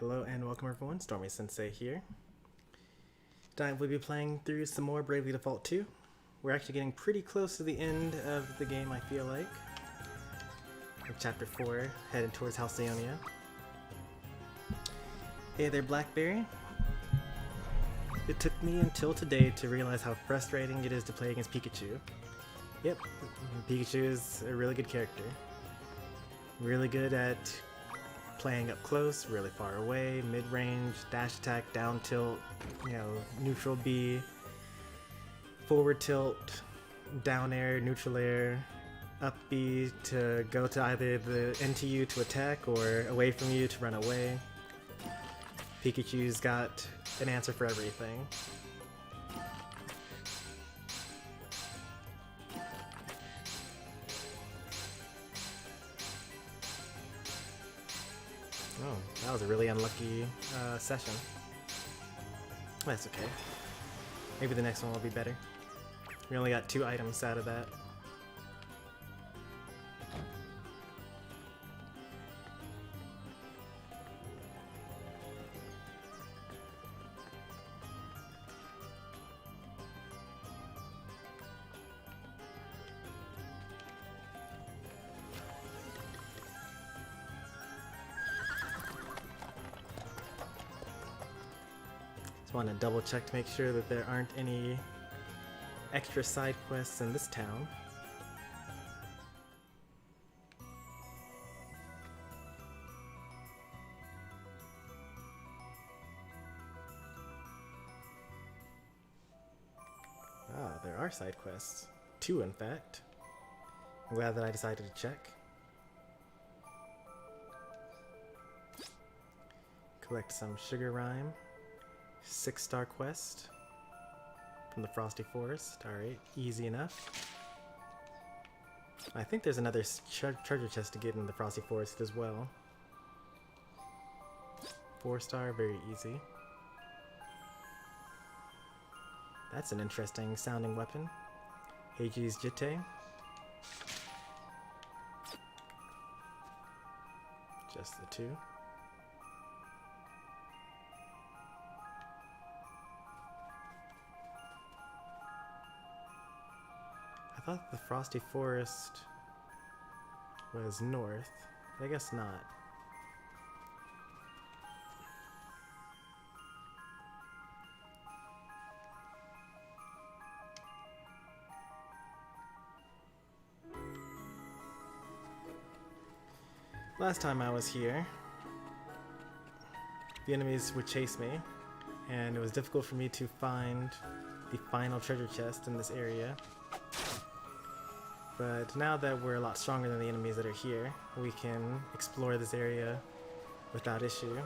Hello and welcome everyone, Stormy Sensei here. Tonight we'll be playing through some more Bravely Default 2. We're actually getting pretty close to the end of the game, I feel like. In Chapter 4, headed towards Halcyonia. Hey there, Blackberry. It took me until today to realize how frustrating it is to play against Pikachu. Yep, Pikachu is a really good character. Really good at playing up close, really far away, mid-range, dash attack, down tilt, neutral B, forward tilt, down air, neutral air, up B to go to either the NTU to attack or away from you to run away. Pikachu's got an answer for everything. Oh, that was a really unlucky session. That's okay. Maybe the next one will be better. We only got 2 items out of that. Want to double check to make sure that there aren't any extra side quests in this town. Ah, there are side quests. 2 in fact. I'm glad that I decided to check. Collect some sugar rhyme. 6-star quest from the Frosty Forest. Alright, easy enough. I think there's another treasure chest to get in the Frosty Forest as well. 4-star, very easy. That's an interesting sounding weapon. Heiji's Jitte. Just the 2. I thought the Frosty Forest was north, but I guess not. Last time I was here, the enemies would chase me, and it was difficult for me to find the final treasure chest in this area. But now that we're a lot stronger than the enemies that are here, we can explore this area without issue.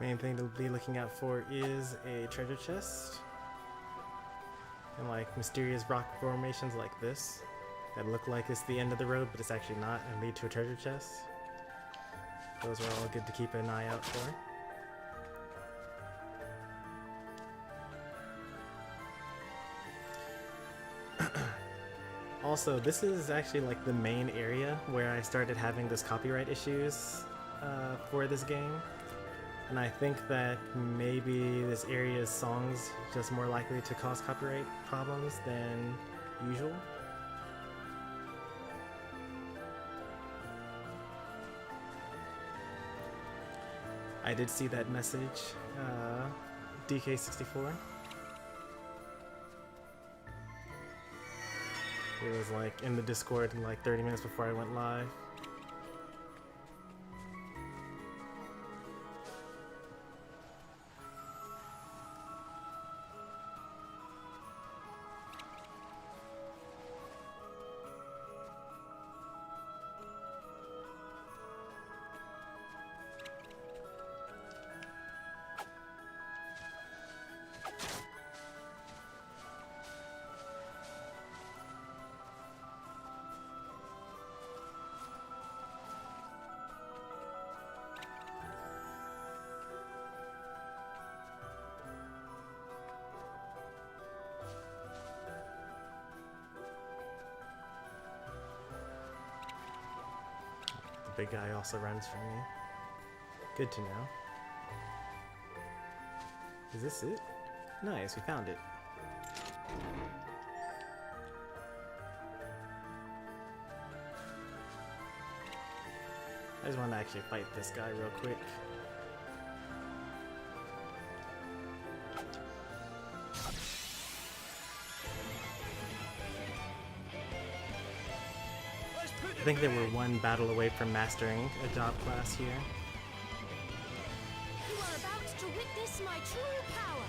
Main thing to be looking out for is a treasure chest. And like mysterious rock formations like this that look like it's the end of the road, but it's actually not, and lead to a treasure chest. Those are all good to keep an eye out for. Also, this is actually like the main area where I started having those copyright issues for this game. And I think that maybe this area's songs just more likely to cause copyright problems than usual. I did see that message, DK64. It was like in the Discord like 30 minutes before I went live. big guy also runs from me. Good to know. Is this it? Nice, we found it. I just want to actually fight this guy real quick. I think they were one battle away from mastering a job class here. You are about to witness my true power.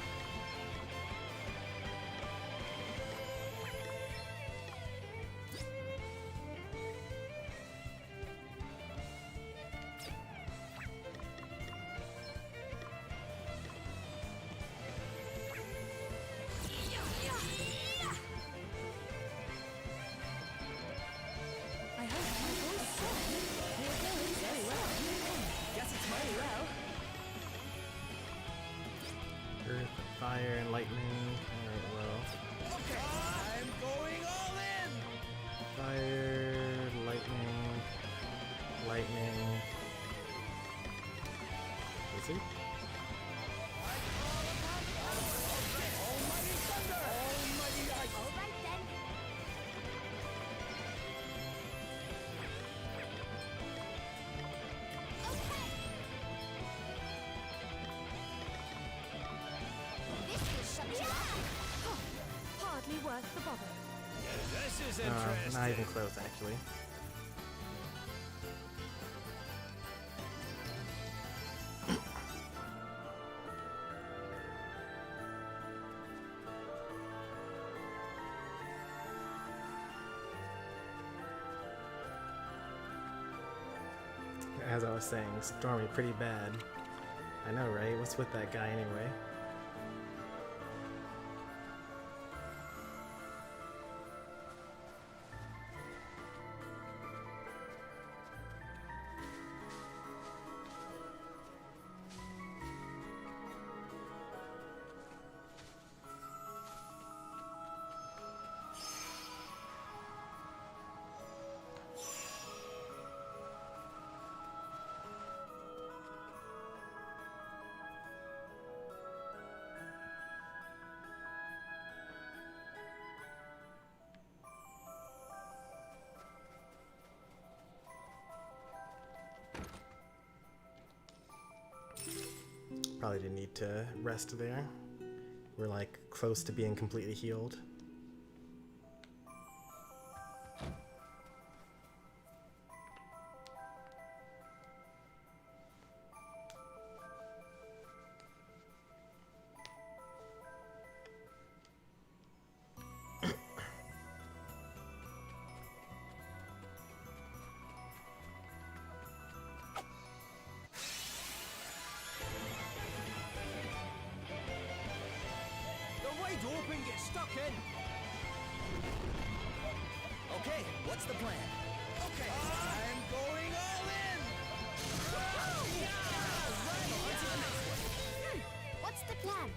I hope my voice said you're going very well. Guess it's mighty well. Earth, fire, and lightning. Alright, well. Okay, I'm going all in. Fire, lightning, lightning. Is it? Almighty thunder, almighty ice. All right then. Okay. This will shut you up. Hardly worth the bother. This is interesting. Not even close, actually. As I was saying, Stormy pretty bad. I know, right? What's with that guy anyway? Probably didn't need to rest there. We're like close to being completely healed. The wide open gets stuck in. Okay, what's the plan? Okay, I'm going all in. What's the plan?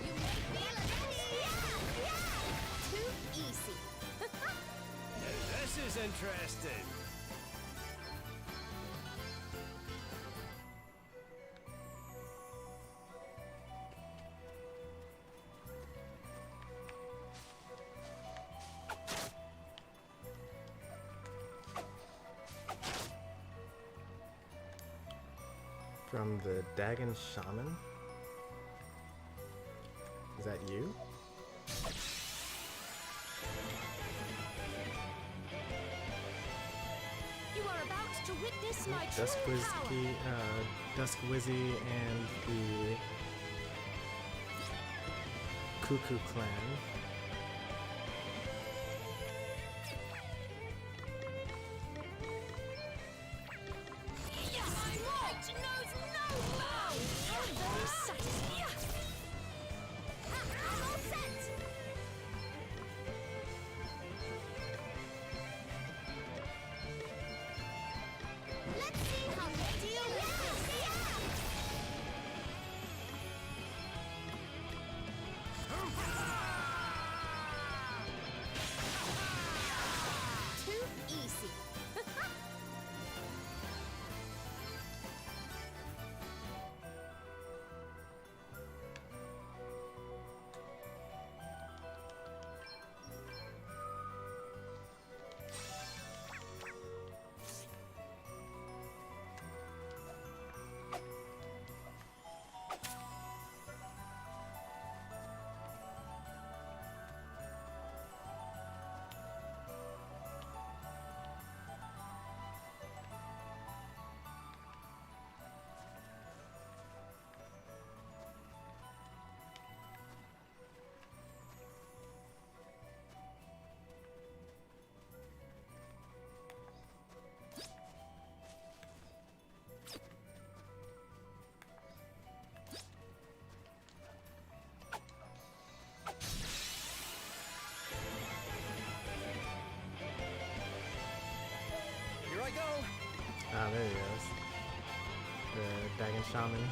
You make me too easy. This is interesting. From the Dagon Shaman? Is that you? You are about to witness my true Dusk power. Wizzy and the Cuckoo Clan. My might knows no bounds. I'm very satisfied. I'm all set. Let's see how you deal Ah, there he goes. The Dragon Shaman.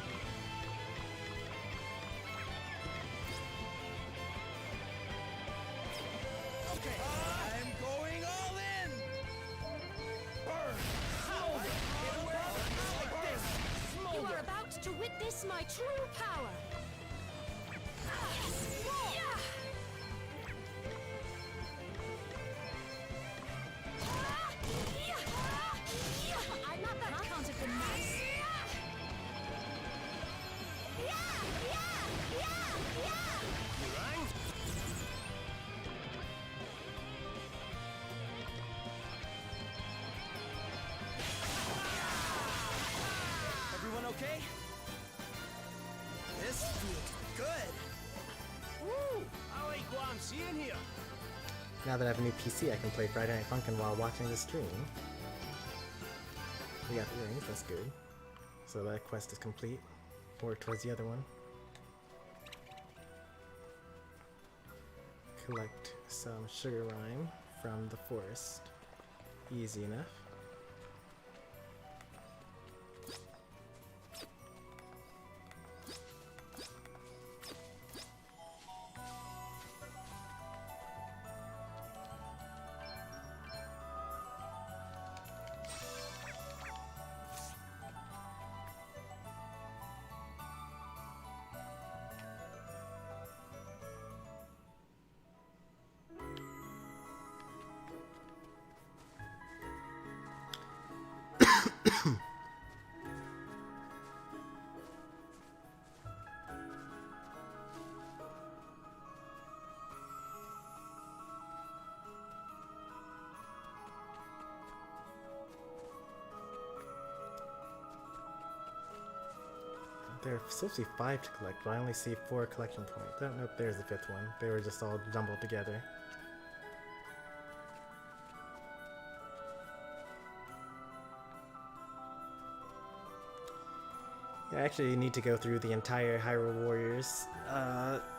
Okay, I'm going all in. Burn. You are about to witness my true power. I'm not that kind of nice. Everyone okay? This feels good. Woo! I like what I'm seeing here. Now that I have a new PC, I can play Friday Night Funkin' while watching the stream. We got the earrings, that's good. So that quest is complete. Work towards the other one. Collect some sugar lime from the forest. Easy enough. There are supposed to be 5 to collect, but I only see 4 collection points. Oh, nope, there's the 5th one. They were just all jumbled together. Yeah, I actually need to go through the entire Hyrule Warriors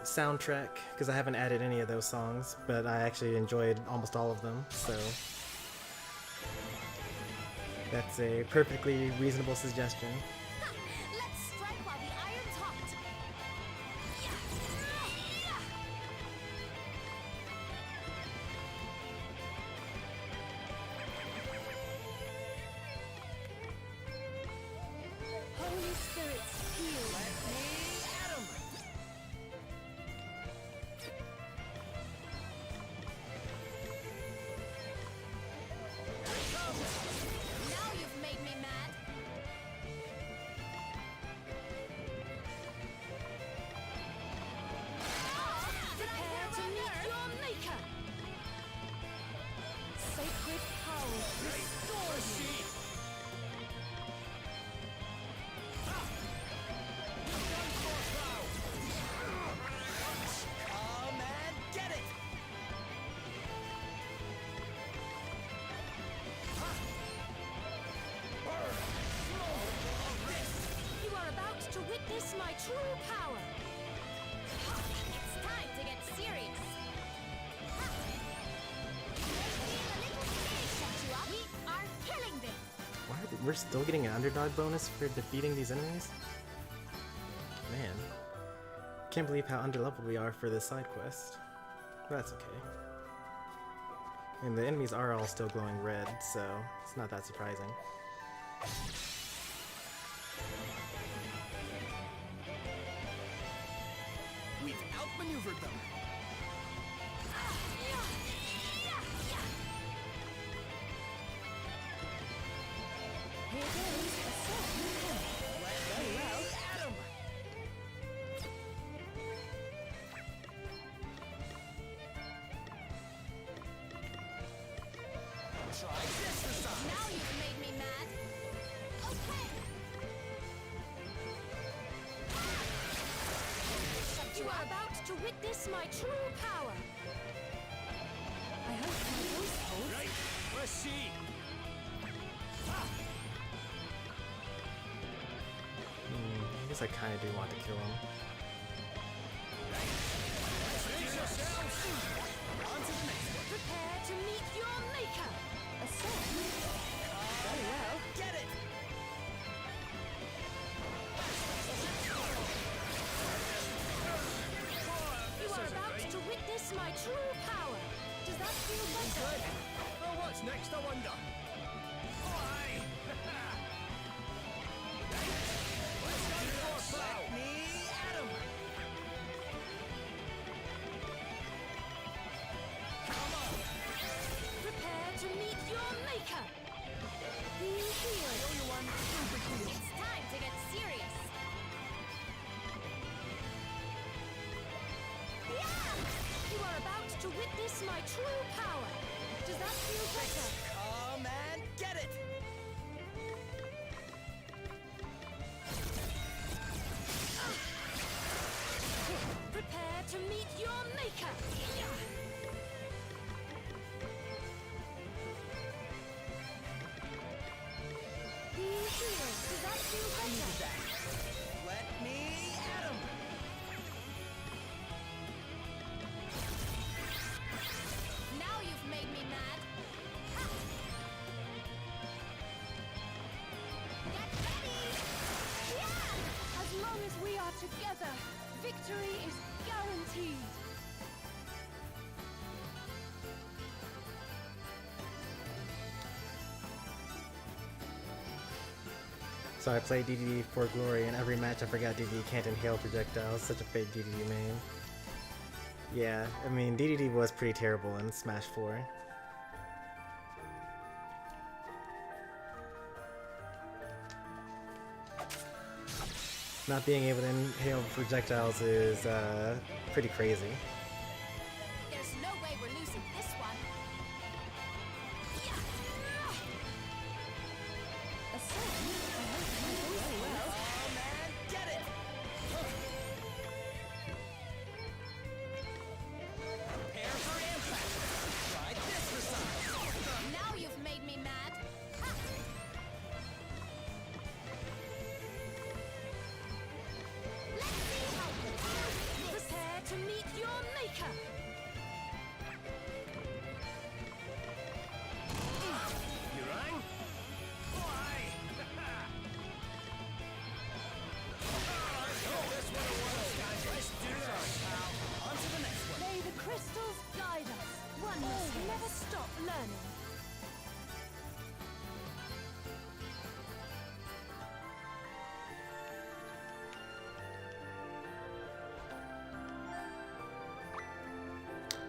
soundtrack, because I haven't added any of those songs, but I actually enjoyed almost all of them, so... That's a perfectly reasonable suggestion. Let's strike while the iron's hot. Holy spirits, heal. Let me at 'em. Now you've made me mad. Prepare to meet your maker. Sacred power restores you. Come and get it. You are about to witness my true power. It's time to get serious. We are killing them. Why are we're still getting an underdog bonus for defeating these enemies? Man. Can't believe how underleveled we are for this side quest. But that's okay. And the enemies are all still glowing red, so it's not that surprising. We've outmaneuvered them. Here goes a certain power. Let me at 'em. Try this time. Now you've made me mad. Okay. You are about to witness my true power. I hope my voice holds. Right, let's see. I guess I kinda do want to kill him. Prepare to meet your maker. A sword. Very well. Get it. my true power. Does that feel better? Good. Oh, what's next, I wonder? Oh, aye. Let's go for a blow. Let me at 'em. Come on. Prepare to meet your maker. Be healed. It's time to get serious. Yeah! You are about to witness my true power. Does that feel better? Come and get it. Prepare to meet your maker. Be healed. Does that feel better? Let me at 'em. Now you've made me mad. Ha! Get ready! Yeah! As long as we are together, victory is guaranteed. So I played DDD for Glory, and every match I forgot DDD can't inhale projectiles. Such a fake DDD main. Yeah, I mean, DDD was pretty terrible in Smash 4. Not being able to inhale projectiles is pretty crazy. There's no way we're losing this one. Yeah! Come and get it. Prepare for impact. Try this massage. Now you've made me mad. Ha! Let's see how prepare to meet your maker. You rang? Oh, aye. Oh, this one it was, guys. Let's do this. On to the next one. May the crystals guide us. One must never stop learning.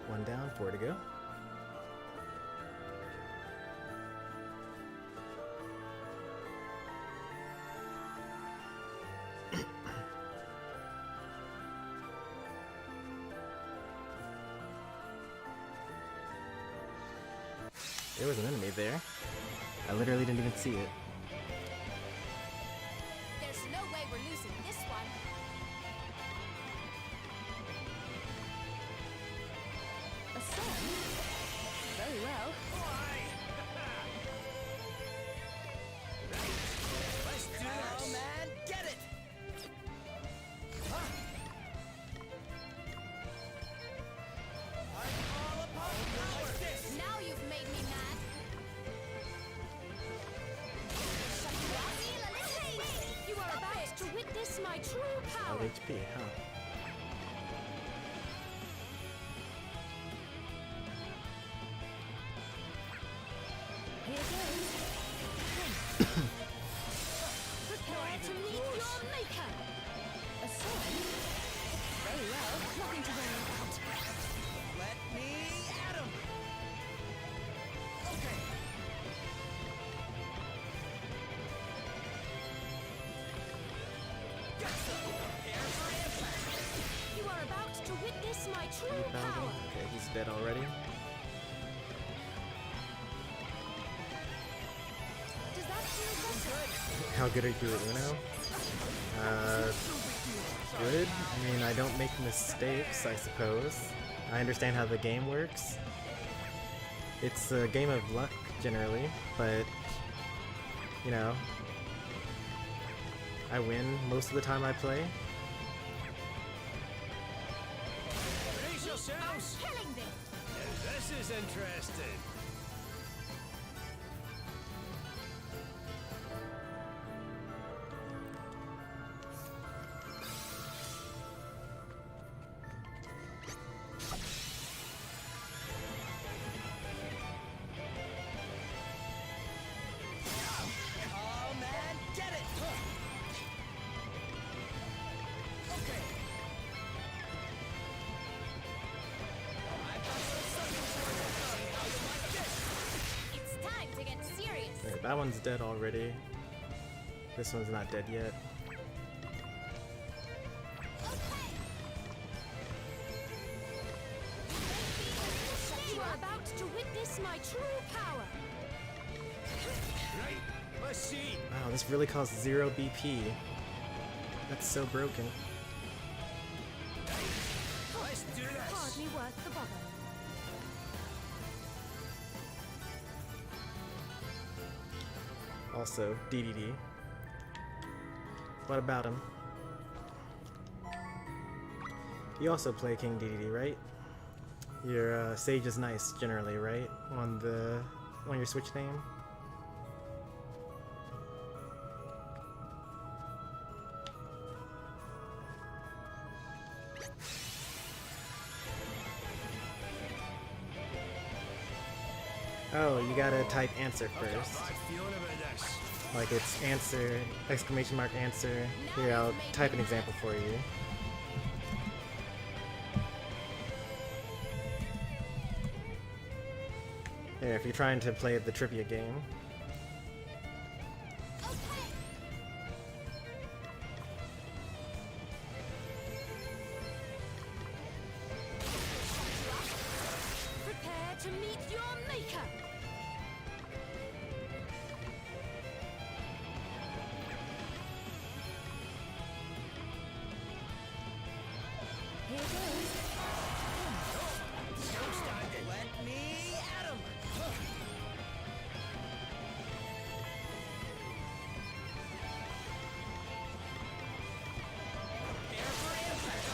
One down, 4 to go. There was an enemy there. I literally didn't even see it. There's no way we're losing this one. A sun? Very well. Oh, aye. Let's do Come this. and get it. I call upon power. Like this. Now you've made me mad. Shut you up. Feel a little pain. You are about to witness my true Out power. HP, huh? Here goes. Prepare to meet your maker. A sign? Very well. Nothing to worry about. Let me at 'em. Okay. Got some. Prepare for impact. You are about to witness my true 3,000. power. Okay, he's dead already. Does that feel better? How good are you at Uno? Good. I mean, I don't make mistakes, I suppose. I understand how the game works. It's a game of luck, generally, but, you know, I win most of the time I play. Brace yourselves. Killing this. Now this is interesting. That one's dead already. This one's not dead yet. You are about to witness my true power. Right? Let's see. Wow, this really costs 0 BP. That's so broken. Let's do this. Hardly worth the bother. Also, DDD. What about him? You also play King DDD, right? Your Sage is nice generally, right? On your Switch name. Oh, you gotta type answer first. How am I feeling about this? Like it's answer, exclamation mark answer. Here, I'll type an example for you. Here, if you're trying to play the trivia game. Prepare to meet your maker. Here goes. Let me at 'em. Prepare for impact.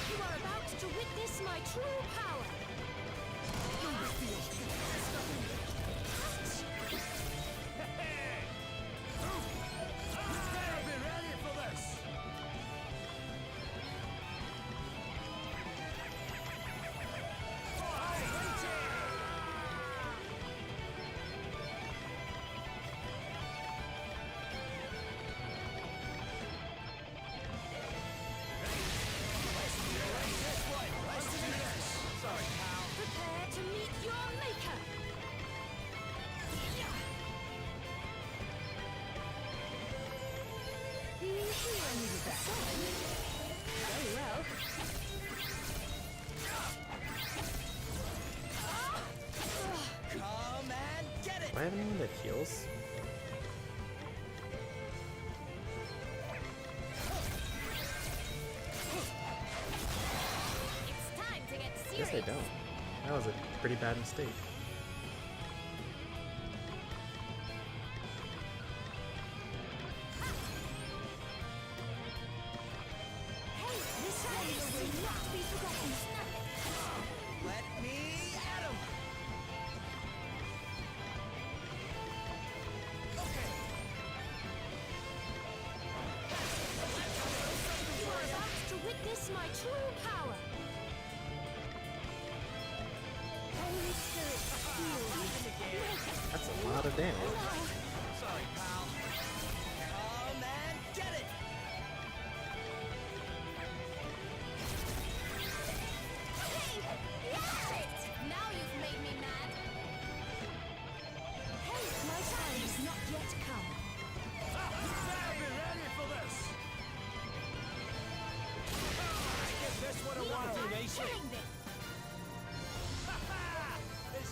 You are about to witness my true power. I'll be ready for this. Prepare to meet your maker. Do you hear me with that? Very well. Come and get it. Do I have anyone that heals? It's time to get I serious. guess I don't. That was a pretty bad mistake. Hey, this one will not be forgotten. Let me at 'em. You are about to witness my true power. Holy Spirit, heal. That's a lot of damage. Sorry, pal. Come and get it. Now you've made me mad. Hey, my time has not yet come. I'll be ready for this. Give this one a whirl, Nation. Killing this.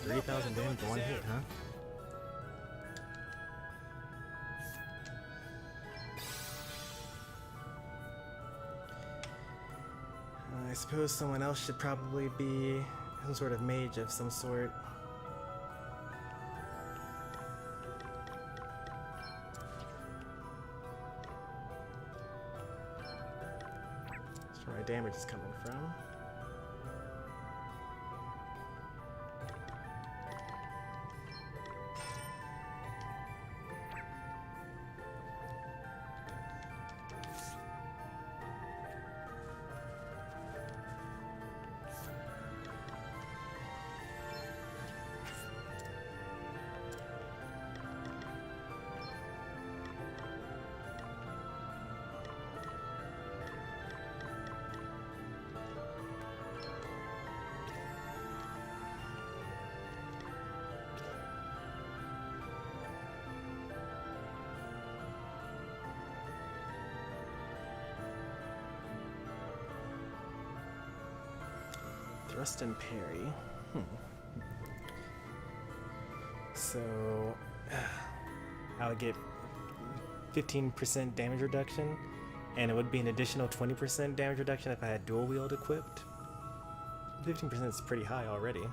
3,000 damage for one hit, huh? I suppose someone else should probably be some sort of mage of some sort. That's where my damage is coming from. Thrust and parry. So I would get 15% damage reduction, and it would be an additional 20% damage reduction if I had dual wield equipped. 15% is pretty high already.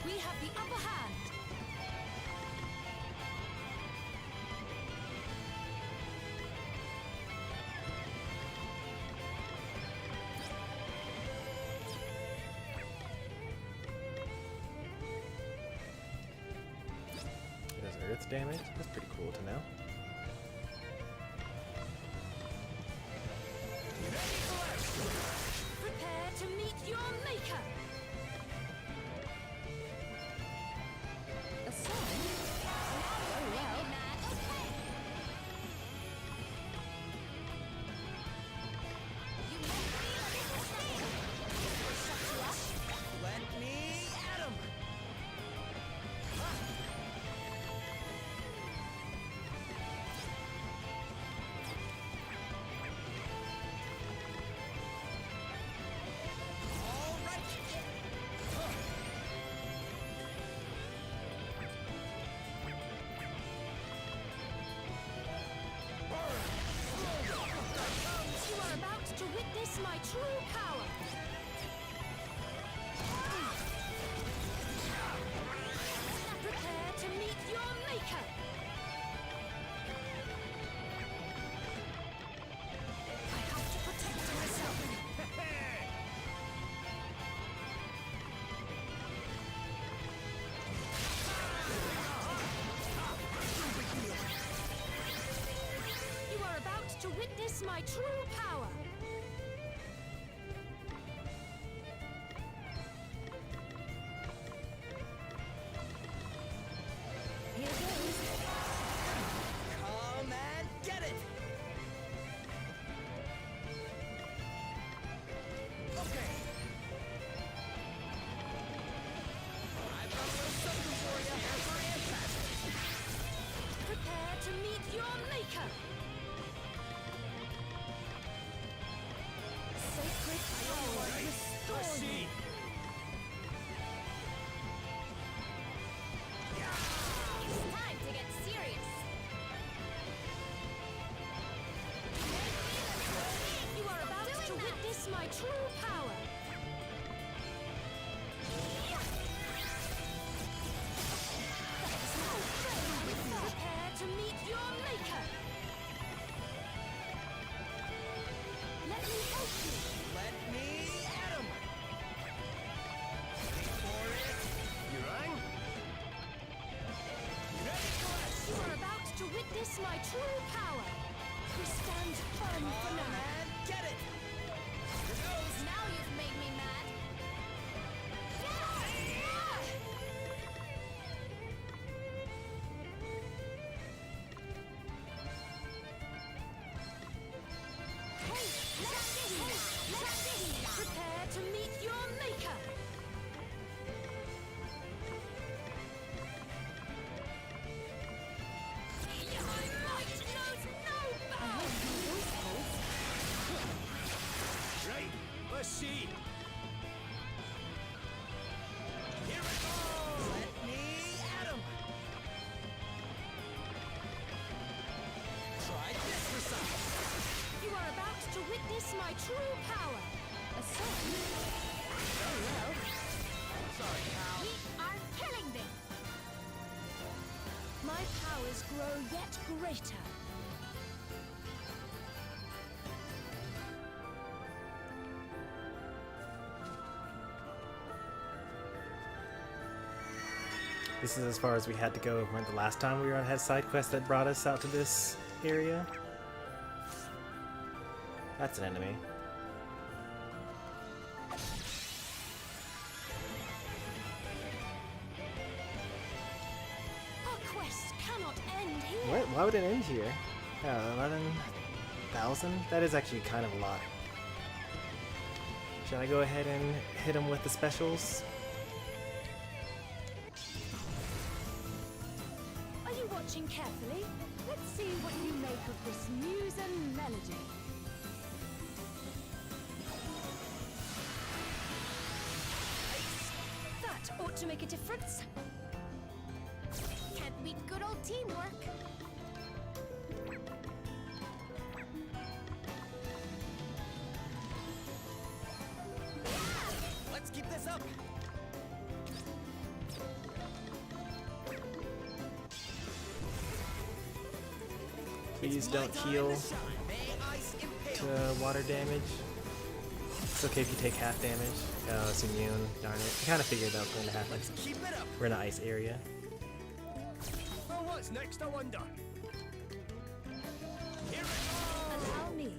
We have the upper hand. It does earth damage. That's pretty cool to know. Prepare to meet your maker. A song? Oh well. Let me at 'em! All right! You are about to witness my true power. Prepare to meet your maker. I have to protect myself. You are about to witness my true power. Here goes. Come and get it! Okay. I've got a little something for you. Here's my impact. Prepare to meet your maker. Sacred power restore Let's you. see. It's time to get serious. You are about to witness my true power. Prepare to meet your maker. Let me help you. Let me at 'em! Ready for it? You rang? Ready for it? You are about to witness my true power. We stand firm for Come now. and get it! Here goes! Now you've made me mad. Prepare to meet your maker. My might knows no bounds. Right. Let's see. Here it goes. Let me at 'em! Try this for size! You are about to witness my true power. A song? We are killing them. My powers grow yet greater. This is as far as we had to go when the last time we had side quests that brought us out to this area. That's an enemy. Our quest cannot end here. What? Why would it end here? 11,000? That is actually kind of a lot. Should I go ahead and hit him with the specials? Are you watching carefully? Let's see what you make of this news and melody. That ought to make a difference. Can't beat good old teamwork. Let's keep this up. Please don't heal to water damage. It's okay if you take half damage. Oh, it's immune. Darn it. I kind of figured that was going to happen. Keep it up. We're in an ice area. Well, what's next, I wonder? Here it goes! Allow me.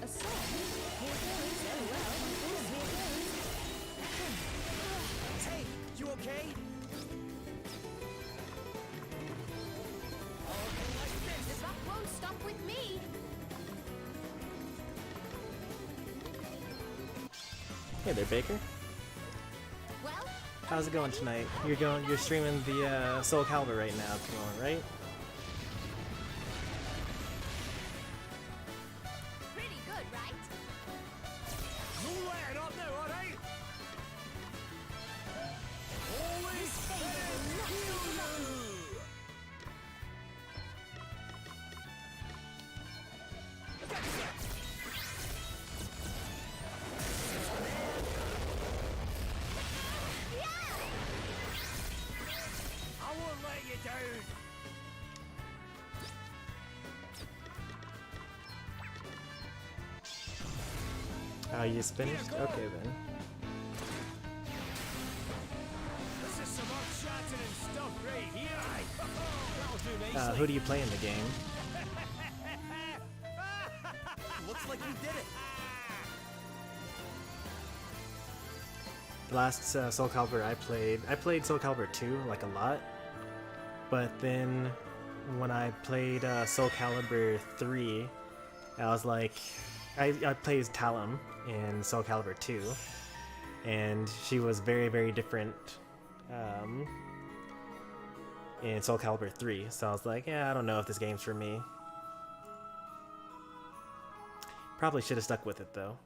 A song? Here goes. Oh well. Here goes. Hey, you okay? The buck won't stop with me. Hey there, Baker. Well, How's it going tonight? You're streaming the Soul Calibur right now, come on, right? pretty good, right? No letting up now, alright? Holy This favor will not be long. I won't let you down! You just finished? Okay then. This is some earth-shattering stuff right here! That'll do nicely. Who do you play in the game? Looks like we did it. The last Soul Calibur I played Soul Calibur 2 like a lot, but then when I played Soul Calibur 3, I was like, I played as Talum in Soul Calibur 2, and she was very, very different in Soul Calibur 3, so I was like, yeah, I don't know if this game's for me. Probably should have stuck with it though.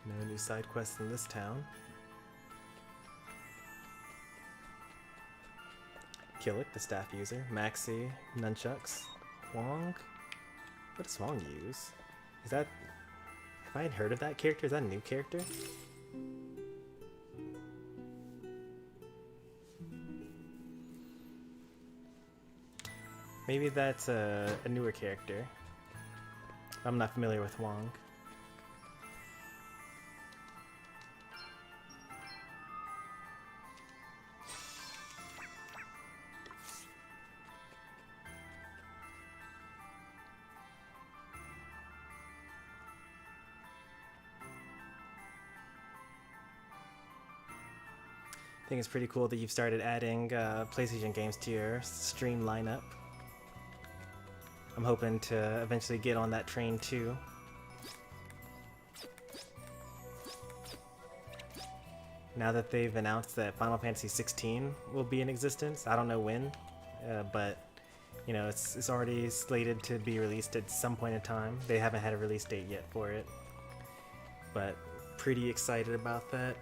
No new side quests in this town. Killick, the staff user. Maxi, nunchucks. Wong? What does Wong use? Is that... Have I heard of that character? Is that a new character? Maybe that's a newer character. I'm not familiar with Wong. I think it's pretty cool that you've started adding PlayStation games to your stream lineup. I'm hoping to eventually get on that train too. Now that they've announced that Final Fantasy 16 will be in existence, I don't know when, but you know, it's already slated to be released at some point in time. They haven't had a release date yet for it, but pretty excited about that.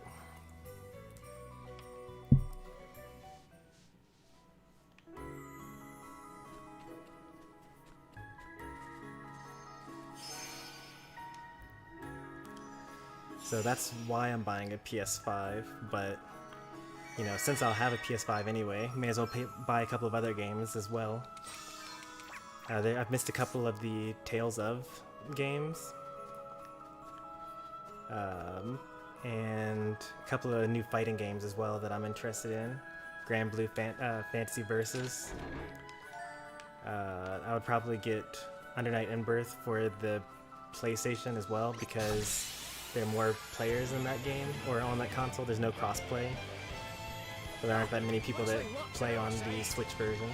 So that's why I'm buying a PS5, but you know, since I'll have a PS5 anyway, may as well buy a couple of other games as well. I've missed a couple of the Tales of games, and a couple of new fighting games as well that I'm interested in. Grand Blue Fantasy Versus. I would probably get Under Night In-Birth for the PlayStation as well, because there are more players in that game, or on that console. There's no crossplay, so there aren't that many people that play on the Switch version.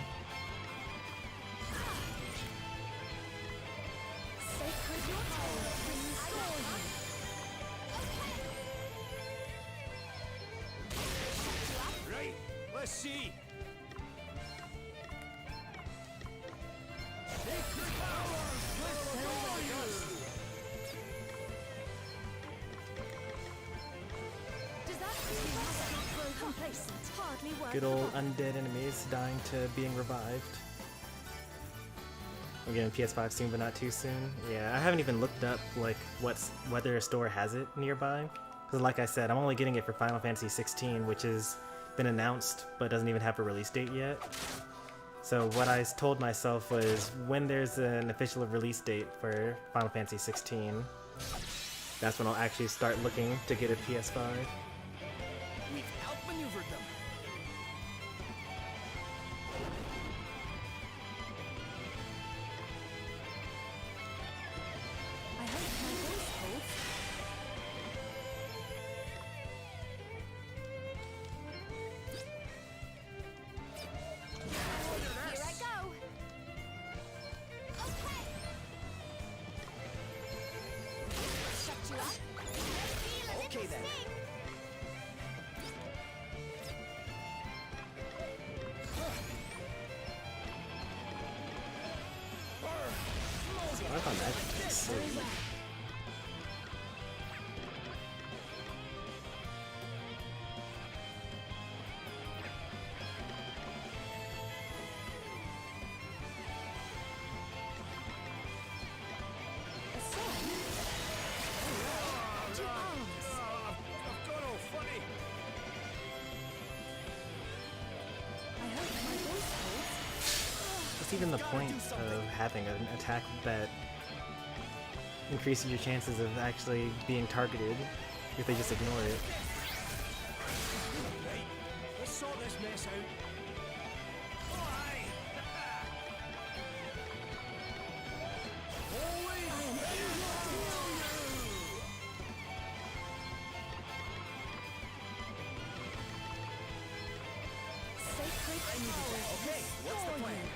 Right, let's see. Good old undead enemies dying to being revived. I'm getting PS5 soon, but not too soon. Yeah, I haven't even looked up like whether a store has it nearby. Because like I said, I'm only getting it for Final Fantasy 16, which has been announced but doesn't even have a release date yet. So what I told myself was, when there's an official release date for Final Fantasy 16, that's when I'll actually start looking to get a PS5. We've outmaneuvered them. I hope my voice holds. Here I go. Okay. Shut you up. Feel a Okay little then. sting. I found that so weak. A song? To arms. I've gone all funny. I hope my voice holds. What's even the point of having an attack that increases your chances of actually being targeted if they just ignore it? Right, let's sort this mess out. Aye. Sacred universe. Okay, what's the plan?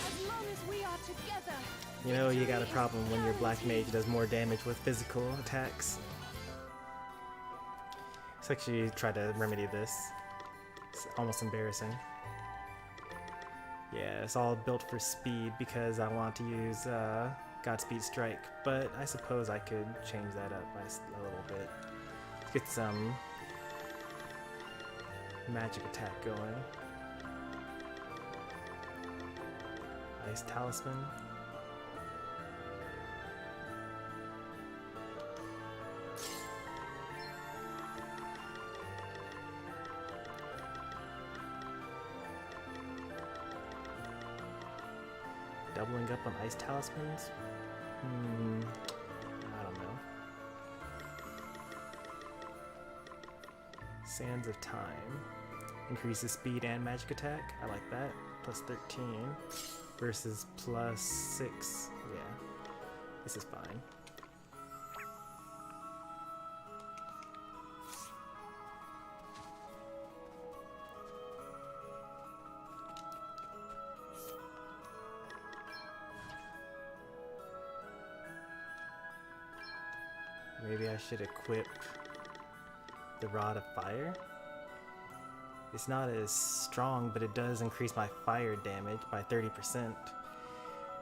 As long as we are together. You know, you got a problem when your black mage does more damage with physical attacks. Let's actually try to remedy this. It's almost embarrassing. Yeah, it's all built for speed because I want to use Godspeed Strike, but I suppose I could change that up by a little bit. Let's get some magic attack going. Ice Talisman. Doubling up on Ice Talismans? I don't know. Sands of Time. Increases speed and magic attack. I like that. Plus 13. versus +6. Yeah, this is fine. Maybe I should equip the Rod of Fire. It's not as strong, but it does increase my fire damage by 30%.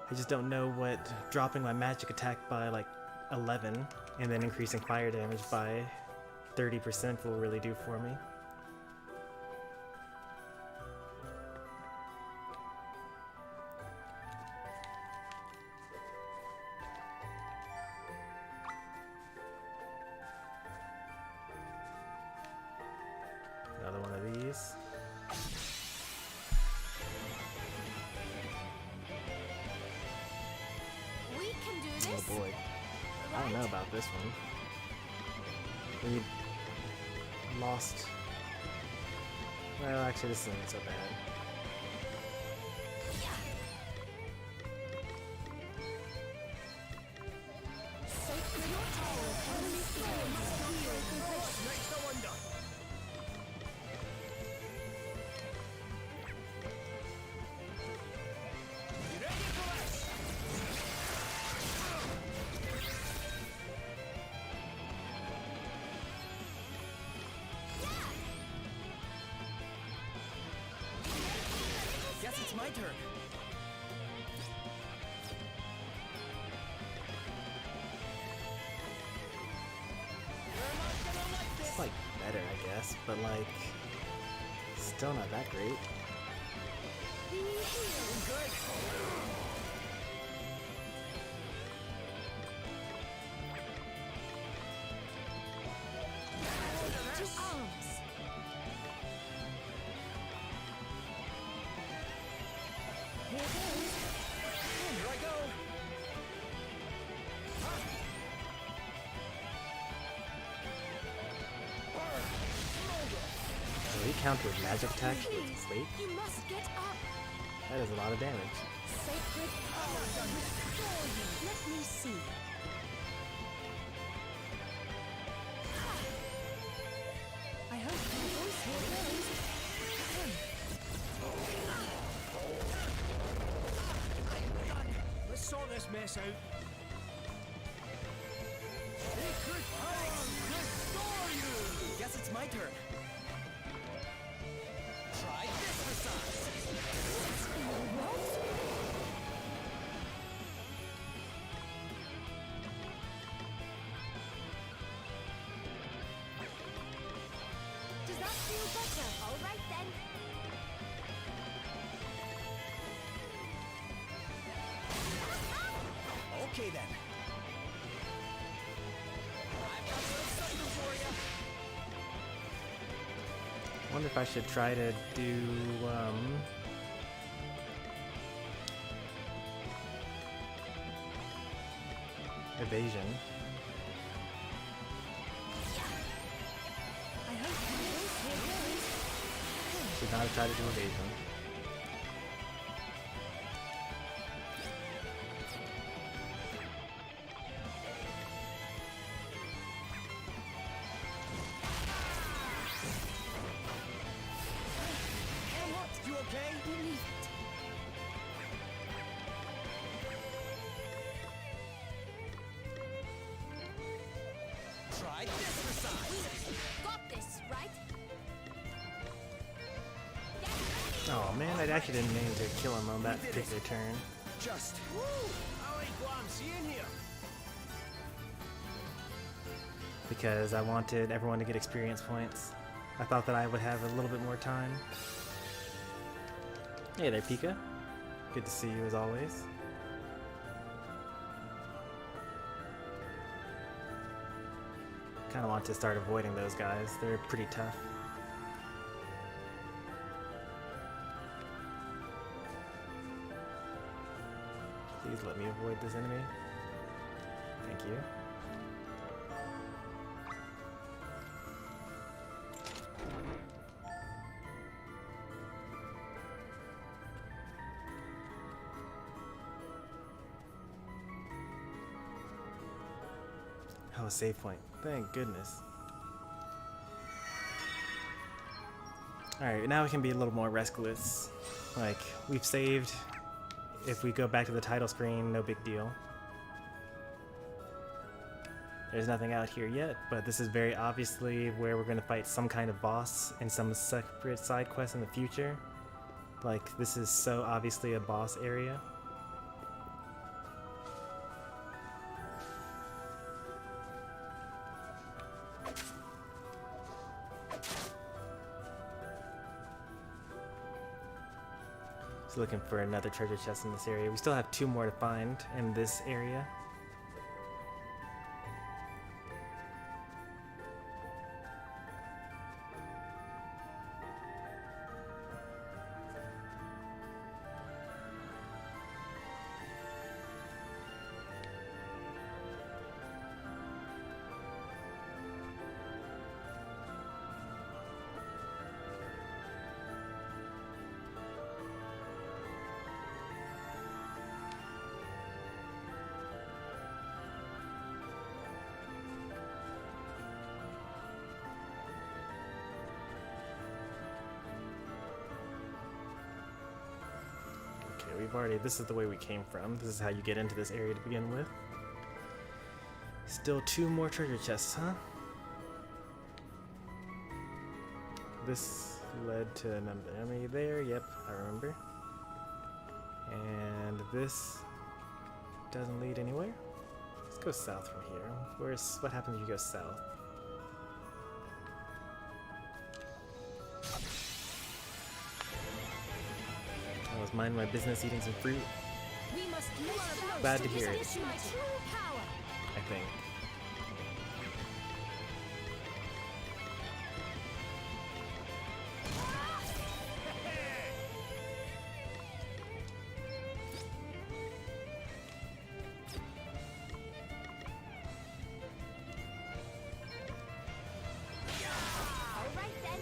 I just don't know what dropping my magic attack by like 11 and then increasing fire damage by 30% will really do for me. Another one of these. We can do this. Oh boy. I don't know about this one. We lost. Well, actually, this isn't so bad. Sacred tower, enemy flame must heal completion. Next the window. You ready for this? Guess it's my turn. It's like better, I guess, but like still not that great. Be healed. Good. To arms. Here goes. Here I go. So he countered magic attack with sleep. You must get up. That is a lot of damage. Sacred power restore you. Let me see. I hope my voice here goes. Let's sort this mess out. Sacred power, restore you! Guess it's my turn. Try this for size. Does that feel better? All right then. Okay then. I've got a little something for you. I wonder if I should try to do evasion. I hope my voice here goes. Should not try to do evasion. You okay? Believe it. Try this for size. Got this, right? Oh man, I actually didn't mean to kill him on that particular turn. Just. Woo! I like what I'm seeing here. Because I wanted everyone to get experience points. I thought that I would have a little bit more time. Hey there, Pika. Good to see you as always. Kind of want to start avoiding those guys. They're pretty tough. Please let me avoid this enemy. Thank you. Oh, save point. Thank goodness. Alright, now we can be a little more restless. Like, we've saved. If we go back to the title screen, no big deal. There's nothing out here yet, but this is very obviously where we're going to fight some kind of boss in some separate side quest in the future. Like, this is so obviously a boss area. Just looking for another treasure chest in this area. We still have 2 more to find in this area. We've already, this is the way we came from. This is how you get into this area to begin with. Still 2 more treasure chests, huh? This led to another enemy there. Yep, I remember. And this doesn't lead anywhere. Let's go south from here. What happens if you go south? I was minding my business, eating some fruit. We must Glad to hear it. my true power. I think. All right then.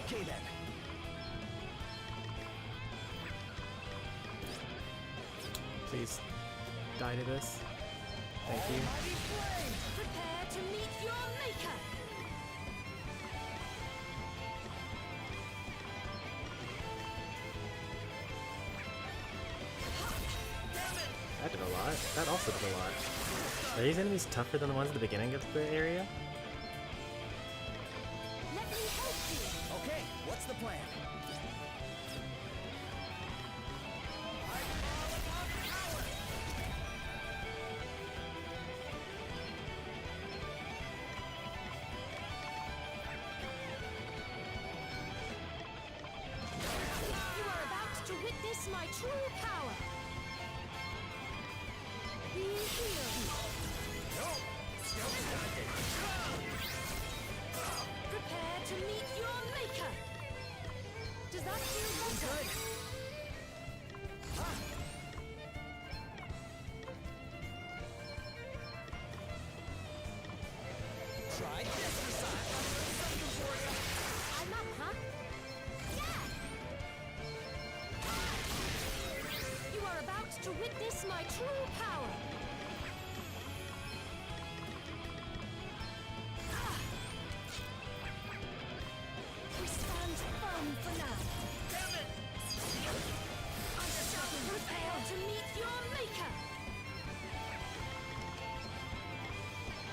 Okay then. Please die to this. Thank you. Mighty flame! Prepare to meet your maker. That did a lot. That also did a lot. Are these enemies tougher than the ones at the beginning of the area? Let me help you. Okay, what's the plan? You are about to witness my true power. Be healed. Prepare to meet your maker. Does that feel better? Try this side. I'm up, huh? Yeah! You are about to witness my true power. We stand firm for now. Damn it! Prepare to meet your maker.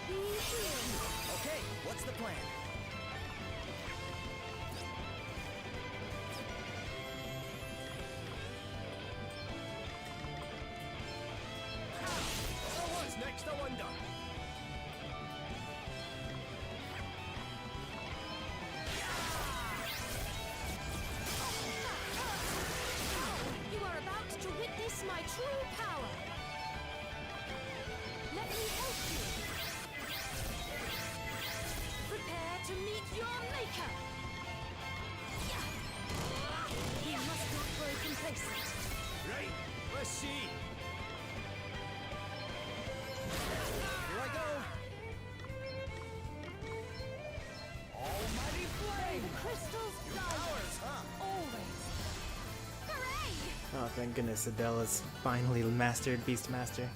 Be healed. Okay, what's the plan? So what's next, I wonder? You are about to witness my true power. Let me help you. Prepare to meet your maker. You must not grow complacent. Right, let's see. Here I go. All crystals guide us. Always. Hooray! Oh, thank goodness Adele has finally mastered Beastmaster.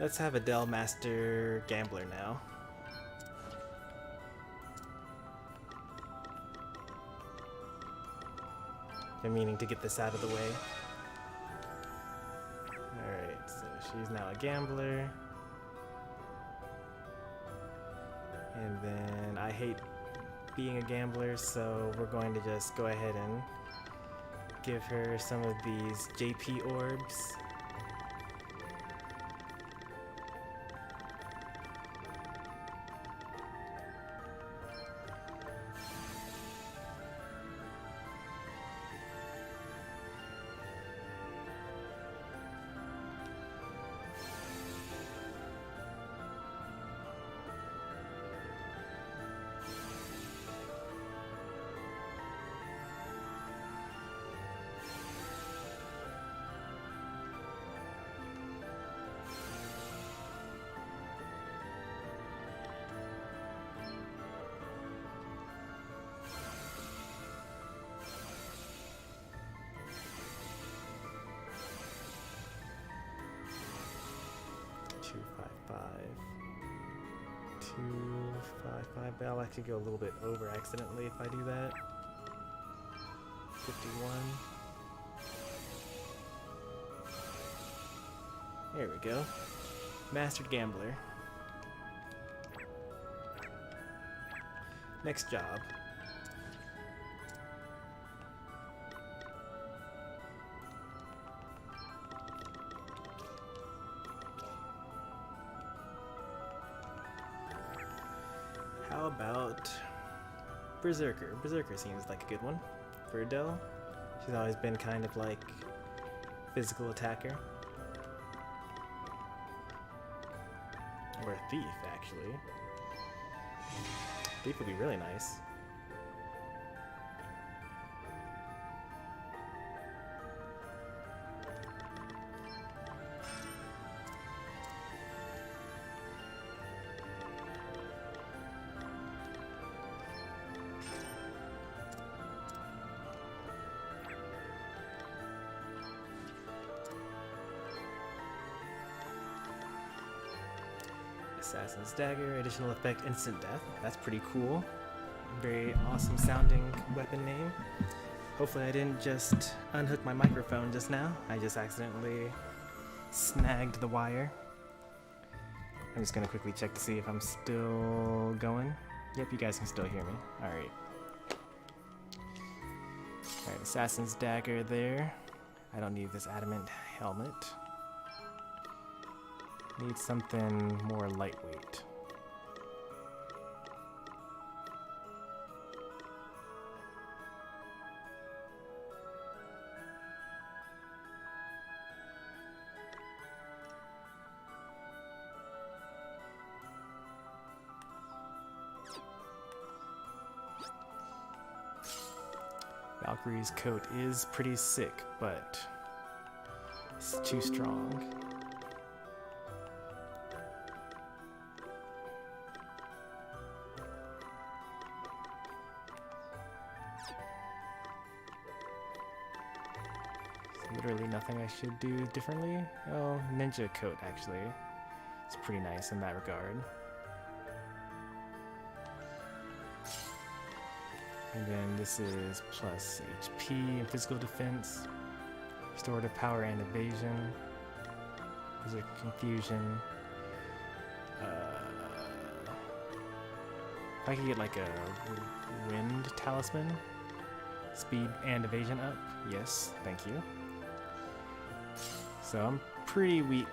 Let's have Adele master Gambler now. I'm meaning to get this out of the way. Alright, so she's now a gambler. And then I hate being a gambler, so we're going to just go ahead and give her some of these JP orbs. But I'll actually go a little bit over accidentally if I do that. 51. There we go. Mastered Gambler. Next job. How about Berserker? Berserker seems like a good one for Adele. She's always been kind of like physical attacker. Or a thief, actually. Thief would be really nice. Assassin's Dagger, additional effect, instant death. That's pretty cool. Very awesome sounding weapon name. Hopefully I didn't just unhook my microphone just now. I just accidentally snagged the wire. I'm just gonna quickly check to see if I'm still going. Yep, you guys can still hear me. Alright. Alright, Assassin's Dagger there. I don't need this adamant helmet. Need something more lightweight. Valkyrie's coat is pretty sick, but it's too strong. Literally nothing I should do differently. Oh, ninja coat actually. It's pretty nice in that regard. And then this is plus HP and physical defense, restorative power and evasion. There's a confusion. If I could get like a wind talisman, speed and evasion up, yes, thank you. So I'm pretty weak.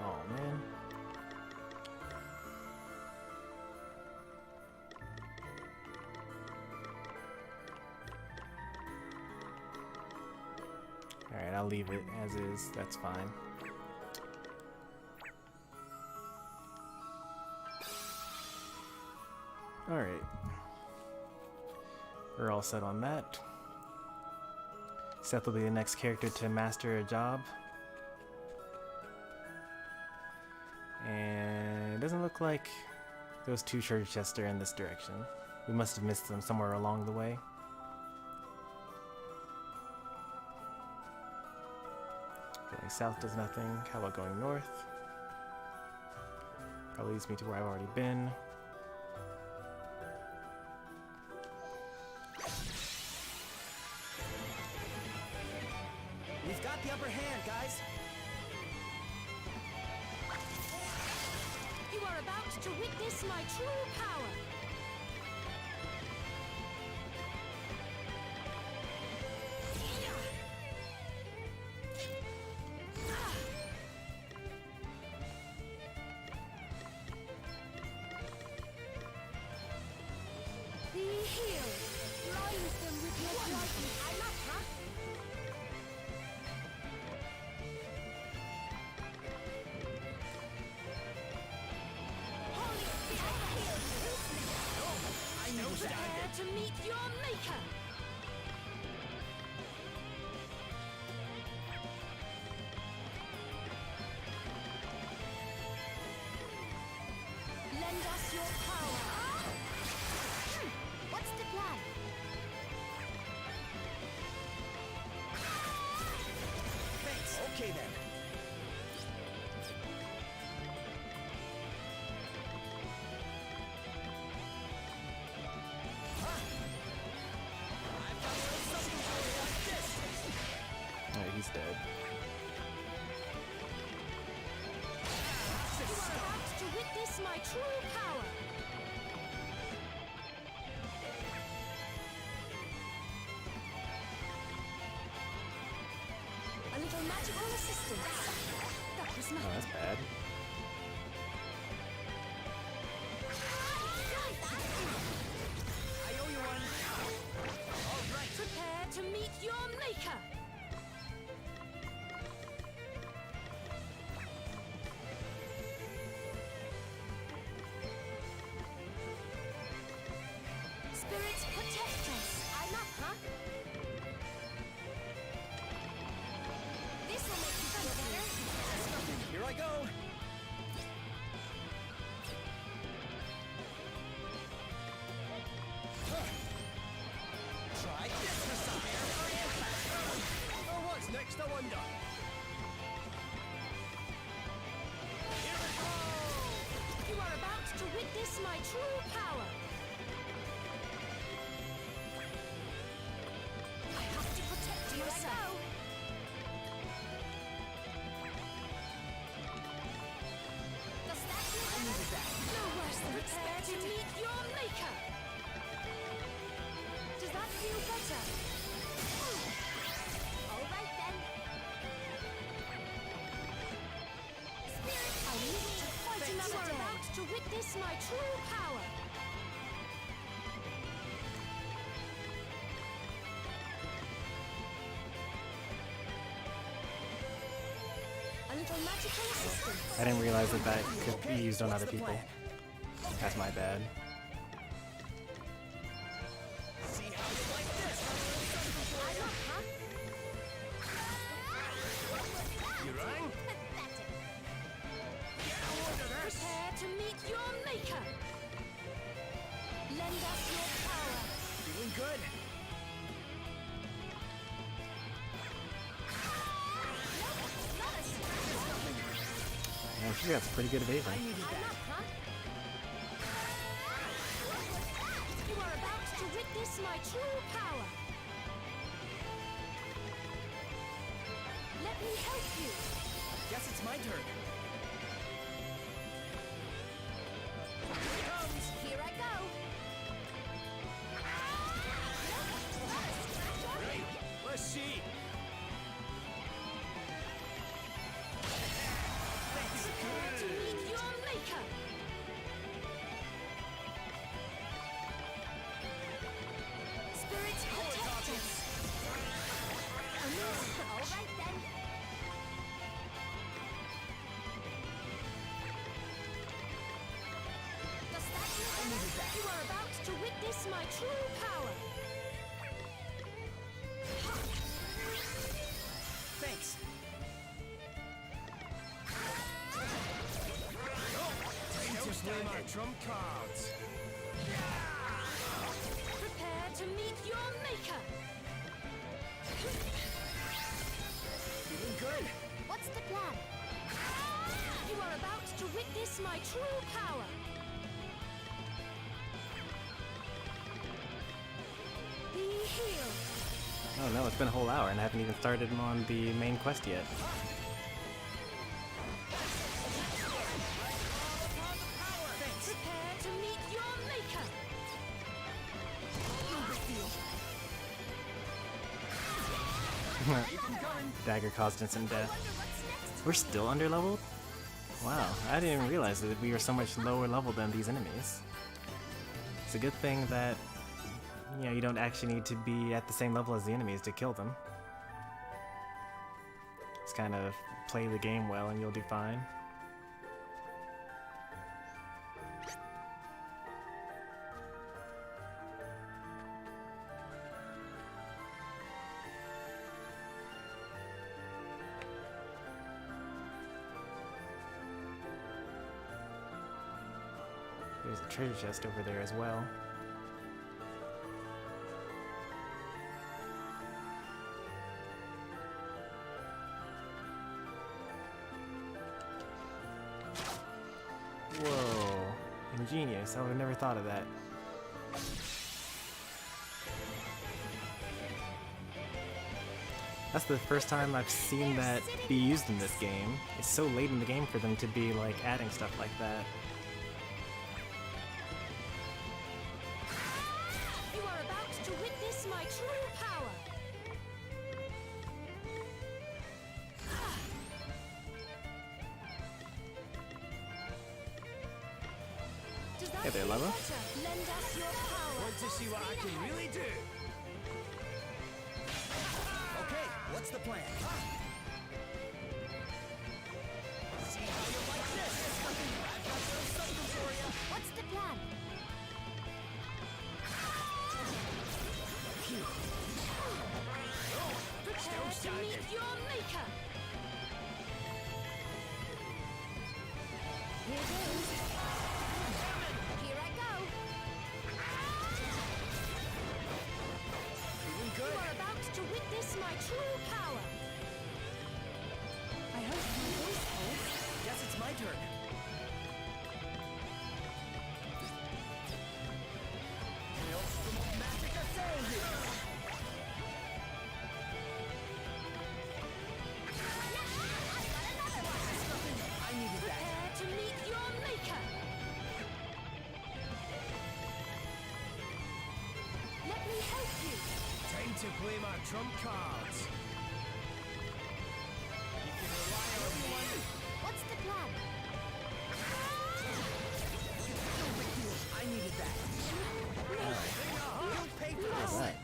Oh man. Alright, I'll leave it as is, that's fine. Alright. We're all set on that. Seth will be the next character to master a job. And it doesn't look like those two treasure chests are in this direction. We must have missed them somewhere along the way. Going south does nothing. How about going north? Probably leads me to where I've already been. We've got the upper hand, guys. You are about to witness my true power. Be healed. Blind them with your lightning. I'm up, huh? Holy Spirit, I know prepare to meet your maker. Lend us your power. What's the plan? Thanks. Okay then. I've got something for you like this. Alright, he's dead. You are about to witness my true power. A little magical assistance. That was Oh, nothing. that's bad. I owe you one. All right. Prepare to meet your maker. Spirits protect us. I'm up, huh? This will make you feel better. Here I go. Try this for size. Oh, what's next, I wonder? Here we go! You are about to witness my true power. I have to protect myself. Does that feel better? No worse than prepare to meet your maker. Does that feel better? All right then. Spirit, I live to fight another day. You are about to witness my true power. A little magical assistance. I didn't realize that that could be used on other people. That's my bad. See how you like this. I'm up, huh? You rang? Pathetic. Get a load of this! Prepare to meet your maker. Lend us your power. Feeling good. Man, she's got some pretty good evasion. I needed I'm that. up, huh? You are about to witness my true power. Let me help you. Guess it's my turn. Here it comes. Here I go. Right, let's see. Prepare to meet your maker. Spirits protect us. All right then. Does that feel better? You are about to witness my true power. Thanks. play my trump cards. Prepare to meet your maker. Feeling good. What's the plan? You are about to witness my true power. Be healed. Oh no, it's been a whole hour and I haven't even started on the main quest yet. Prepare to meet your maker. Dagger caused instant death. We're still underleveled? Wow, I didn't even realize that we were so much lower level than these enemies. It's a good thing that, you know, you don't actually need to be at the same level as the enemies to kill them. Just kind of play the game well and you'll do fine. There's a treasure chest over there as well. Whoa, ingenious. I would have never thought of that. That's the first time I've seen that be used in this game. It's so late in the game for them to be like adding stuff like that. You are about to witness my true power. Does that Hey there, feel Lava. better? Lend us your power. Want to see what I can really do? Okay, what's the plan? See how you like this? I've got a little something for you. What's the plan? Prepare to meet your maker. Here goes. Here I go. Feeling You good. are about to witness my true power. I hope my voice holds. Guess it's my turn. Maelstrom of magic ascended. I needed that. Prepare to meet your maker. Let me help you. Time to play my trump cards. You can rely on me. What's the plan? No big deal. I needed that. You'll pay for this. Alright.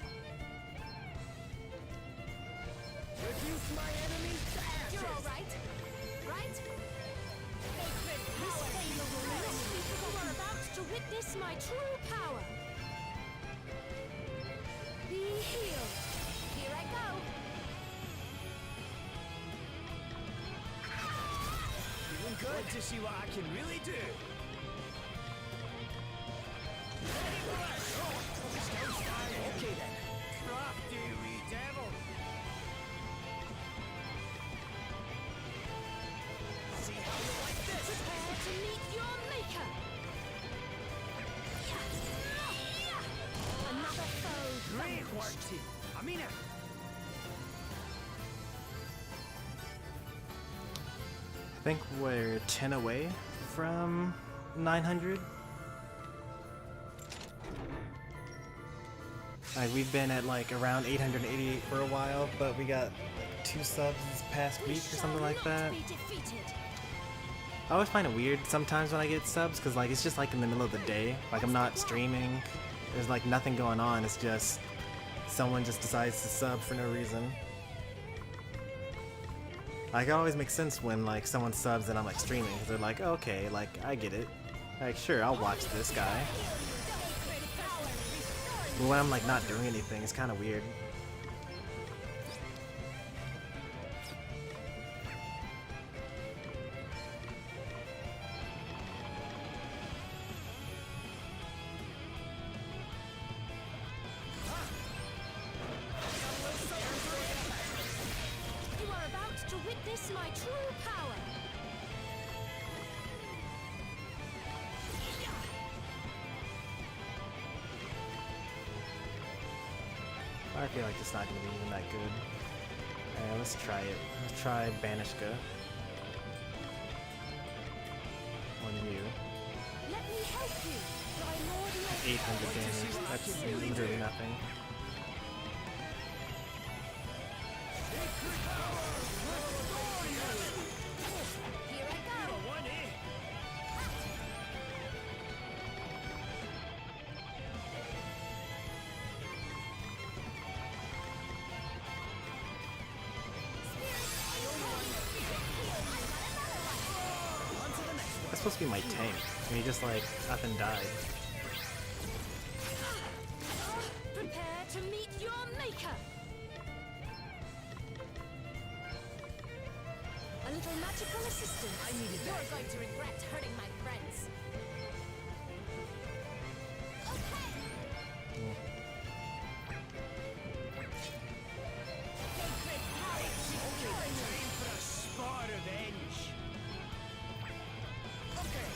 Reduce my enemies to ashes. You're all right, right? This favor will rest. You are about to witness my true power. Be healed. Here I go. Feeling good. Want to see what I can really do? Okay then. Crafty wee devil. See how you like this. Prepare to meet your maker. Another foe. Great vanquished. work, team. I mean it. I think we're 10 away from 900. Like, we've been at like around 888 for a while, but we got like 2 subs this past We week or shall something like not that. be defeated. I always find it weird sometimes when I get subs, because like it's just like in the middle of the day. Like I'm not streaming. There's like nothing going on. It's just someone just decides to sub for no reason. Like it always makes sense when like someone subs and I'm like streaming, because they're like, oh, okay, like I get it. Like sure, I'll watch this guy. But when I'm like not doing anything, it's kind of weird. to witness my true power. I feel like it's not going to be even that good. Alright, let's try it. Let's try Banishka. On you. Let me help you. Primordial 800 damage. That's literally nothing. Here I go. That's supposed to be my tank. And he just like up and died. Prepare to meet your maker. A little magical assistance. I needed that. You're going to regret hurting my friends. Time for a spot of revenge. Okay.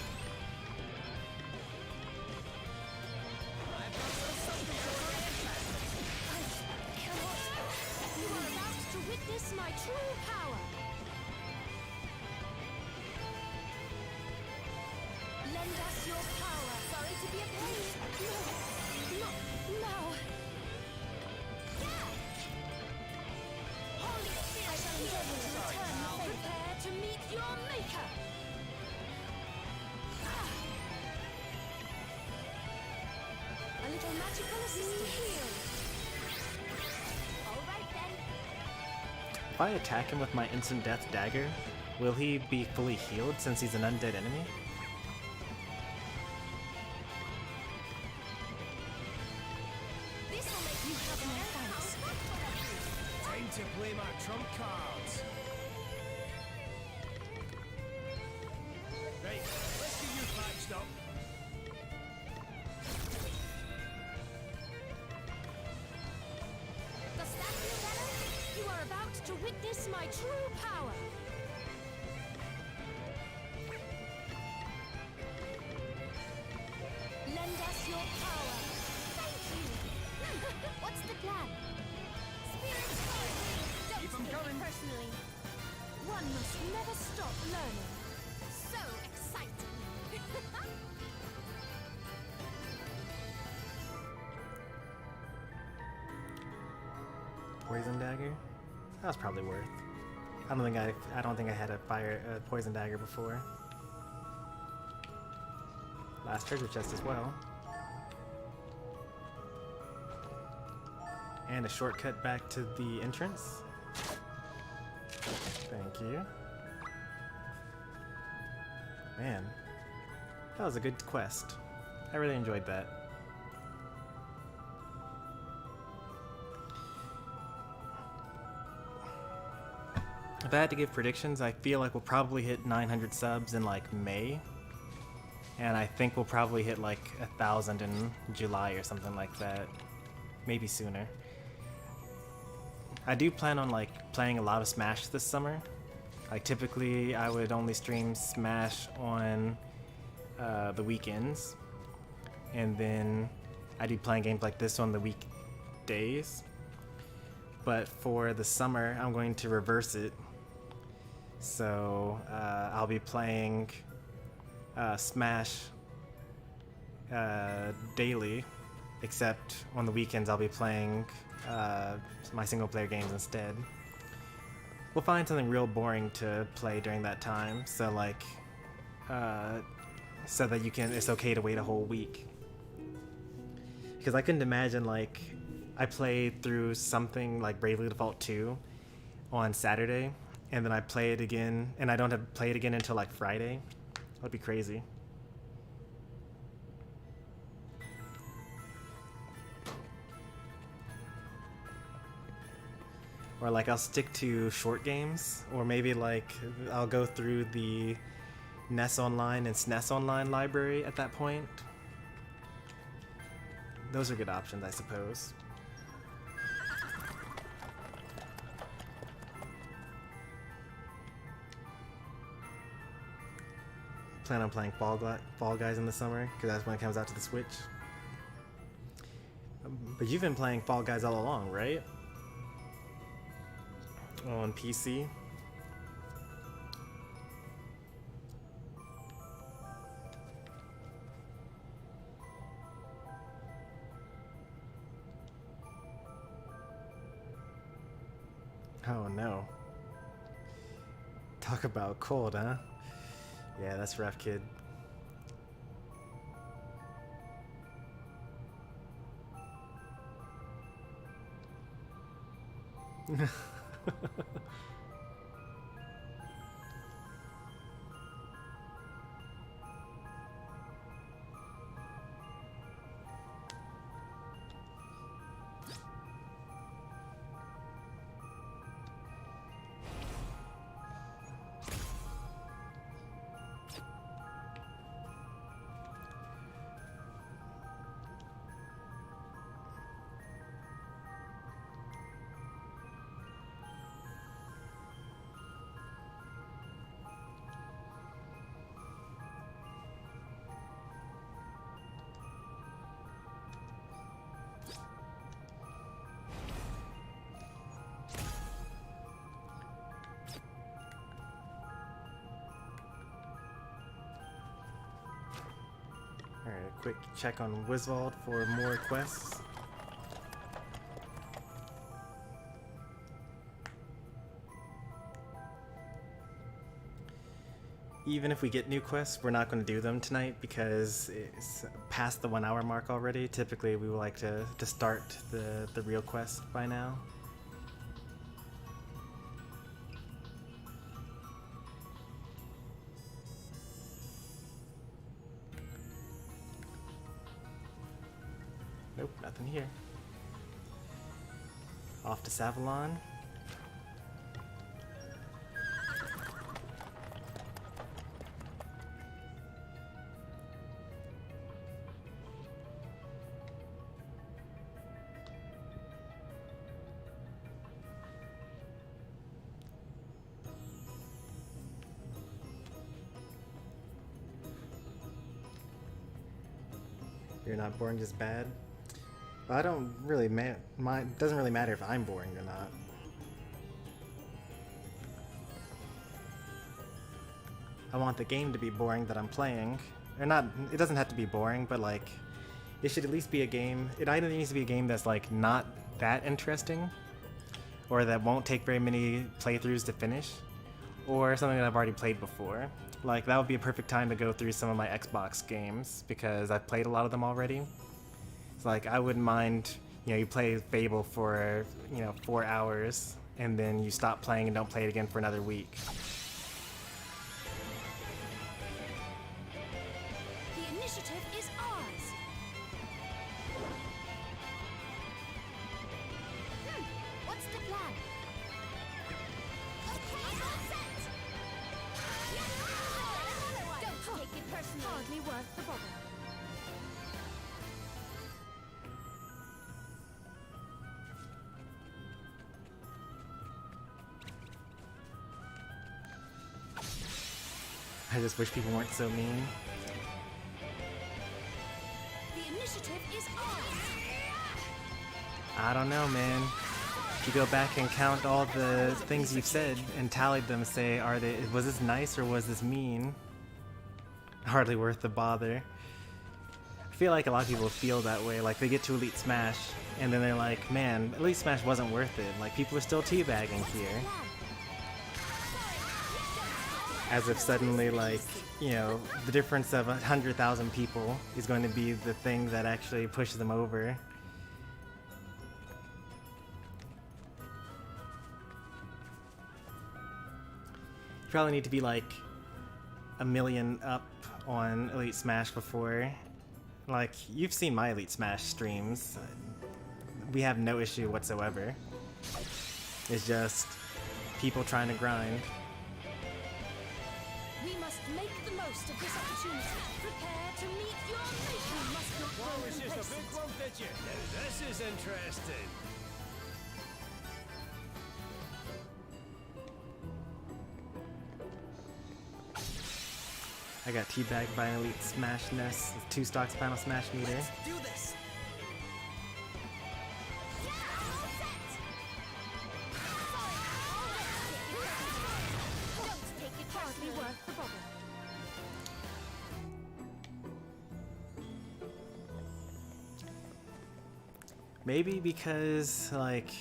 You are about to witness my true power. Lend us your power. Sorry to be a pain. No, not now. Holy Spirit, I shall endeavor to return the favor. Prepare to meet your maker. A little magical assistance. Heal. All right then. If I attack him with my instant death dagger, will he be fully healed since he's an undead enemy? This will make you have my thanks. Time to play my trump cards. Right, let's get you patched up. Does that feel better? You are about to witness my true power. Lend us your power. Thank you. What's the plan? Spirits guide me. Don't Keep 'em take coming. it personally. One must never stop learning. So exciting. Poison dagger? That was probably worth. I don't think I had a poison dagger before. Last treasure chest as well. And a shortcut back to the entrance. Thank you. Man, that was a good quest. I really enjoyed that. If I had to give predictions, I feel like we'll probably hit 900 subs in like May. And I think we'll probably hit like 1,000 in July or something like that. Maybe sooner. I do plan on like playing a lot of Smash this summer. Like typically I would only stream Smash on the weekends. And then I do playing games like this on the weekdays. But for the summer, I'm going to reverse it. So I'll be playing Smash daily, except on the weekends I'll be playing my single player games instead. We'll find something real boring to play during that time, so like so that it's okay to wait a whole week. Because I couldn't imagine like I played through something like Bravely Default 2 on Saturday, and then I play it again, and I don't have to play it again until like Friday. That'd be crazy. Or like I'll stick to short games, or maybe like I'll go through the NES Online and SNES Online library at that point. Those are good options, I suppose. plan on playing Fall Guys in the summer, because that's when it comes out to the Switch. But you've been playing Fall Guys all along, right? On PC? Oh no. Talk about cold, huh? Yeah, that's rough, kid. Alright, a quick check on Wiswald for more quests. Even if we get new quests, we're not going to do them tonight because it's past the 1 hour mark already. Typically, we would like to start the real quest by now. Nope, nothing here. Off to Savalon. You're not boring, just bad. Well, I don't really mind. It doesn't really matter if I'm boring or not. I want the game to be boring that I'm playing, or not. It doesn't have to be boring, but like, it should at least be a game. It either needs to be a game that's like not that interesting, or that won't take very many playthroughs to finish, or something that I've already played before. Like, that would be a perfect time to go through some of my Xbox games, because I've played a lot of them already. It's like, I wouldn't mind, you know, you play Fable for, 4 hours, and then you stop playing and don't play it again for another week. The initiative is ours. What's the plan? Okay, all set. Don't take it personally. Hardly worth the bother. I just wish people weren't so mean. The initiative is ours. I don't know, man. If you go back and count all the things you've said and tallied them, say, was this nice or was this mean? Hardly worth the bother. I feel like a lot of people feel that way, like they get to Elite Smash, and then they're like, man, Elite Smash wasn't worth it. Like, people are still teabagging here. As if suddenly, like, the difference of 100,000 people is going to be the thing that actually pushes them over. You probably need to be like 1 million up on Elite Smash before. Like, you've seen my Elite Smash streams. We have no issue whatsoever. It's just people trying to grind. We must make the most of this opportunity. Prepare to meet your fate. We must not Whoa, grow it's just a complacent. big one, did you? Now this is interesting. I got teabagged by an elite smash nest with 2 stocks final smash meter. Let's do this. Don't take it hardly worth the bother. Maybe because, like,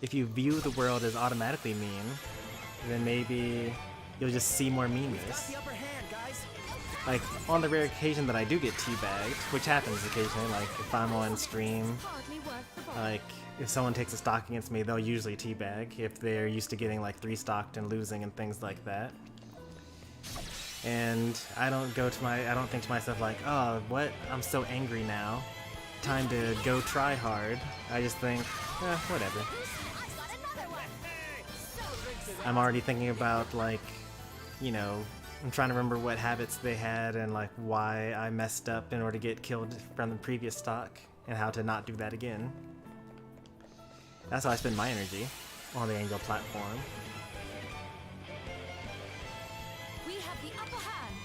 if you view the world as automatically mean, then maybe you'll just see more Got meanness. the upper hand, guys. Like, on the rare occasion that I do get teabagged, which happens occasionally, like, if I'm on stream, Hardly worth the bother. like, if someone takes a stock against me, they'll usually teabag if they're used to getting, like, 3 stocked and losing and things like that. And I don't think to myself, like, oh, what? I'm so angry now. Time to go try hard. I just think, whatever. I got another one. I'm already thinking about, like, you know, I'm trying to remember what habits they had and, like, why I messed up in order to get killed from the previous stock and how to not do that again. That's how I spend my energy on the Angel platform. We have the upper hand.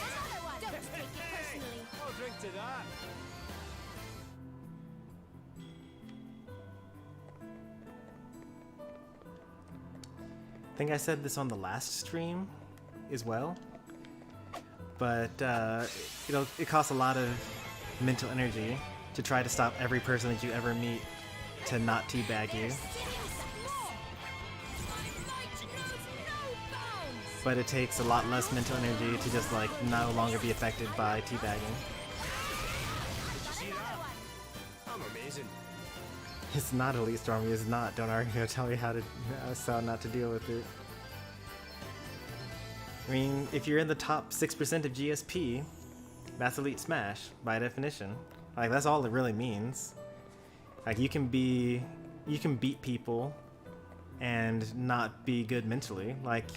Another one. Don't take it personally. I'll drink to that. I think I said this on the last stream as well, but it costs a lot of mental energy to try to stop every person that you ever meet to not teabag you. But it takes a lot less mental energy to just, like, no longer be affected by teabagging. I'm amazing. It's not Elite Stormy, it's not. Don't argue, tell me how not to deal with it. I mean, if you're in the top 6% of GSP, that's Elite Smash, by definition. Like, that's all it really means. Like, you can beat people and not be good mentally. Like,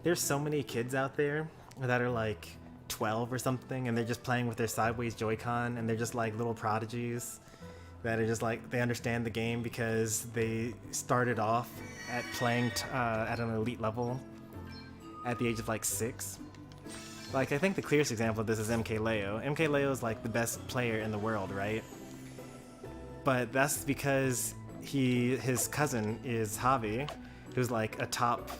there's so many kids out there that are, like, 12 or something, and they're just playing with their sideways Joy-Con, and they're just, like, little prodigies that are just, like, they understand the game because they started off at playing at an elite level at the age of, like, 6. Like, I think the clearest example of this is MKLeo. MKLeo is, like, the best player in the world, right? But that's because his cousin is Javi, who's, like, a top,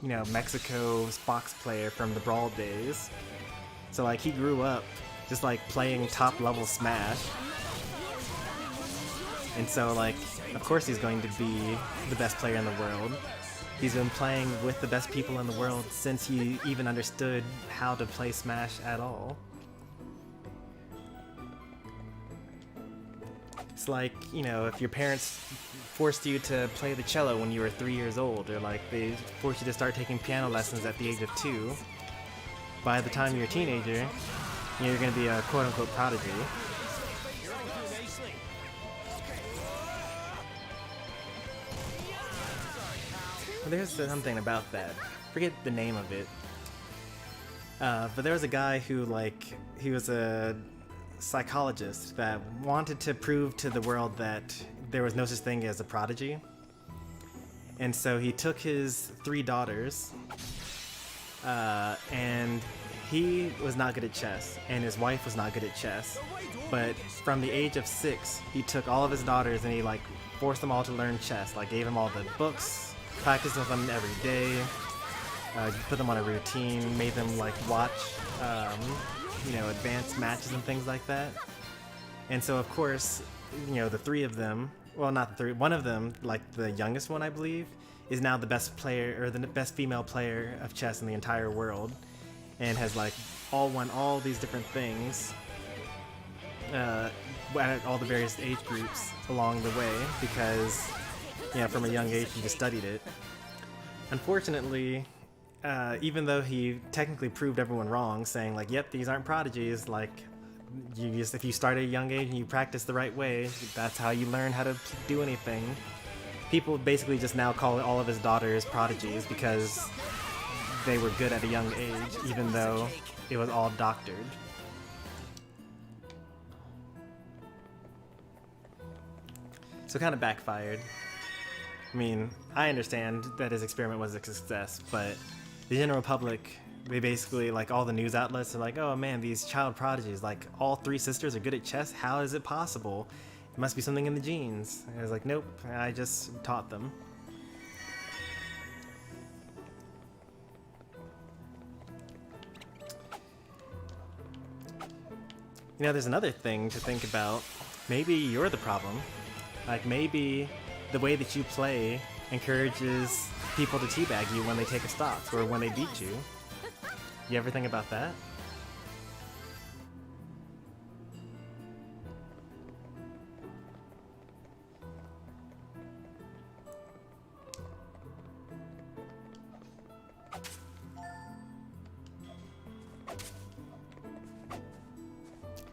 you know, Mexico box player from the Brawl days. So, like, he grew up just, like, playing top-level Smash. And so, like, of course he's going to be the best player in the world. He's been playing with the best people in the world since he even understood how to play Smash at all. It's like, you know, if your parents forced you to play the cello when you were 3 years old, or like they forced you to start taking piano lessons at the age of 2, by the time you're a teenager, you're going to be a quote-unquote prodigy. Well, there's something about that. Forget the name of it. But there was a guy who, like, he was a psychologist that wanted to prove to the world that there was no such thing as a prodigy. And so he took his 3 daughters, and he was not good at chess, and his wife was not good at chess. But from the age of 6, he took all of his daughters and he, like, forced them all to learn chess. Like, gave them all the books, practiced with them every day, put them on a routine, made them, like, watch, you know, advanced matches and things like that. And so, of course, you know, the 3 of them, well, not the 3, one of them, like the youngest one, I believe, is now the best player, or the best female player of chess in the entire world, and has, like, won all these different things at all the various age groups along the way, because, you know, from a young age he just studied it. Unfortunately, even though he technically proved everyone wrong, saying, like, yep, these aren't prodigies, like, if you start at a young age and you practice the right way, that's how you learn how to do anything. People basically just now call all of his daughters prodigies because they were good at a young age, even though it was all doctored. So it kind of backfired. I mean, I understand that his experiment was a success, but the general public, they basically, like, all the news outlets are like, oh man, these child prodigies, like, all 3 sisters are good at chess? How is it possible? It must be something in the genes. And I was like, nope, I just taught them. You know, there's another thing to think about. Maybe you're the problem. Like, maybe the way that you play encourages people to teabag you when they take a stock or when they beat you. You ever think about that?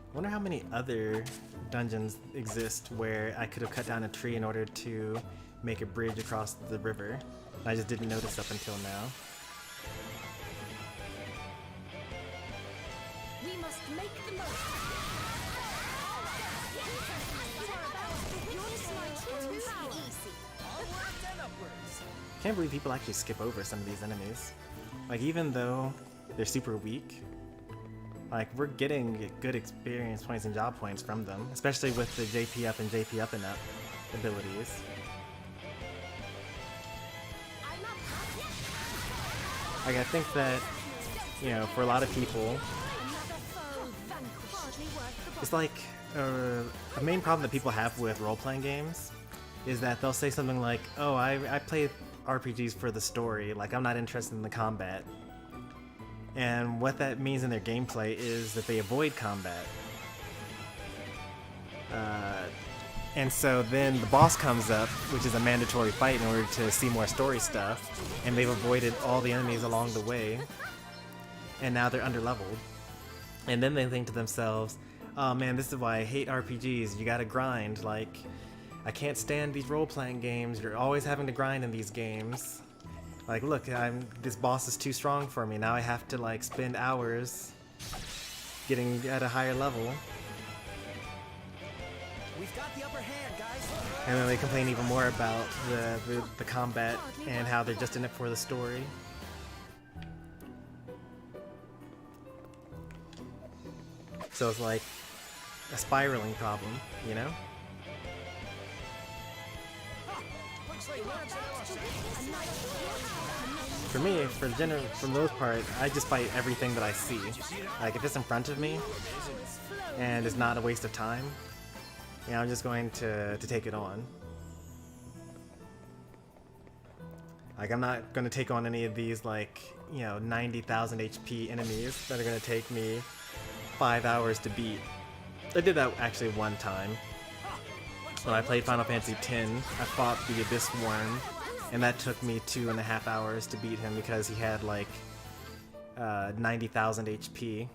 I wonder how many other dungeons exist where I could have cut down a tree in order to make a bridge across the river. I just didn't notice up until now. We must make the most. You are about to witness my true power. Onwards and upwards. Can't believe people actually skip over some of these enemies. Like, even though they're super weak, like, we're getting good experience points and job points from them, especially with the JP up and JP up and up abilities. Like, I think that, you know, for a lot of people, it's like a main problem that people have with role-playing games is that they'll say something like, oh, I play RPGs for the story, like, I'm not interested in the combat. And what that means in their gameplay is that they avoid combat. And so then the boss comes up, which is a mandatory fight in order to see more story stuff, and they've avoided all the enemies along the way, and now they're underleveled. And then they think to themselves, oh man, this is why I hate RPGs, you gotta grind, like, I can't stand these role-playing games, you're always having to grind in these games. Like, look, this boss is too strong for me, now I have to, like, spend hours getting at a higher level. We've got the upper hand, guys. And then they complain even more about the combat and how they're just in it for the story. So it's like a spiraling problem, you know? For me, for the most part, I just fight everything that I see. Like, if it's in front of me and it's not a waste of time, yeah, I'm just going to take it on. Like, I'm not going to take on any of these, like, you know, 90,000 HP enemies that are going to take me 5 hours to beat. I did that actually one time. When I played Final Fantasy X, I fought the Abyss Worm, and that took me 2.5 hours to beat him because he had, like, 90,000 HP.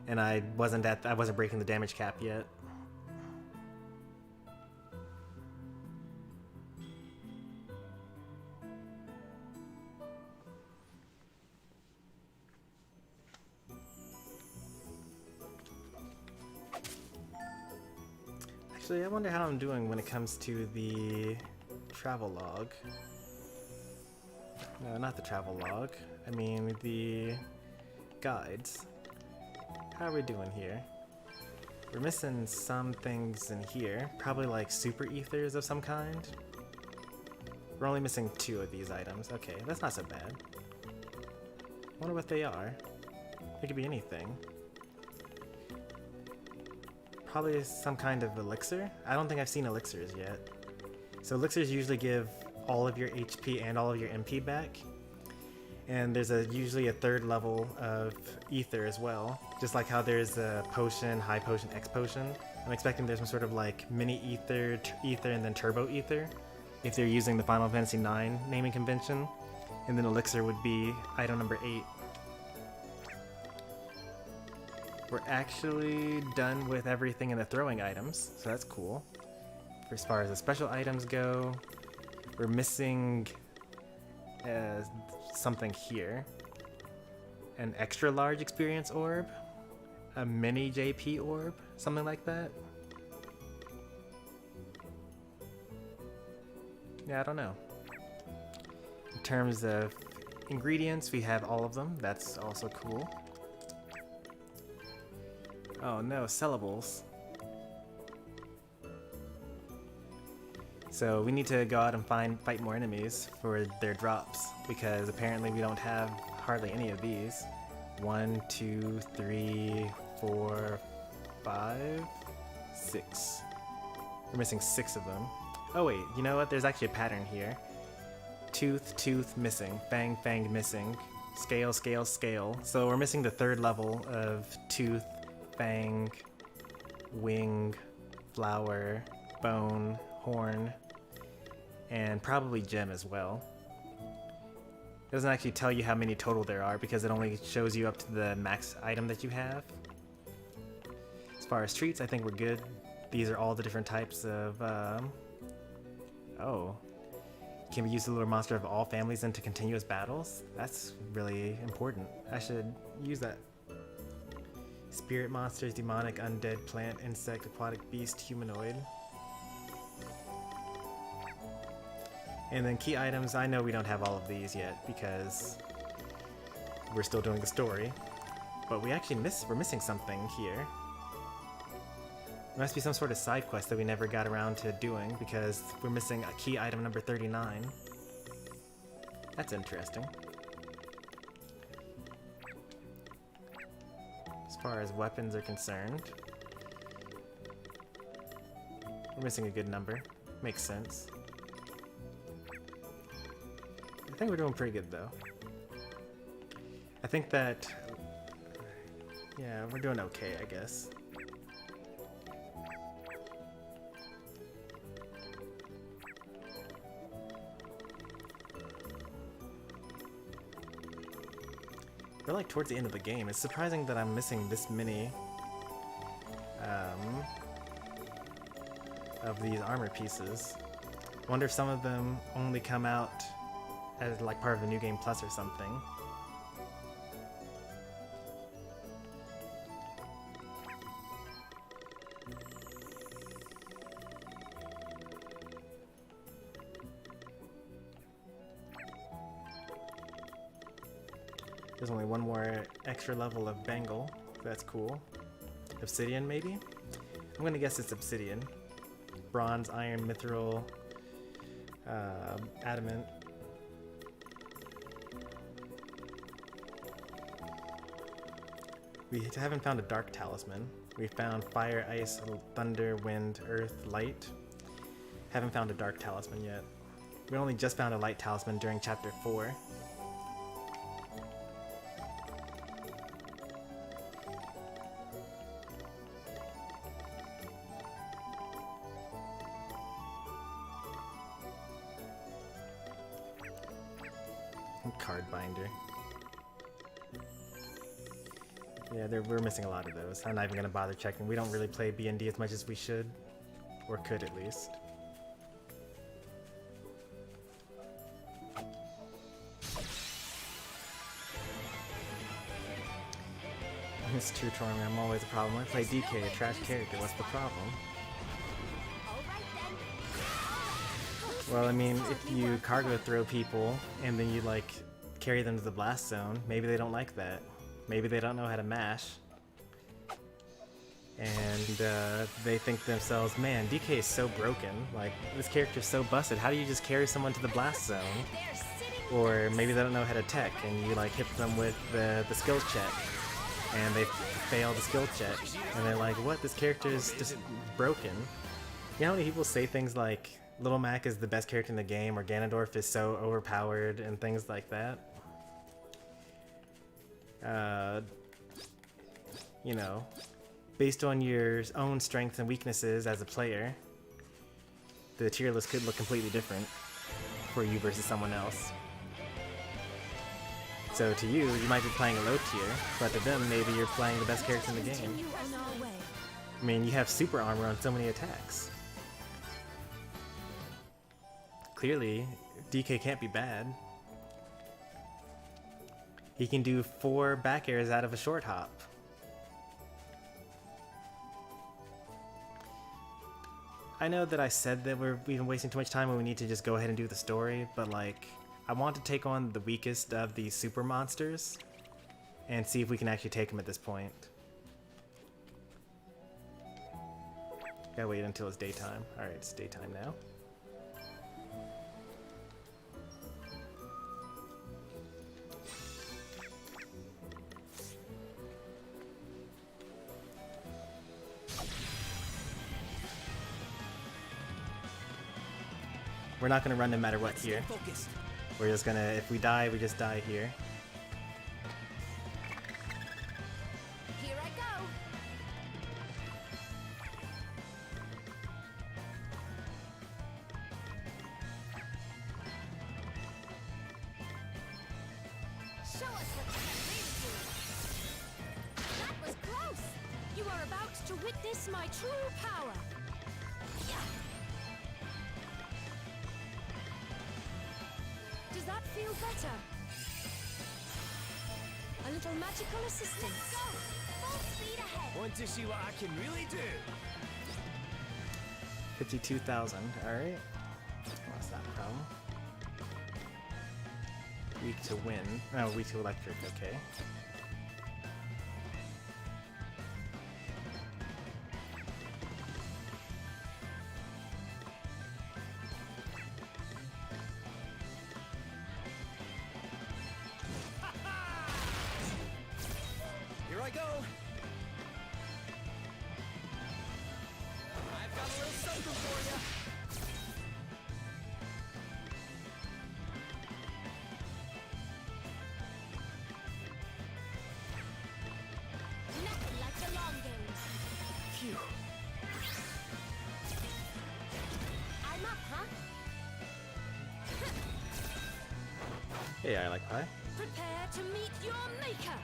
And I wasn't breaking the damage cap yet. Actually, I wonder how I'm doing when it comes to the travel log. No, not the travel log. I mean the guides. How are we doing here? We're missing some things in here. Probably like super ethers of some kind. We're only missing 2 of these items. Okay, that's not so bad. Wonder what they are. They could be anything. Probably some kind of elixir? I don't think I've seen elixirs yet. So elixirs usually give all of your HP and all of your MP back. And there's usually a 3rd level of ether as well. Just like how there's a potion, high potion, X potion. I'm expecting there's some sort of like mini ether, ether, and then turbo ether. If they're using the Final Fantasy IX naming convention. And then elixir would be item number 8. We're actually done with everything in the throwing items, so that's cool. For as far as the special items go, we're missing something here. An extra large experience orb, a mini JP orb, something like that. Yeah, I don't know. In terms of ingredients, we have all of them. That's also cool. Oh no, sellables. So we need to go out and fight more enemies for their drops, because apparently we don't have hardly any of these. 1, 2, 3, 4, 5, 6. We're missing 6 of them. Oh wait, you know what? There's actually a pattern here. Tooth, tooth, missing. Fang, fang, missing. Scale, scale, scale. So we're missing the 3rd level of tooth, fang, wing, flower, bone, horn, and probably gem as well. It doesn't actually tell you how many total there are because it only shows you up to the max item that you have. As far as treats, I think we're good. These are all the different types of, oh. Can we use the lure monster of all families into continuous battles? That's really important. I should use that. Spirit monsters, demonic, undead, plant, insect, aquatic, beast, humanoid. And then key items, I know we don't have all of these yet because we're still doing the story. But we actually we're missing something here. There must be some sort of side quest that we never got around to doing because we're missing a key item number 39. That's interesting. As far as weapons are concerned, we're missing a good number. Makes sense. I think we're doing pretty good though. I think that, yeah, we're doing okay, I guess. We're like towards the end of the game. It's surprising that I'm missing this many of these armor pieces. Wonder if some of them only come out as like part of the New Game Plus or something. There's only one more extra level of Bangle. That's cool. Obsidian, maybe? I'm gonna guess it's Obsidian. Bronze, iron, mithril, adamant. We haven't found a dark talisman. We found fire, ice, thunder, wind, earth, light. Haven't found a dark talisman yet. We only just found a light talisman during chapter 4. Card binder. Yeah, we're missing a lot of those. I'm not even gonna bother checking. We don't really play B&D as much as we should, or could at least. It's true, Stormy. I'm always a problem. I play DK, a trash character. What's the problem? Well, I mean, if you cargo throw people and then you like carry them to the blast zone, maybe they don't like that. Maybe they don't know how to mash. And they think to themselves, man, DK is so broken. Like, this character's so busted. How do you just carry someone to the blast zone? Or maybe they don't know how to tech and you like hit them with the skill check. And they fail the skill check. And they're like, what? This character is just broken. You know how many people say things like, Little Mac is the best character in the game, or Ganondorf is so overpowered, and things like that. You know, based on your own strengths and weaknesses as a player, the tier list could look completely different for you versus someone else. So to you, you might be playing a low tier, but to them, maybe you're playing the best character in the game. I mean, you have super armor on so many attacks. Clearly, DK can't be bad. He can do 4 back airs out of a short hop. I know that I said that we've been wasting too much time and we need to just go ahead and do the story, but like, I want to take on the weakest of these super monsters and see if we can actually take them at this point. Gotta wait until it's daytime. Alright, it's daytime now. We're not gonna run no matter what here. Focused. We're just gonna, if we die, we just die here. Here I go. Show us what you can really do. That was close. You are about to witness my true power. Yeah. Does that feel better? A little magical assistance. Let's go! Full speed ahead! Want to see what I can really do? 52,000, alright. What's that from? Weak to wind. Oh, weak to electric, okay. Here I go. I've got a little something for you. Nothing like the long game. Phew. I'm up, huh? Hey, I like pie. Prepare to meet your maker.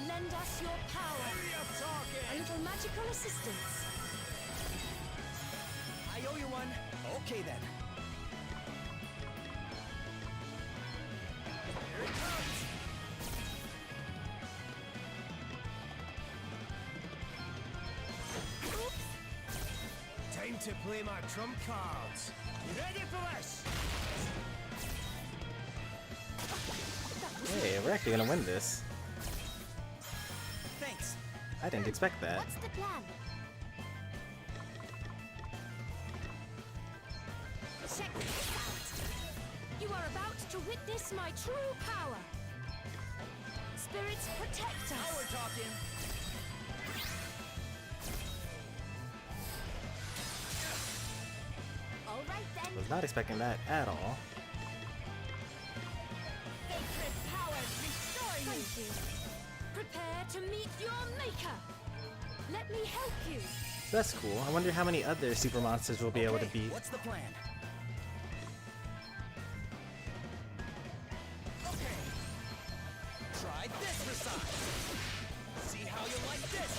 Lend us your power. Hurry up A talking! little magical assistance. I owe you one. Okay then. Here it comes. Oops. Time to play my trump cards. You ready for this? Hey, we're actually gonna win this. Thanks. I didn't expect that. What's the plan? Check this out. You are about to witness my true power. Spirits protect Now us. we're talking. All right then. Was not expecting that at all. Sacred powers restore you. Thank you. Prepare to meet your maker. Let me help you. That's cool. I wonder how many other super monsters we'll be able to Okay, beat. what's the plan? Okay. Try this for size. See how you like this.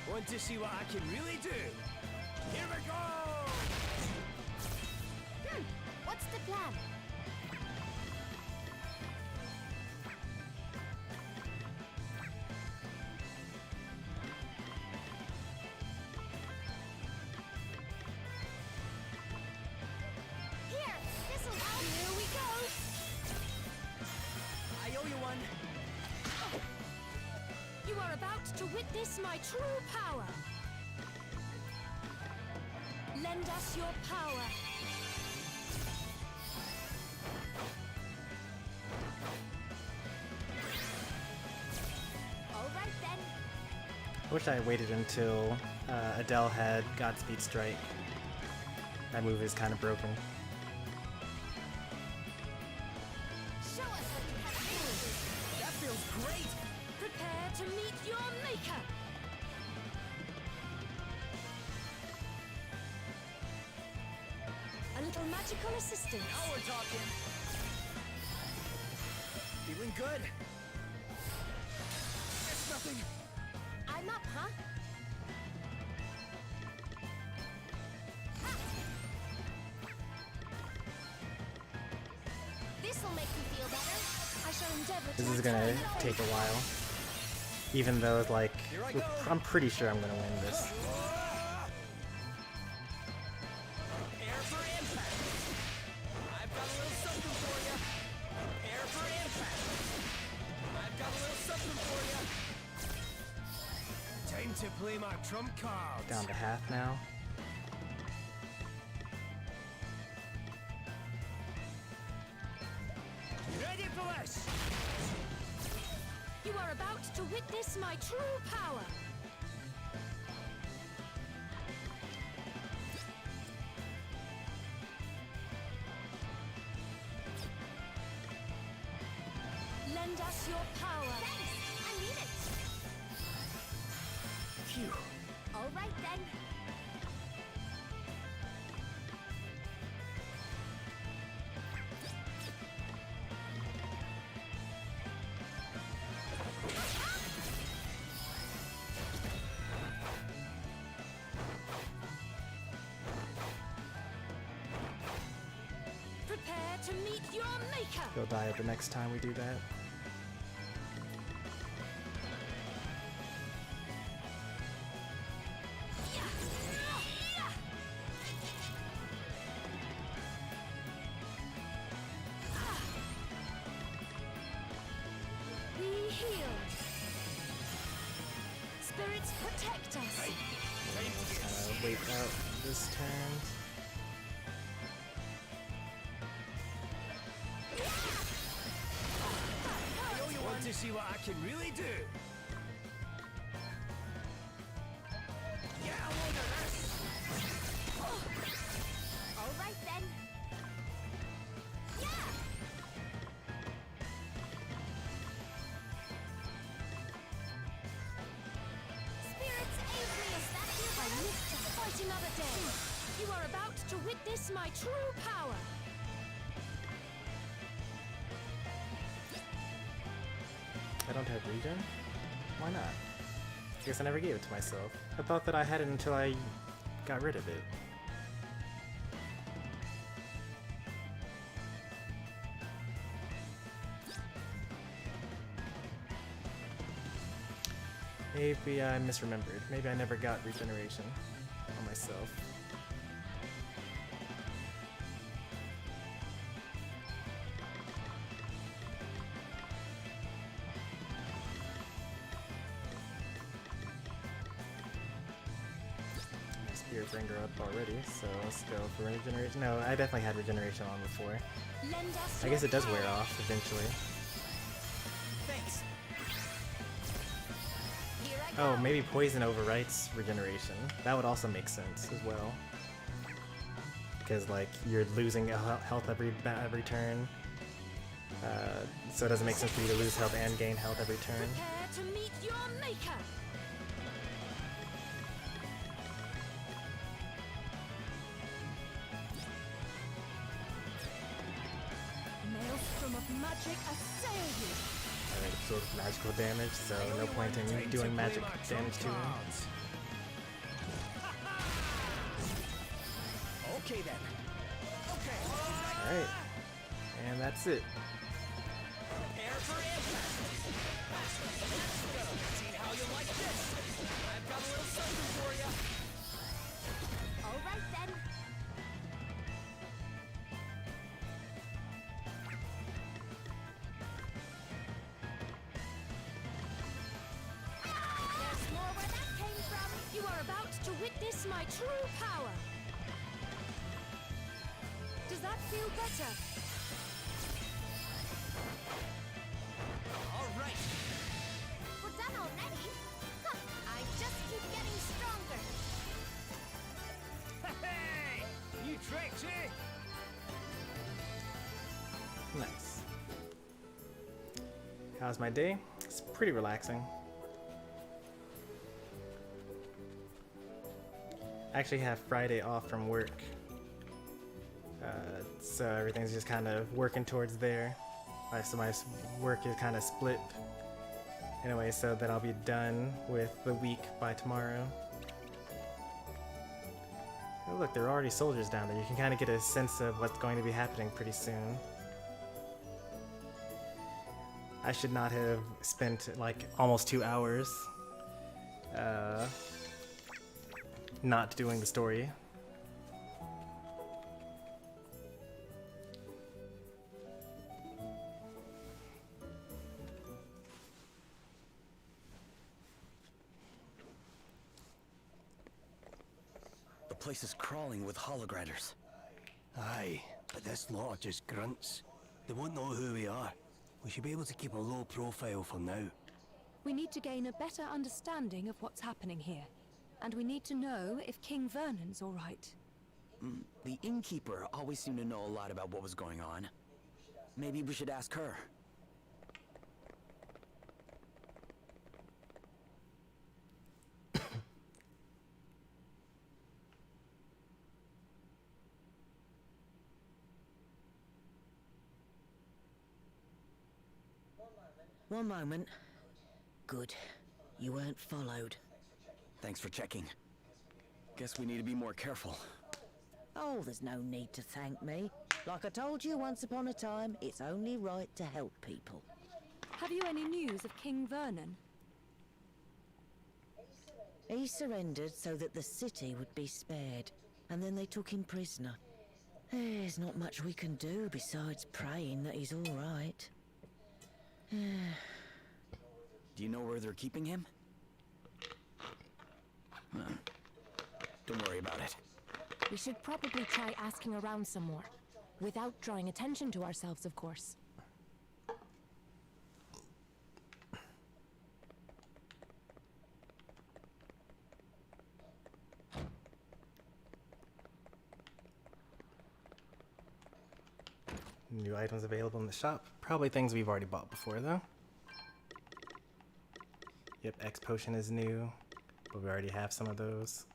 Want to see what I can really do? Here we go! What's the plan? Here, this'll help. Here we go. I owe you one. You are about to witness my true power. Lend us your power. All right then. I wish I had waited until Adele had Godspeed Strike. That move is kind of broken. Show us what you have to do. That feels great. Prepare to meet your maker. A little magical assistance. Now we're talking. Feeling good. It's nothing. I'm up, huh? This'll This'll make you feel better. I shall endeavor This to is gonna return the take a favor. while. Even though, like, Here I go. I'm pretty sure I'm gonna win this. Air for impact. I've got a little something for you. Air for impact. I've got a little something for you. Time to play my trump cards. Down to half now. Ready for this? You are about to witness my true power. Lend us your power. Thanks, I need it. Phew. All right then. Prepare to meet your maker. He'll die the next time we do that. Be healed. Spirits protect us. Wait out this turn. You want to see what I can really do? Get a load of this! All right then. Yeah. Spirits aid me. Is that you? I live to fight another day. You are about to witness my true power. I don't have regen? Why not? I guess I never gave it to myself. I thought that I had it until I got rid of it. Maybe I misremembered. Maybe I never got regeneration on myself. My spirit bringer up already, so let's go for regeneration. No, I definitely had regeneration on before. Lend us I guess your it does wear power. off eventually. Thanks. Here I go. Oh, maybe poison overwrites regeneration. That would also make sense as well. Because like you're losing health every turn, so it doesn't make sense for you to lose health and gain health every turn. Prepare to meet your maker. Maelstrom of magic assail you. I absorb magical damage, so no point in Time to doing play magic my trump damage to him. cards. Okay then. Okay. Alright, and that's it. Air for impact. Let's go. See how you like this. I've got a little something for you. All right then. There's more where that came from. You are about to witness my true power. Does that feel better? All right. We're done already? Huh, I just keep getting stronger. Hey! New tricks, eh? Nice. How's my day? It's pretty relaxing. I actually have Friday off from work. So everything's just kind of working towards there. So my work is kind of split. Anyway, so then I'll be done with the week by tomorrow. Oh look, there are already soldiers down there. You can kind of get a sense of what's going to be happening pretty soon. I should not have spent like almost 2 hours not doing the story. The place is crawling with holograders. Aye, but this lot are just grunts. They won't know who we are. We should be able to keep a low profile for now. We need to gain a better understanding of what's happening here. And we need to know if King Vernon's all right. The innkeeper always seemed to know a lot about what was going on. Maybe we should ask her. One moment. Good. You weren't followed. Thanks for checking. Guess we need to be more careful. Oh, there's no need to thank me. Like I told you once upon a time, it's only right to help people. Have you any news of King Vernon? He surrendered so that the city would be spared, and then they took him prisoner. There's not much we can do besides praying that he's all right. Do you know where they're keeping him? Don't worry about it. We should probably try asking around some more. Without drawing attention to ourselves, of course. New items available in the shop. Probably things we've already bought before, though. Yep, X potion is new, but we already have some of those.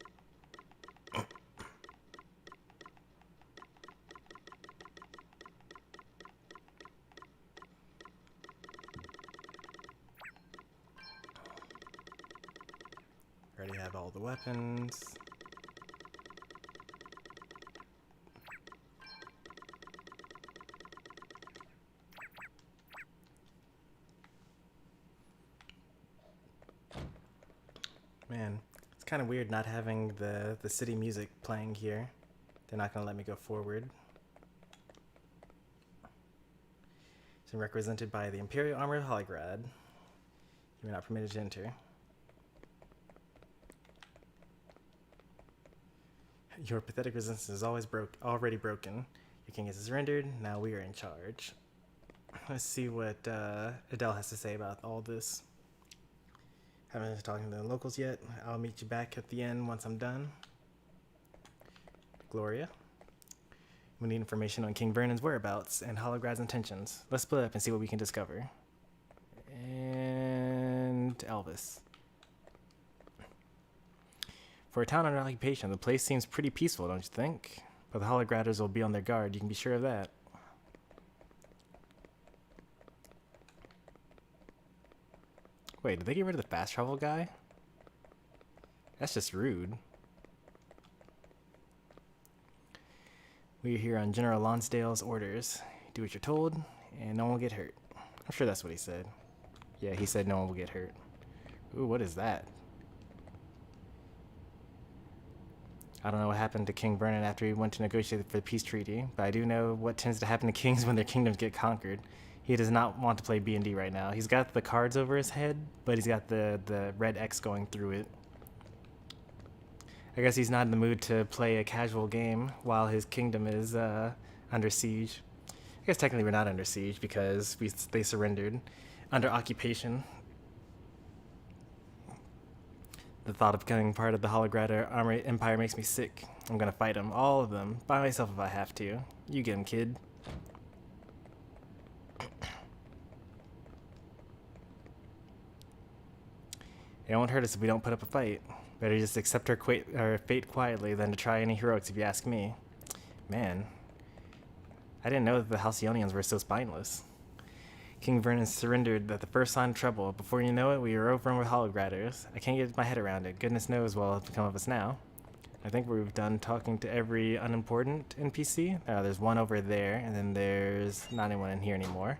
Already have all the weapons. Man, it's kind of weird not having the city music playing here. They're not going to let me go forward. So represented by the Imperial Armor of Holigrad. You are not permitted to enter. Your pathetic resistance is already broken. Your king is surrendered. Now we are in charge. Let's see what Adele has to say about all this. Haven't been talking to the locals yet. I'll meet you back at the end once I'm done. Gloria. We need information on King Vernon's whereabouts and Holograd's intentions. Let's split up and see what we can discover. And Elvis. For a town under occupation, the place seems pretty peaceful, don't you think? But the Holograders will be on their guard, you can be sure of that. Wait, did they get rid of the fast travel guy? That's just rude. We are here on General Lonsdale's orders. Do what you're told, and no one will get hurt. I'm sure that's what he said. Yeah, he said no one will get hurt. Ooh, what is that? I don't know what happened to King Vernon after he went to negotiate for the peace treaty, but I do know what tends to happen to kings when their kingdoms get conquered. He does not want to play B&D right now. He's got the cards over his head, but he's got the red X going through it. I guess he's not in the mood to play a casual game while his kingdom is under siege. I guess technically we're not under siege because they surrendered under occupation. The thought of becoming part of the Holograder Army Empire makes me sick. I'm gonna fight them, all of them, by myself if I have to. You get him, kid. It won't hurt us if we don't put up a fight. Better just accept our fate quietly than to try any heroics if you ask me. Man, I didn't know that the Halcyonians were so spineless. King Vernon surrendered at the first sign of trouble. Before you know it, we were overrun with Holograders. I can't get my head around it. Goodness knows what will become of us now. I think we've done talking to every unimportant NPC. There's one over there, and then there's not anyone in here anymore.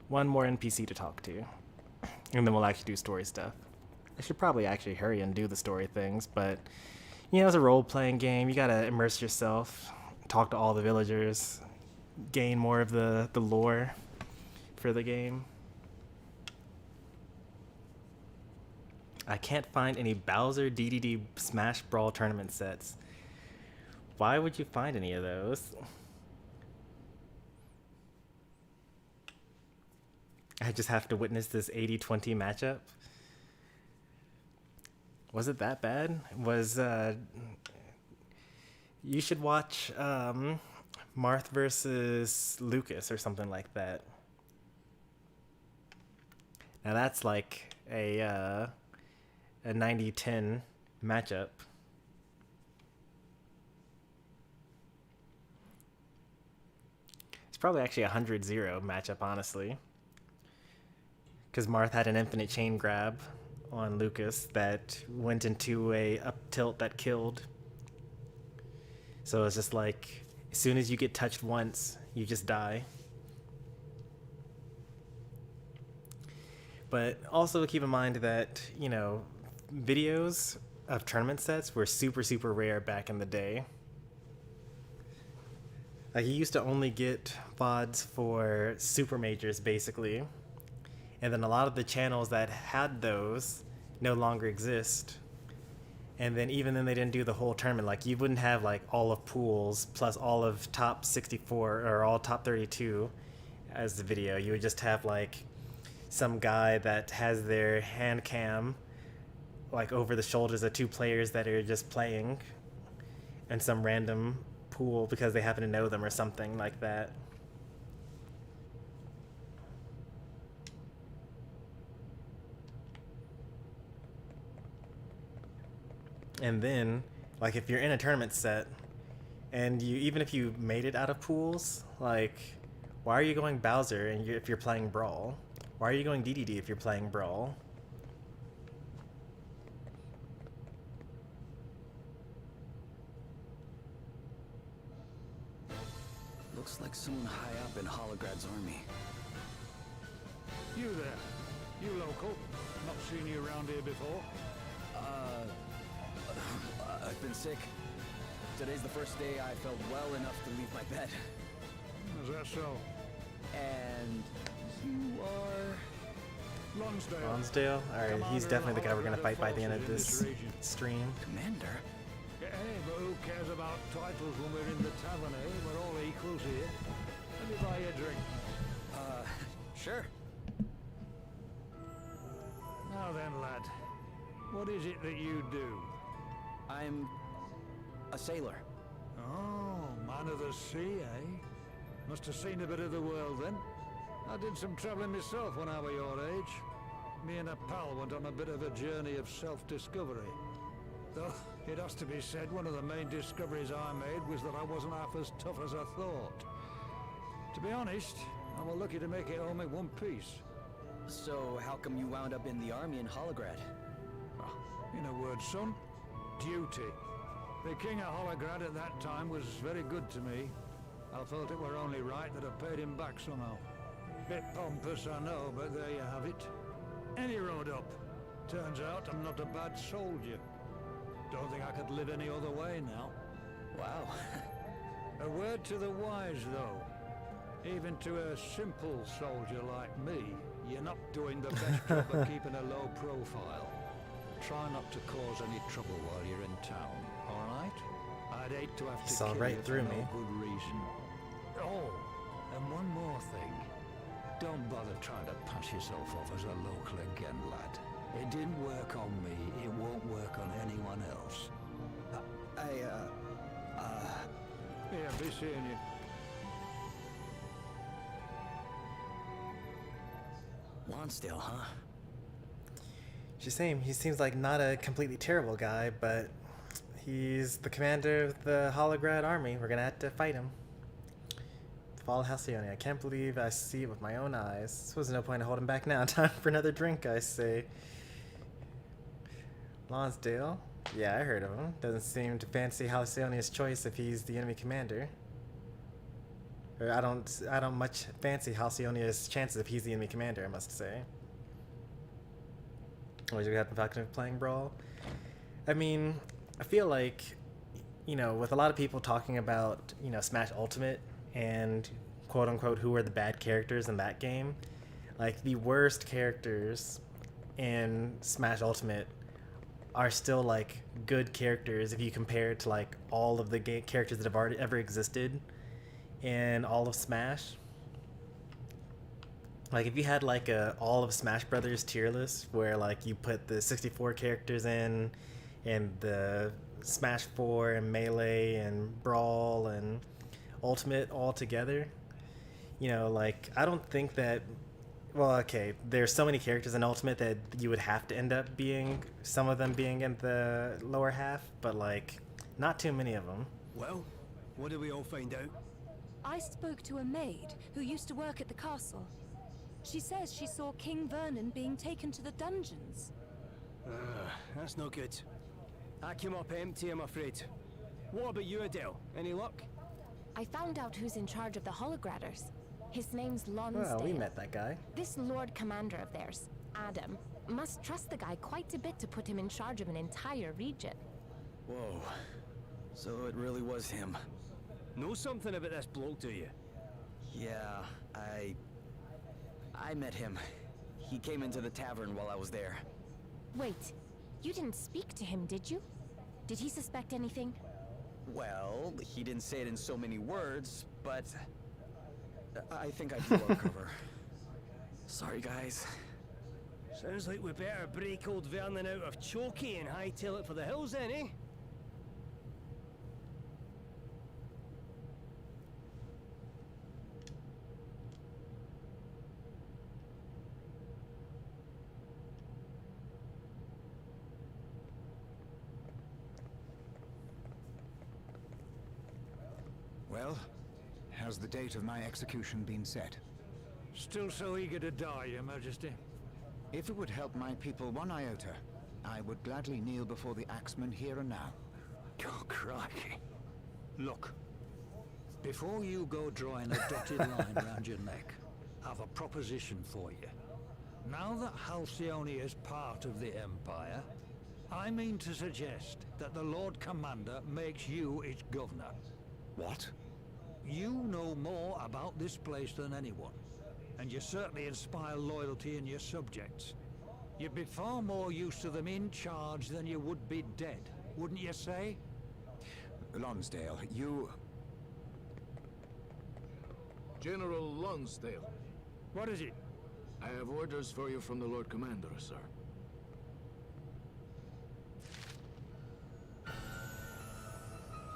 one more NPC to talk to, and then we'll actually do story stuff. I should probably actually hurry and do the story things, but you know, it's a role-playing game. You gotta immerse yourself, talk to all the villagers, gain more of the lore for the game. I can't find any Bowser DDD Smash Brawl tournament sets. Why would you find any of those? I just have to witness this 80-20 matchup. Was it that bad? You should watch Marth versus Lucas or something like that. Now that's like a 90-10 matchup. It's probably actually a 100-0 matchup, honestly. Because Marth had an infinite chain grab on Lucas that went into a up tilt that killed. So it's just like, as soon as you get touched once, you just die. But also keep in mind that, you know, videos of tournament sets were super, super rare back in the day. Like, you used to only get VODs for super majors, basically. And then a lot of the channels that had those no longer exist. And then even then they didn't do the whole tournament. Like, you wouldn't have like all of pools plus all of top 64 or all top 32 as the video. You would just have like some guy that has their hand cam like over the shoulders of two players that are just playing, and some random pool because they happen to know them or something like that. And then, like, if you're in a tournament set, and you, even if you made it out of pools, like, why are you going Bowser if you're playing Brawl? Why are you going DDD if you're playing Brawl? Looks like someone high up in Holograd's army. You there? You local? Not seen you around here before? I've been sick. Today's the first day I felt well enough to leave my bed. Is that so? And you are... Lonsdale. Lonsdale? Alright, he's definitely the guy we're gonna fight by the end of this stream. Commander? Hey, but who cares about titles when we're in the tavern, eh? We're all equals here. Let me buy you a drink. Sure. Now then, lad. What is it that you do? I'm a sailor. Oh, man of the sea, eh? Must have seen a bit of the world then. I did some travelling myself when I was your age. Me and a pal went on a bit of a journey of self-discovery. Though, it has to be said, one of the main discoveries I made was that I wasn't half as tough as I thought. To be honest, I was lucky to make it home in one piece. So how come you wound up in the army in Holograd? In a word, son, duty. The king of Holograd at that time was very good to me. I felt it were only right that I paid him back somehow. Bit pompous, I know, but there you have it. Any road up. Turns out I'm not a bad soldier. Don't think I could live any other way now. Wow. A word to the wise, though. Even to a simple soldier like me, you're not doing the best job of keeping a low profile. Try not to cause any trouble while you're in town, all right? I'd hate to have to Saw kill right you through for me. no good reason. Oh, and one more thing. Don't bother trying to pass yourself off as a local again, lad. It didn't work on me, it won't work on anyone else. Yeah, be seeing you. Lonsdale, huh? Just saying, he seems like not a completely terrible guy, but he's the commander of the Holograd army. We're gonna have to fight him. Fall Halcyone. I can't believe I see it with my own eyes. There was no point in holding back now. Time for another drink, I say. Lonsdale? Yeah, I heard of him. Doesn't seem to fancy Halcyone's choice if he's the enemy commander. Or I don't much fancy Halcyonia's chances if he's the enemy commander, I must say. What you Captain Falcon playing Brawl? I mean, I feel like, you know, with a lot of people talking about, you know, Smash Ultimate and quote unquote who are the bad characters in that game, like the worst characters in Smash Ultimate are still like good characters if you compare it to like all of the characters that have already ever existed in all of Smash. Like if you had like a all of Smash Brothers tier list where like you put the 64 characters in and the Smash 4 and Melee and Brawl and Ultimate all together, you know, like I don't think that, well, okay, there's so many characters in Ultimate that you would have to end up being, some of them being in the lower half, but like not too many of them. Well, what did we all find out? I spoke to a maid who used to work at the castle. She says she saw King Vernon being taken to the dungeons. That's no good. I came up empty, I'm afraid. What about you, Adele? Any luck? I found out who's in charge of the Hologratters. His name's Lonsdale. Well, we met that guy. This Lord Commander of theirs, Adam, must trust the guy quite a bit to put him in charge of an entire region. Whoa. So it really was him. Know something about this bloke, do you? Yeah, I met him. He came into the tavern while I was there. Wait, you didn't speak to him, did you? Did he suspect anything? Well, he didn't say it in so many words, but I think I blew our cover. Sorry, guys. Sounds like we better break old Vernon out of Chokey and hightail it for the hills then, eh? Well, has the date of my execution been set? Still so eager to die, Your Majesty. If it would help my people one iota, I would gladly kneel before the axeman here and now. Oh, crikey. Look, before you go drawing a dotted line round your neck, I've a proposition for you. Now that Halcyonia is part of the Empire, I mean to suggest that the Lord Commander makes you its governor. What? You know more about this place than anyone, and you certainly inspire loyalty in your subjects. You'd be far more used to them in charge than you would be dead, wouldn't you say? Lonsdale, you... General Lonsdale, What is it? I have orders for you from the Lord Commander, sir.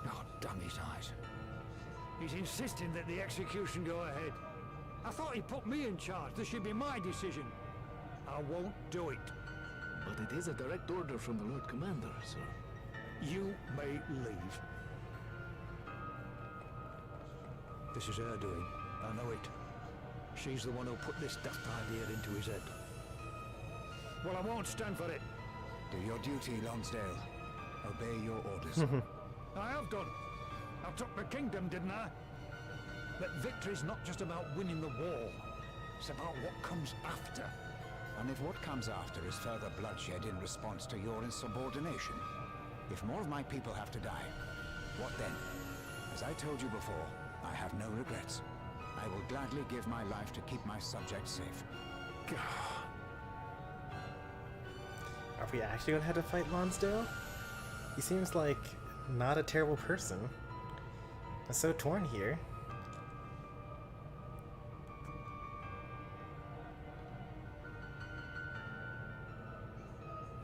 Oh, damn his eyes. He's insisting that the execution go ahead. I thought he put me in charge. This should be my decision. I won't do it. But it is a direct order from the Lord Commander, sir. You may leave. This is her doing. I know it. She's the one who put this daft idea into his head. Well, I won't stand for it. do your duty, Lonsdale. Obey your orders. I have done. I took the kingdom, didn't I? But victory's not just about winning the war. It's about what comes after. And if what comes after is further bloodshed in response to your insubordination, if more of my people have to die, what then? As I told you before, I have no regrets. I will gladly give my life to keep my subjects safe. Are we actually gonna have to fight Lonsdale? He seems like not a terrible person. I'm so torn here.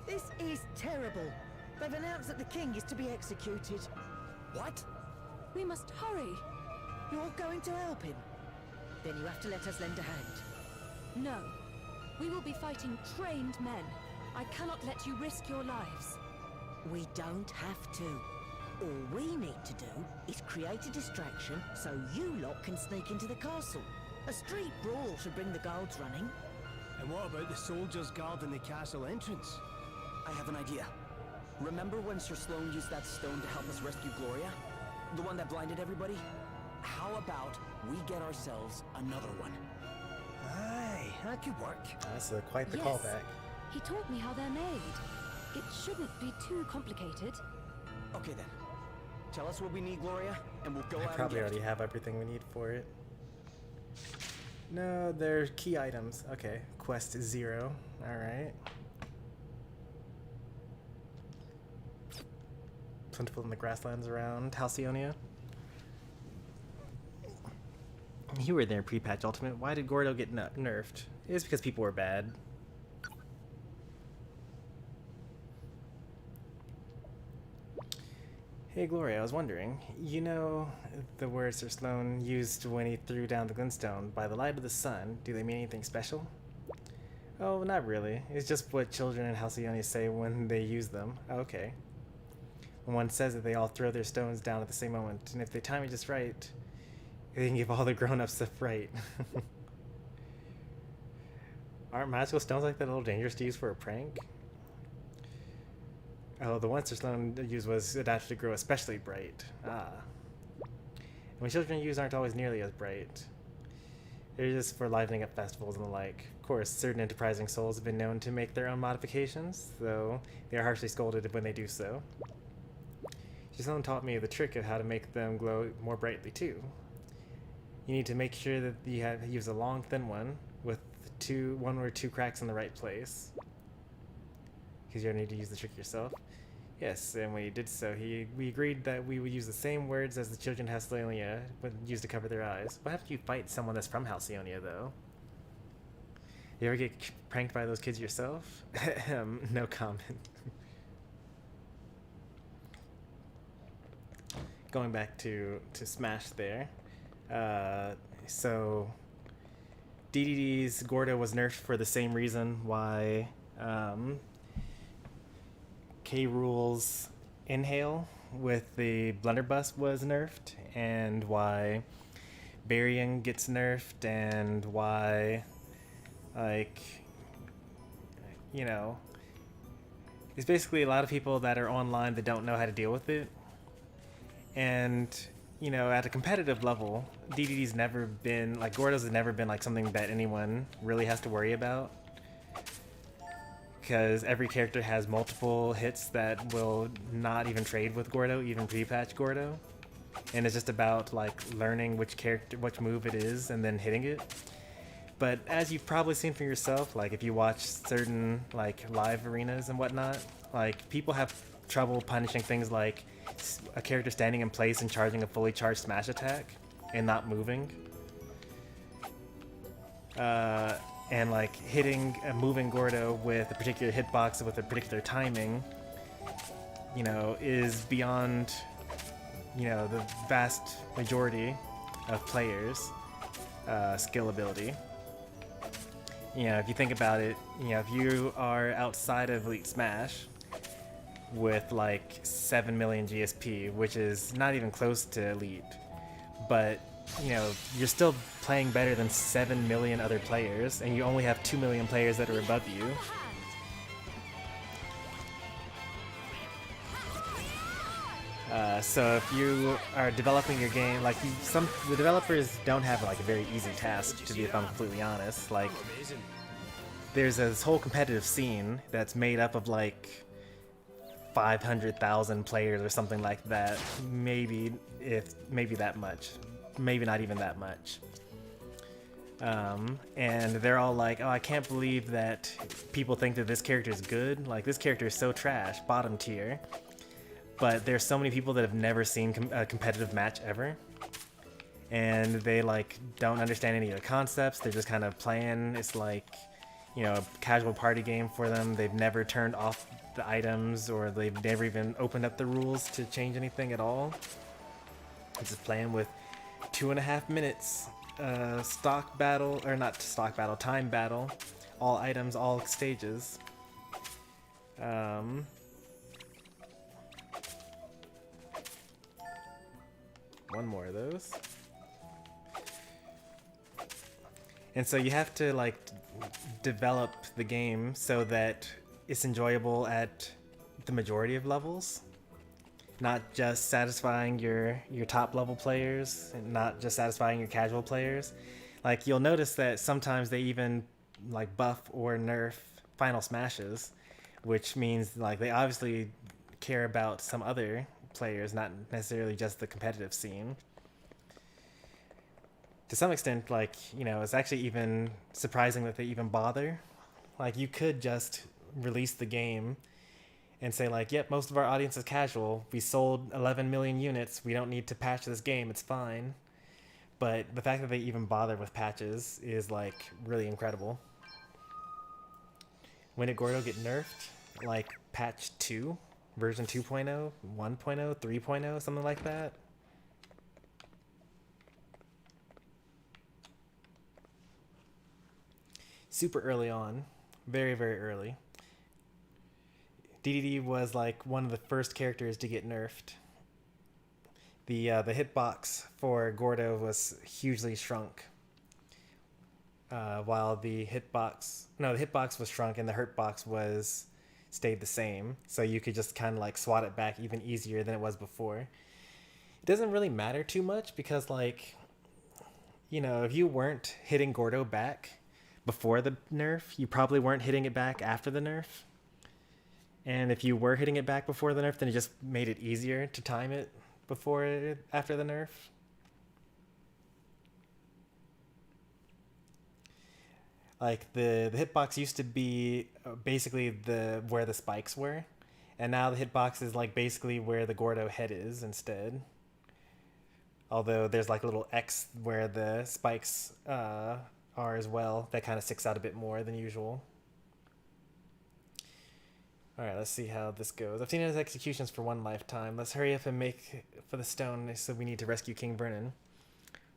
This is terrible. They've announced that the king is to be executed. What? We must hurry. You're going to help him? Then you have to let us lend a hand. No. We will be fighting trained men. I cannot let you risk your lives. We don't have to. All we need to do is create a distraction so you lot can sneak into the castle. A street brawl should bring the guards running. And what about the soldiers guarding the castle entrance? I have an idea. Remember when Sir Sloan used that stone to help us rescue Gloria? The one that blinded everybody? how about we get ourselves another one? Aye, that could work. That's quite the Yes. callback. He taught me how they're made. It shouldn't be too complicated. Okay then. Tell us what we need, Gloria, and we'll go I out probably and get already have everything we need for it. No, they're key items. Okay, quest 0. Alright. Plentiful in the grasslands around Halcyonia. You were there pre-patch Ultimate. Why did Gordo get nerfed? It's because people were bad. Hey Gloria, I was wondering, you know the words Sir Sloan used when he threw down the glintstone, by the light of the sun, do they mean anything special? Oh, not really. It's just what children in Halcyonia say when they use them. Okay. When one says that they all throw their stones down at the same moment, and if they time it just right, they can give all the grown-ups the fright. Aren't magical stones like that a little dangerous to use for a prank? Oh, the one Sir Sloan used was adapted to grow especially bright. Ah. And when children use aren't always nearly as bright. They're just for livening up festivals and the like. Of course, certain enterprising souls have been known to make their own modifications, though they are harshly scolded when they do so. Sir Sloan taught me the trick of how to make them glow more brightly too. You need to make sure that you use a long, thin one with one or two cracks in the right place. Because you don't need to use the trick yourself. Yes, and when he did so, we agreed that we would use the same words as the children of Halcyonia would use to cover their eyes. What if you fight someone that's from Halcyonia, though? You ever get pranked by those kids yourself? No comment. Going back to Smash there. So DDD's Gordo was nerfed for the same reason why K. Rool's Inhale with the Blunderbuss was nerfed, and why Burying gets nerfed, and why, like, you know, there's basically a lot of people that are online that don't know how to deal with it. And, you know, at a competitive level, DDD's never been, like, Gordo's has never been, like, something that anyone really has to worry about. Because every character has multiple hits that will not even trade with Gordo, even pre-patch Gordo. And it's just about, like, learning which move it is and then hitting it. But as you've probably seen for yourself, like, if you watch certain, like, live arenas and whatnot, like, people have trouble punishing things like a character standing in place and charging a fully charged smash attack and not moving. And like hitting a moving Gordo with a particular hitbox with a particular timing, you know, is beyond, you know, the vast majority of players' skill ability. You know, if you think about it, you know, if you are outside of Elite Smash with like 7 million GSP, which is not even close to Elite, but you know, you're still playing better than 7 million other players, and you only have 2 million players that are above you. So if you are developing your game, like the developers don't have like a very easy task, to be if I'm completely honest. Like, there's this whole competitive scene that's made up of like 500,000 players or something like that. Maybe that much. Maybe not even that much. And they're all like, oh, I can't believe that people think that this character is good. Like, this character is so trash, bottom tier. But there's so many people that have never seen a competitive match ever. And they, like, don't understand any of the concepts. They're just kind of playing. It's like, you know, a casual party game for them. They've never turned off the items, or they've never even opened up the rules to change anything at all. It's just playing with 2.5 minutes, stock battle, or not stock battle, time battle, all items, all stages. One more of those. And so you have to like develop the game so that it's enjoyable at the majority of levels. not just satisfying your top level players and not just satisfying your casual players. Like, you'll notice that sometimes they even like buff or nerf final smashes, which means like they obviously care about some other players, not necessarily just the competitive scene. To some extent, like, you know, it's actually even surprising that they even bother. Like, you could just release the game and say like, yep, most of our audience is casual. We sold 11 million units. We don't need to patch this game. It's fine. But the fact that they even bother with patches is like really incredible. When did Gordo get nerfed? Like patch 2, version 2.0, 1.0, 3.0, something like that. Super early on, very, very early. DDD was like one of the first characters to get nerfed. The hitbox for Gordo was hugely shrunk, while the hitbox was shrunk and the hurtbox stayed the same. So you could just kind of like swat it back even easier than it was before. It doesn't really matter too much because, like, you know, if you weren't hitting Gordo back before the nerf, you probably weren't hitting it back after the nerf. And if you were hitting it back before the nerf, then it just made it easier to time it after the nerf. Like the hitbox used to be basically where the spikes were, and now the hitbox is like basically where the Gordo head is instead. Although there's like a little X where the spikes are as well. That kind of sticks out a bit more than usual. Alright, let's see how this goes. I've seen his executions for one lifetime. Let's hurry up and make for the stone, so we need to rescue King Vernon.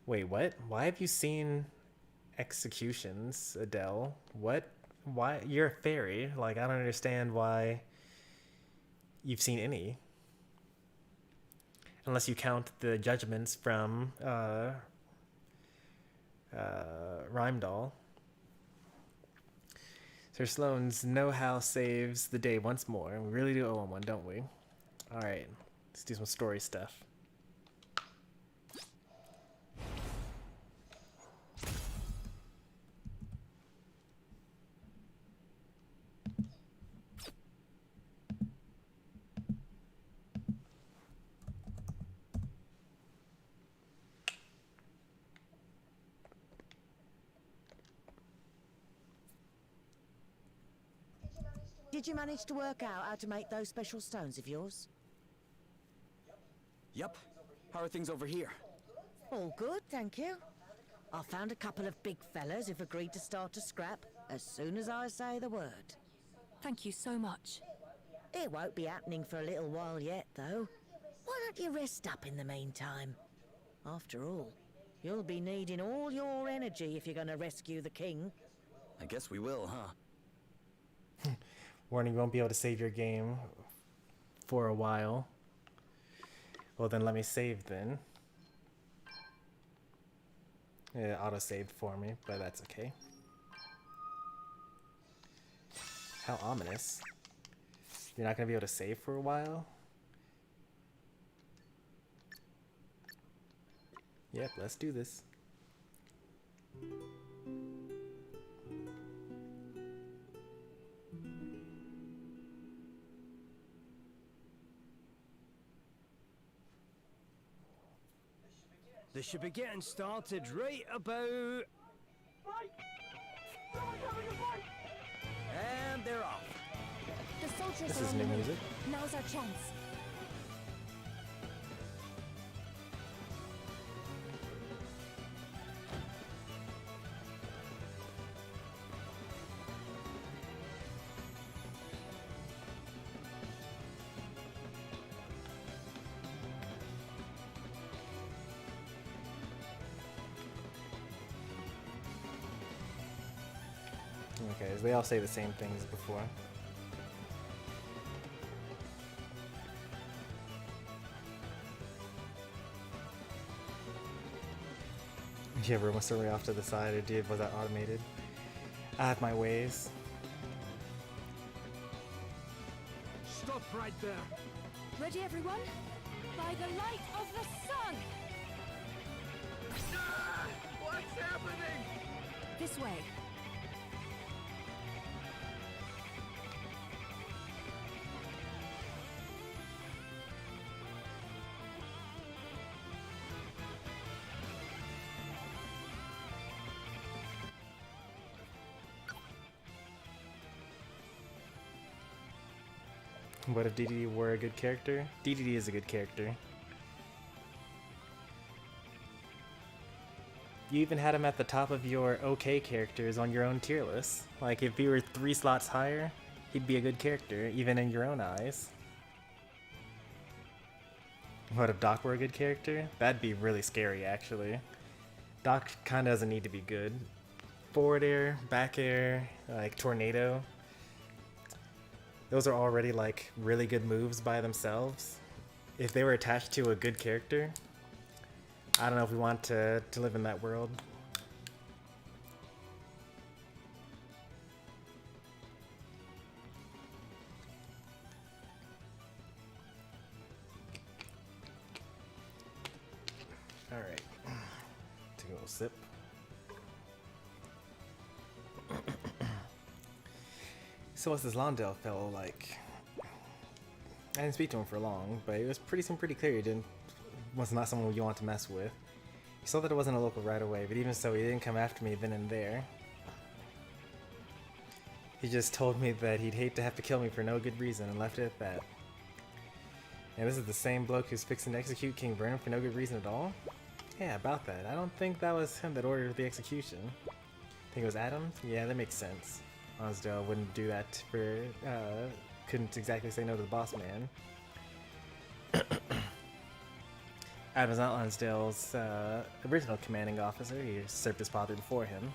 Wait, what? Why have you seen executions, Adele? What? Why? You're a fairy. Like, I don't understand why you've seen any. Unless you count the judgments from Rhymedoll. Sir Sloane's know-how saves the day once more. We really do owe him one, don't we? Alright, let's do some story stuff. Did you manage to work out how to make those special stones of yours? Yep. How are things over here? All good, thank you. I found a couple of big fellas who've agreed to start a scrap as soon as I say the word. Thank you so much. It won't be happening for a little while yet, though. Why don't you rest up in the meantime? After all, you'll be needing all your energy if you're going to rescue the king. I guess we will, huh? Warning, you won't be able to save your game for a while. Well, then let me save then. It auto-saved for me, but that's okay. How ominous. You're not going to be able to save for a while? Yep, let's do this. They should be getting started right about... And they're off. The soldiers This are is on new the move. music. Now's our chance. Okay, so they all say the same things before. Did you ever almost throw me off to the side, or was that automated? I have my ways. Stop right there. Ready, everyone? By the light of the sun! Ah! What's happening? This way. What if DDD were a good character? DDD is a good character. You even had him at the top of your okay characters on your own tier list. Like, if he were 3 slots higher, he'd be a good character, even in your own eyes. What if Doc were a good character? That'd be really scary, actually. Doc kinda doesn't need to be good. Forward air, back air, like tornado. Those are already like really good moves by themselves. If they were attached to a good character, I don't know if we want to live in that world. All right, take a little sip. So what's this Lonsdale fellow like? I didn't speak to him for long, but it was pretty clear he was not someone you want to mess with. He saw that it wasn't a local right away, but even so, he didn't come after me then and there. He just told me that he'd hate to have to kill me for no good reason and left it at that. And this is the same bloke who's fixing to execute King Burnham for no good reason at all? Yeah, about that. I don't think that was him that ordered the execution. Think it was Adam? Yeah, that makes sense. Lonsdale wouldn't do that for, couldn't exactly say no to the boss man. Adam's not Lonsdale's original commanding officer. He served his father before him.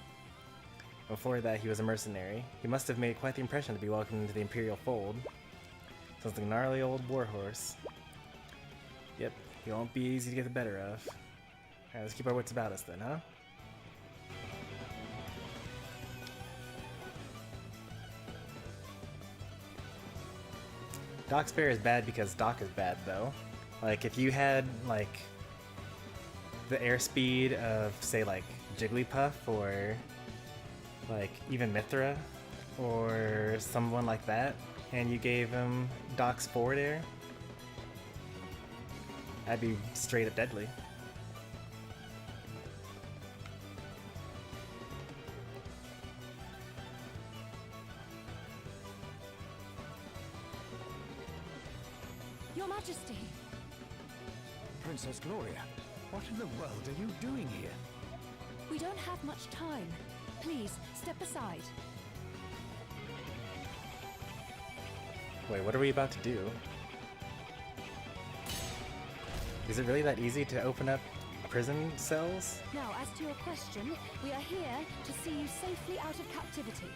Before that, he was a mercenary. He must have made quite the impression to be welcomed into the Imperial fold. Sounds like a gnarly old warhorse. Yep, he won't be easy to get the better of. Alright, let's keep our wits about us then, huh? Doc's fair is bad because Doc is bad, though. Like, if you had, like, the airspeed of, say, like, Jigglypuff or, like, even Mithra or someone like that, and you gave him Doc's forward air, that'd be straight up deadly. Your Majesty! Princess Gloria, what in the world are you doing here? We don't have much time. Please, step aside. Wait, what are we about to do? Is it really that easy to open up prison cells? Now, as to your question, we are here to see you safely out of captivity.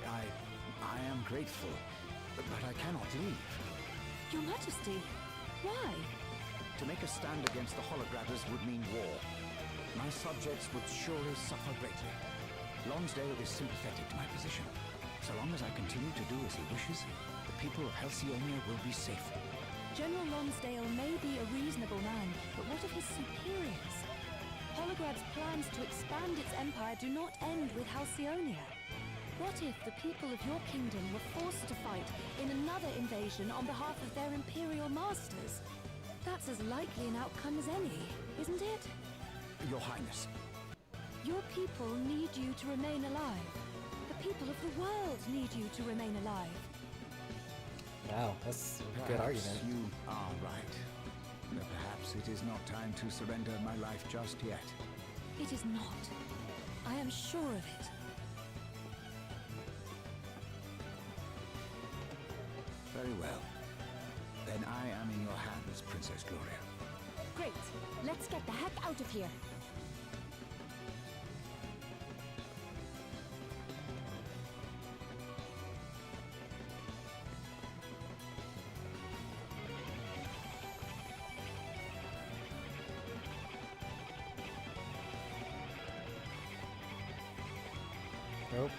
I am grateful, but I cannot leave. Your Majesty, why? To make a stand against the holograbbers would mean war. My subjects would surely suffer greatly. Lonsdale is sympathetic to my position. So long as I continue to do as he wishes, the people of Halcyonia will be safe. General Lonsdale may be a reasonable man, but what of his superiors? Holograb's plans to expand its empire do not end with Halcyonia. What if the people of your kingdom were forced to fight in another invasion on behalf of their imperial masters? That's as likely an outcome as any, isn't it? Your Highness. Your people need you to remain alive. The people of the world need you to remain alive. Wow, that's a good argument. You are right. But perhaps it is not time to surrender my life just yet. It is not. I am sure of it. Very well. Then I am in your hands, Princess Gloria. Great. Let's get the heck out of here. Nope.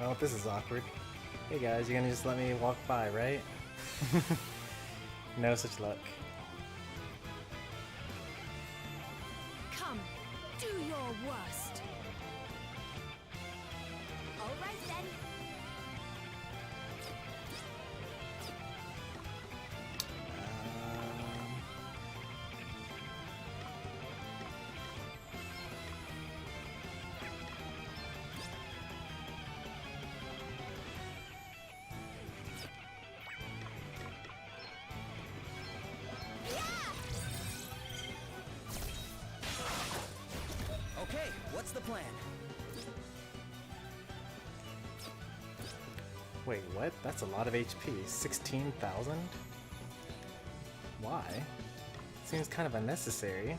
Well, this is awkward. Hey guys, you're gonna just let me walk by, right? No such luck. Come, do your worst. All right then. Okay, what's the plan? Wait, what? That's a lot of HP. 16,000? Why? Seems kind of unnecessary.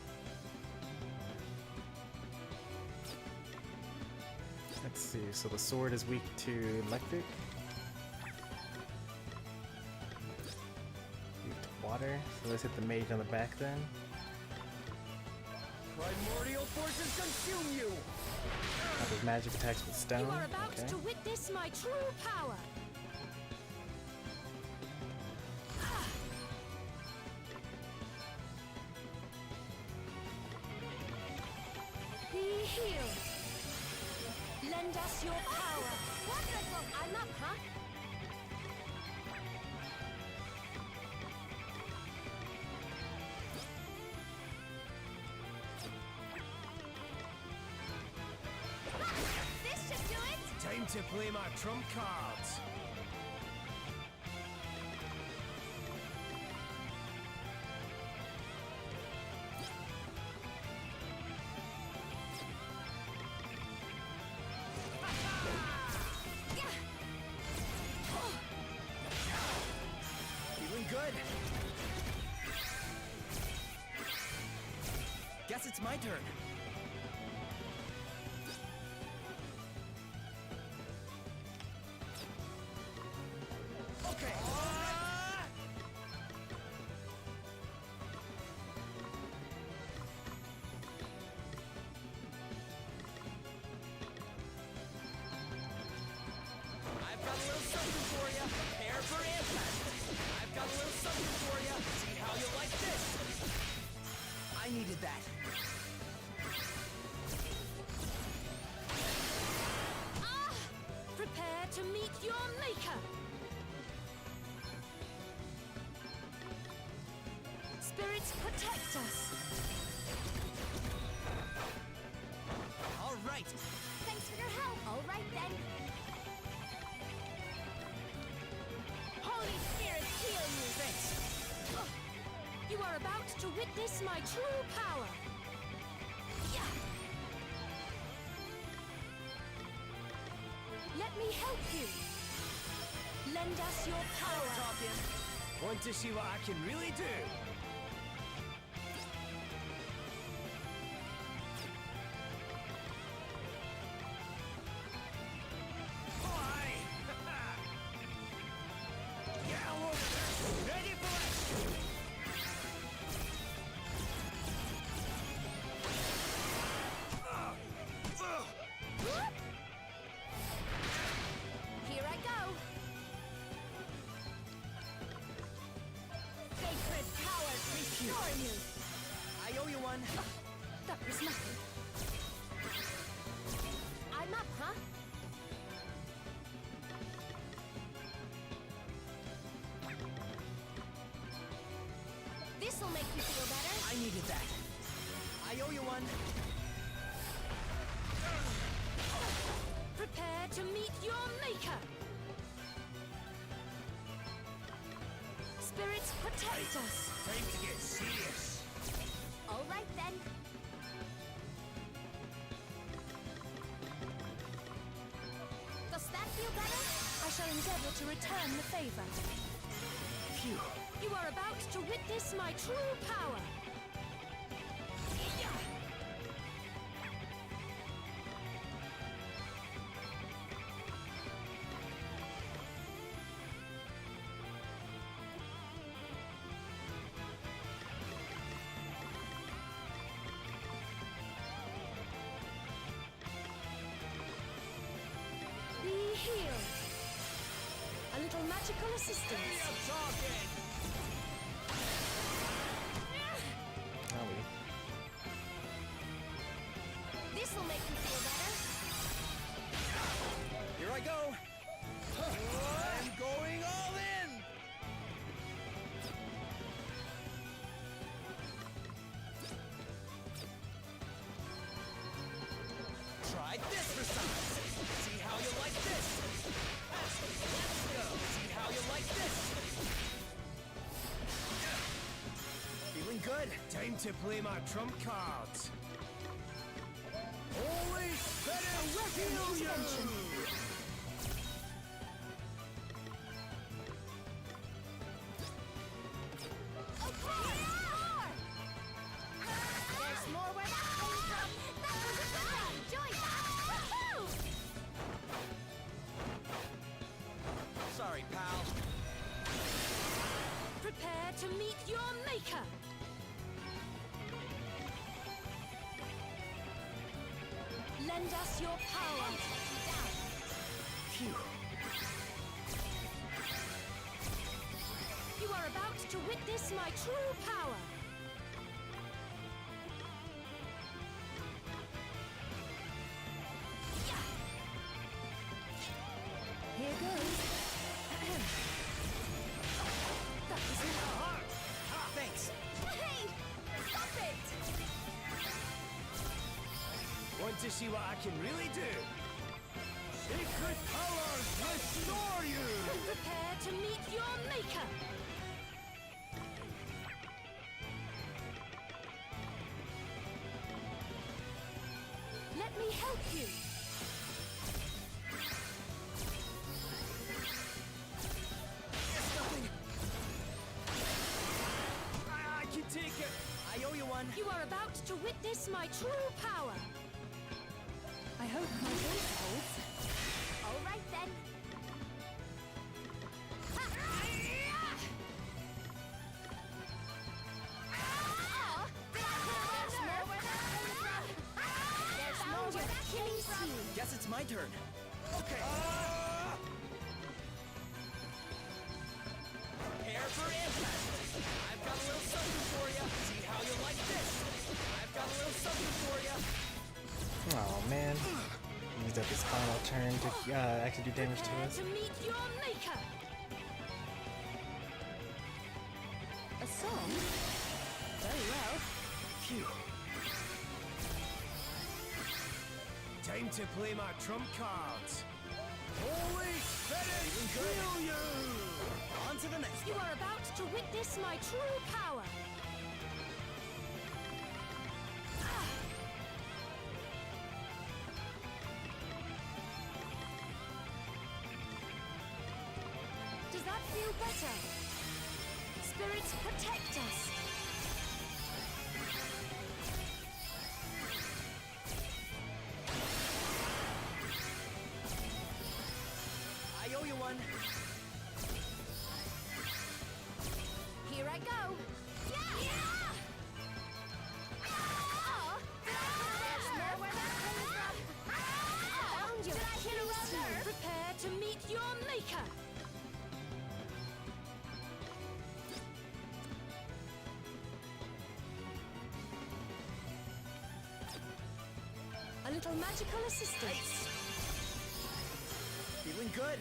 Let's see, so the sword is weak to electric. Weak to water. So let's hit the mage on the back then. Primordial forces consume you! Have his magic attacks with stone. You are about Okay. to witness my true power. Be healed. Lend us your power. Wonderful. I'm up, huh? This should do it. Time to play my trump cards. Feeling good. Guess it's my turn. Okay. I've got a little something for you. Prepare for impact. I've got a little something for you. See how you like this. I needed that. Ah! Prepare to meet your maker. Spirits protect us. All right. Thanks for your help. All right then. Holy Spirit, heal me. Thanks. You are about to witness my true power. Yeah. Let me help you. Lend us your power. Talking. Want to see what I can really do? Fly! Get all over there! Ready for it! Whoop! Here I go. Sacred power, restore you. I owe you one. That was nothing. I'm up, huh? This'll make you feel better. I needed that. I owe you one. Prepare to meet your maker. Spirits protect us. Time to get serious. All right then. Does that feel better? I shall endeavor to return the favor. Phew. You are about to witness my true power. Be healed. A little magical assistance. Talking. This'll make you feel better. Here I go. I'm going all in. Try this for size. See how you like this. Let's go. See how you like this. Feeling good? Time to play my trump cards. Always better feel you. There's more where that came from. That was a good enjoy that. Woohoo! Sorry, pal. Prepare to meet your maker. Lend us your power. Phew. You are about to witness my true power. Here goes. That was it. Thanks. Hey! Stop it! Want to see what I can really do? Secret powers restore you. Prepare to meet your maker. Let me help you. There's nothing. I can take it. I owe you one. You are about to witness my true power. I hope my voice holds. All right then. There's more where that came from. Guess it's my turn. Okay. Prepare for impact. I've got a little something for you. See how you like this. I've got a little something for you. Oh man. Used up his final turn to actually do damage to Prepare us. to meet your maker. A song? Very well. Phew. Time to play my trump cards. Always better feel you. On to the next You one. are about to witness my true power. Does that feel better? Spirits, protect us. I owe you one. Here I go. Yeah! Oh, there's more where that came from. Found you. Did I hit a low nerve? Prepare to meet your maker. A little magical assistance. Feeling good.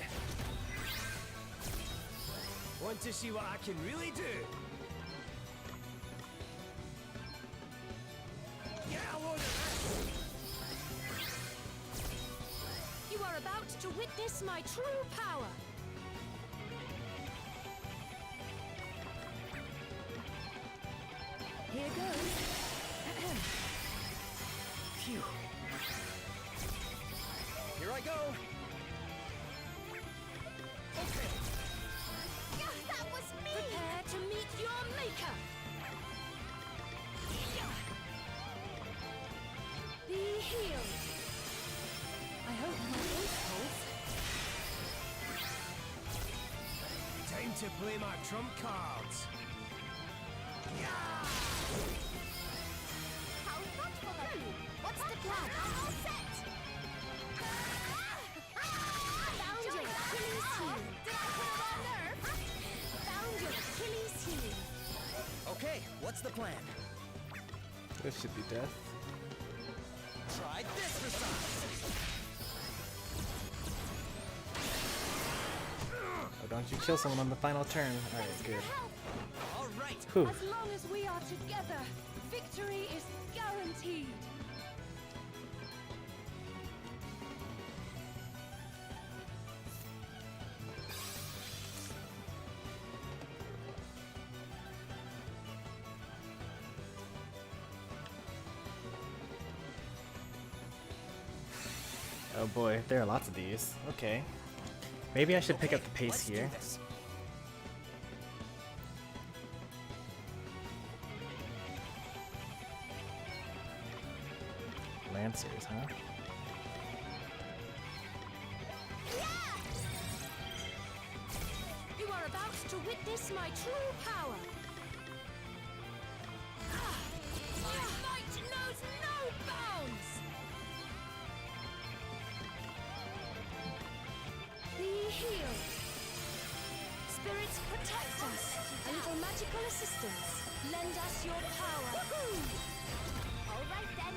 Want to see what I can really do? Yeah, I want it. You are about to witness my true power. Here goes. Phew. Here I go. Okay. Yeah, that was me. Prepare to meet your maker. Be healed. I hope my voice holds. Time to play my trump cards. How thoughtful of you. What's the plan? I'm all set. Found your Achilles heel. Did I hit a wrong nerve? Found your Achilles heel. Okay, what's the plan? This should be death. Try Try this for size. Oh, don't you kill someone on the final turn. Alright, good. All right. Whew. As long as we are together, victory is guaranteed. Oh boy, there are lots of these. Okay. Maybe I should pick up the pace Let's here. do this. Lancers, huh? You are about to witness my true power. My might knows no bounds. Be healed. Spirits protect us. A little magical assistance. Lend us your power. All right then.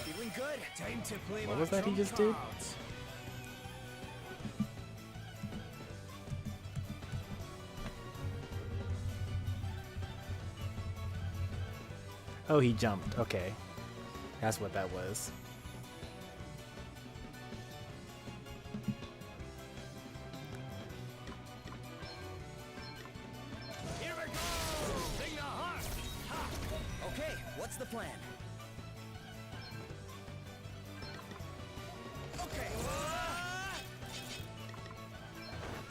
Feeling good? Time to play What my was that he trump just did? cards. Oh, he jumped. Okay. That's what that was. Here we go! Bring the heart! Ha! Okay, what's the plan? Okay.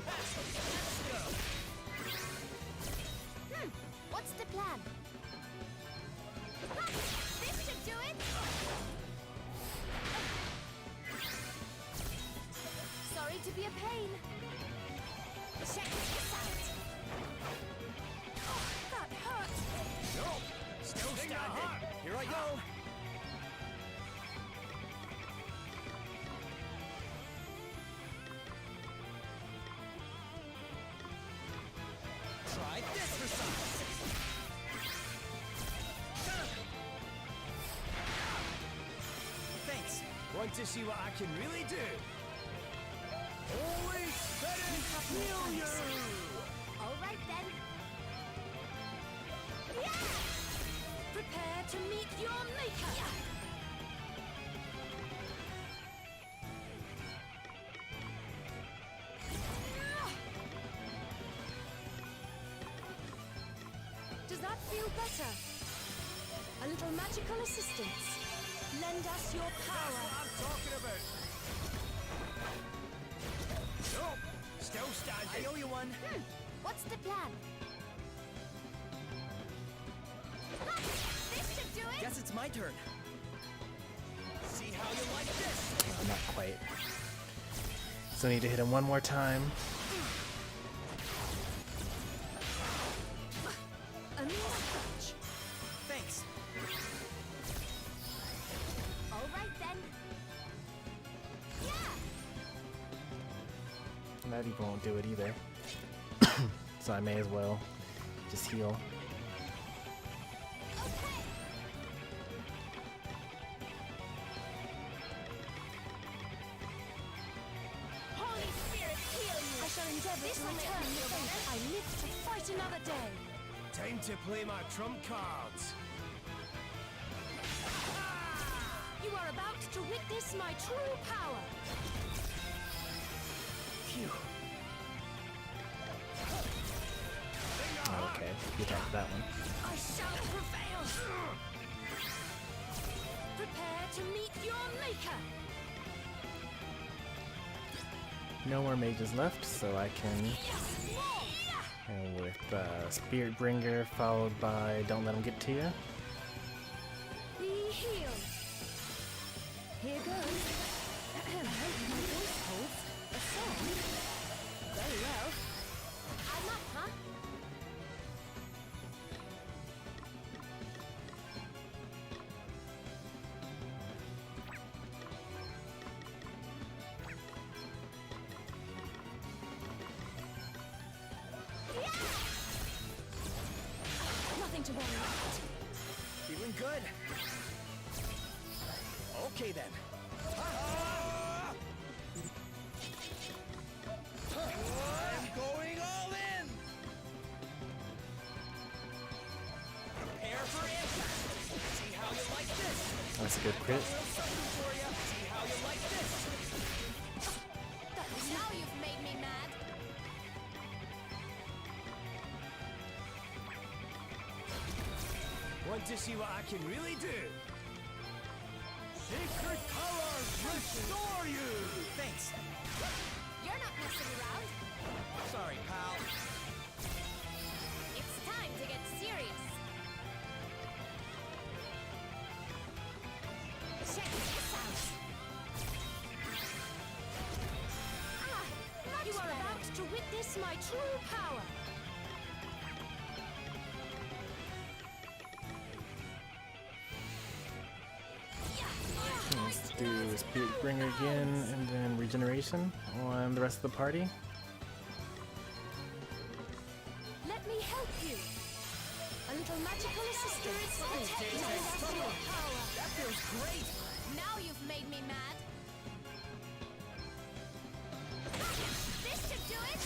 Let's go. What's the plan? This should do it! Sorry to be a pain. Check this out. Oh, that hurt. Nope. Still standing. Here I go. Try this for size. Thanks. Want to see what I can really do? Holy Spirit, heal you! All right then. Prepare to meet your maker. Does that feel better? A little magical assistance. Lend us your power. I'm talking about. Nope, still I standing. owe you one. What's the plan? This should do it! Guess it's my turn. See how you like this. Not quite. So I need to hit him one more time. A mere scratch. Thanks. All right then. That even won't do it either. So I may as well just heal. Holy Spirit, heal me! I shall endeavor This to will make return me the feel favor. better. I live to fight another day. Time to play my trump cards. You are about to witness my true power. Phew. Oh, okay, you got that one. I shall prevail. Prepare to meet your maker. No more mages left, so I can. And with Spirit Bringer followed by Don't Let Him Get to You. Be healed. Here goes. I hope my voice holds. A song. Very well. I'm up, huh? to worry about. Feeling good? Okay then. I'm going all in! Prepare for impact! See how you like this? That's a good crit. Something for you. See how you like this? Now you've made me mad. Want to see what I can really do? Sacred powers restore you! Thanks. You're not messing around. Sorry, pal. It's time to get serious. Check this out. You are about to witness my true power. Let's do Spirit Bringer again, and then Regeneration on the rest of the party. Let me help you. A little magical assistance. That feels great! Now you've made me mad. This should do it.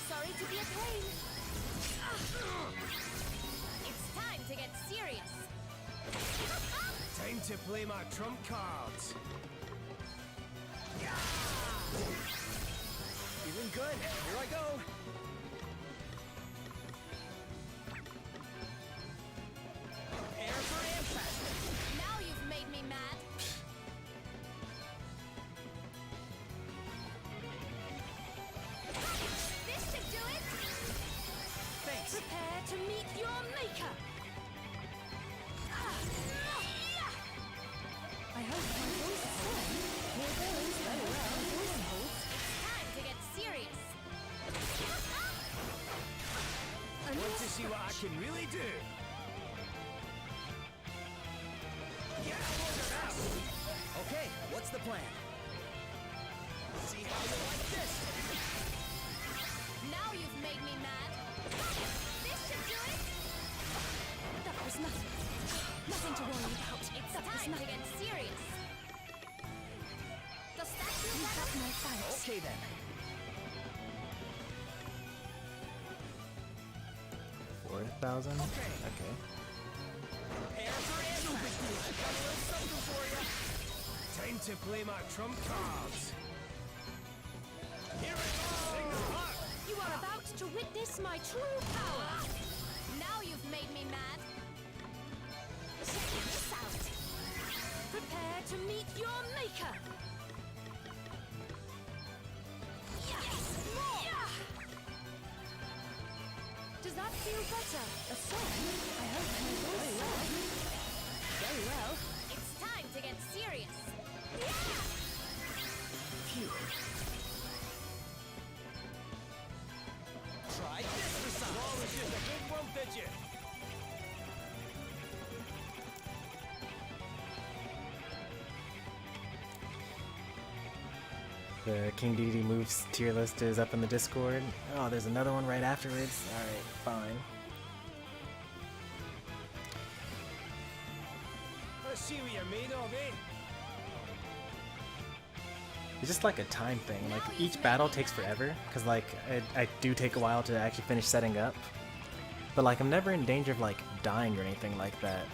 Sorry to be a pain. It's time to get serious. Time to play my trump cards. Feeling good. Here I go. Prepare for impact. Now you've made me mad. This should do it. Thanks. Prepare to meet your maker. I hope my voice is strong. Here goes. Very well. Voice holds. It's time to get serious. Want to see what I can really do? Okay, what's the plan? See how you like this? Now you've made me mad. This should do it. That was nothing. Nothing to worry about. It's That was time to nothing. get serious. Does that feel You better? have my thanks. Okay then. 4,000. Okay. Prepare for impact. I've got a little something for you. Time to play my trump cards. Here it goes! You are about to witness my true power. Now you've made me mad. Check this out. Prepare to meet your maker. Yes, more. Does that feel better? A song? I hope my voice is strong. Very well. It's time to get serious. Phew. Try this for some. Oh, it's just a big one, did you? The King Dedede moves tier list is up in the Discord. Oh, there's another one right afterwards. Alright, fine. Let's see what you're made of, eh? It's just like a time thing. Like each battle takes forever, because like I do take a while to actually finish setting up. But like I'm never in danger of like dying or anything like that.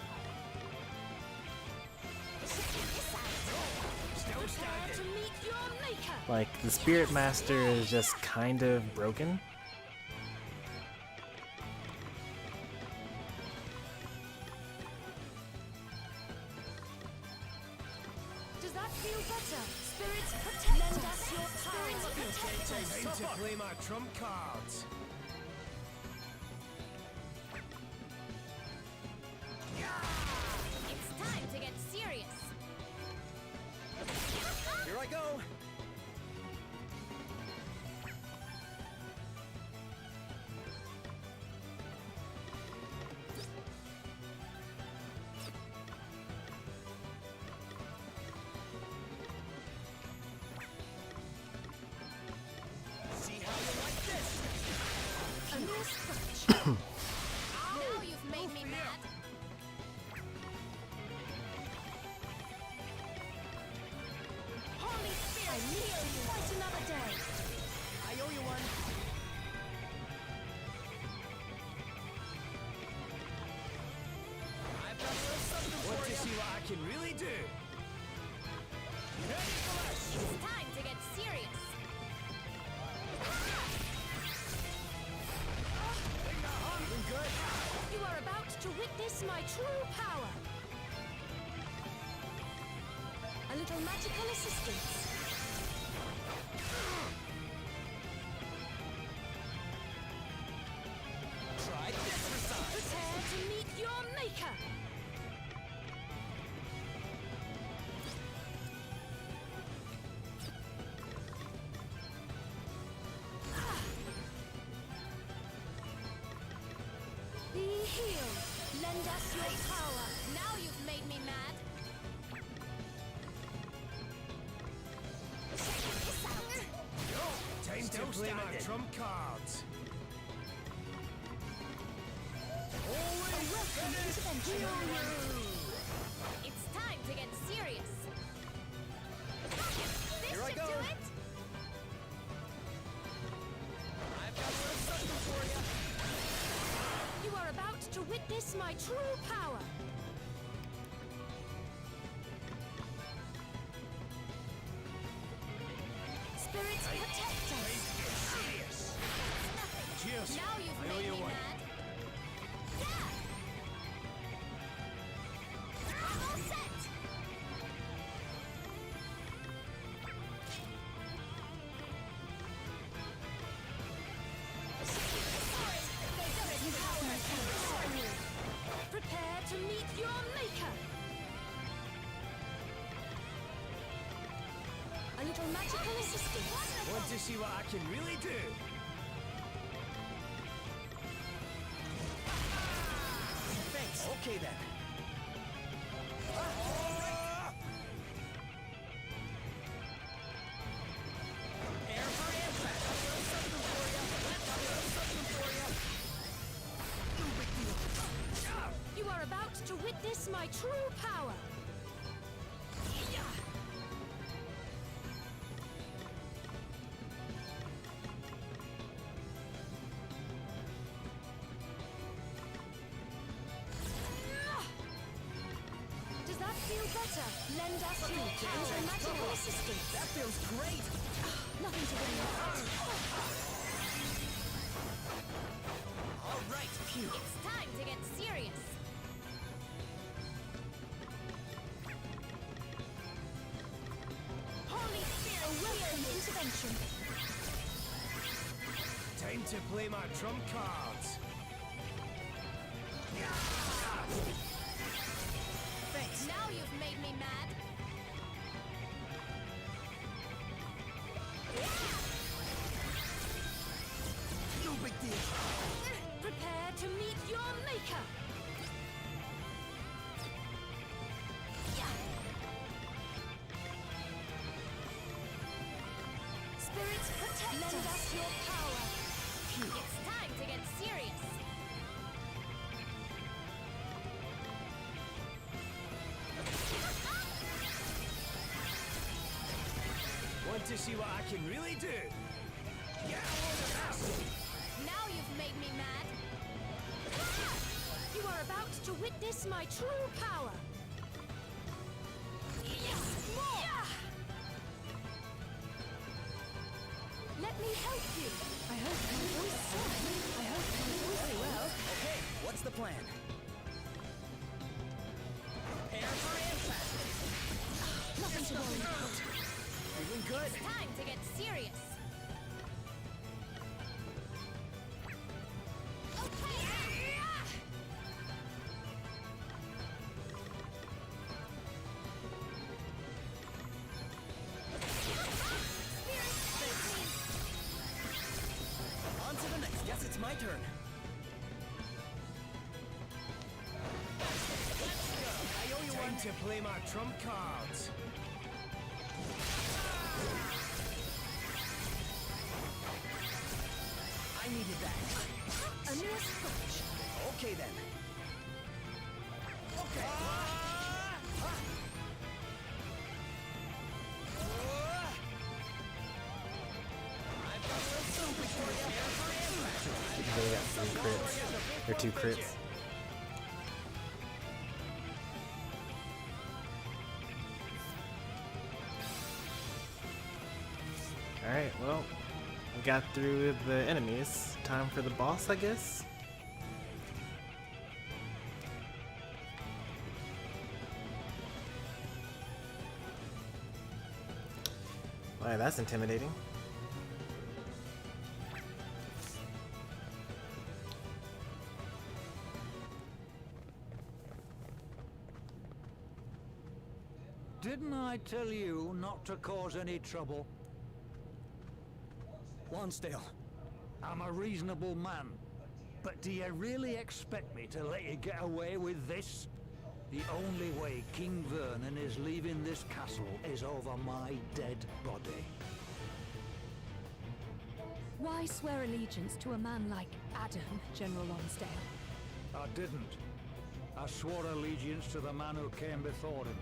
Prepare to meet your maker. Like the Spirit Master is just kind of broken. Does that feel better? Spirits protect us. Lend us your power. Time to play my trump cards. It's time to get serious. Here I go. See how you like this? can really do. It's time to get serious. You are about to witness my true power. A little magical assistance. Try this massage. Prepare to meet your maker. Be healed. Lend us your power. Now you've made me mad. Check this out. Time to play my trump cards. A welcome intervention. It's time to get serious. This Here I should go. do it. I've got a little something for you. You are about to witness my true power. Spirits protect us. Serious. Cheers. Now you've I owe made you me one. mad. Yeah! I'm all set! Prepare to meet your maker. A little magical assistance. Want to see what I can really do? Thanks. Okay then. Prepare for impact. Got a little something for you. Got a little something for you. No big deal. You are about to witness my true power. Does that feel better? Lend us your power. Magical assistance. That feels great. Nothing to worry about. All right. Phew. It's time to get serious. Holy Spirit, a welcome intervention. Time to play my trump cards. Thanks. Now you've made me mad. No big deal. Prepare to meet your maker. Spirits protect us. Lend us your power. It's time to get serious. Want to see what I can really do? Yeah, Now you've made me mad. You are about to witness my true power. Let me help you. I hope my voice very well. Okay, what's the plan? Prepare for impact. Nothing to worry about. Feeling good. It's time to get serious. On to the next. Guess it's my turn. I owe you one. time to play my trump cards. I needed that. A mere scratch. Okay then. Okay. I've got a little something for you. They got 3 crits. Or 2 crits. Alright, well, we got through the enemies. Time for the boss, I guess? Wow, that's intimidating. Didn't I tell you not to cause any trouble? Lonsdale, I'm a reasonable man. But do you really expect me to let you get away with this? The only way King Vernon is leaving this castle is over my dead body. Why swear allegiance to a man like Adam, General Lonsdale? I didn't. I swore allegiance to the man who came before him.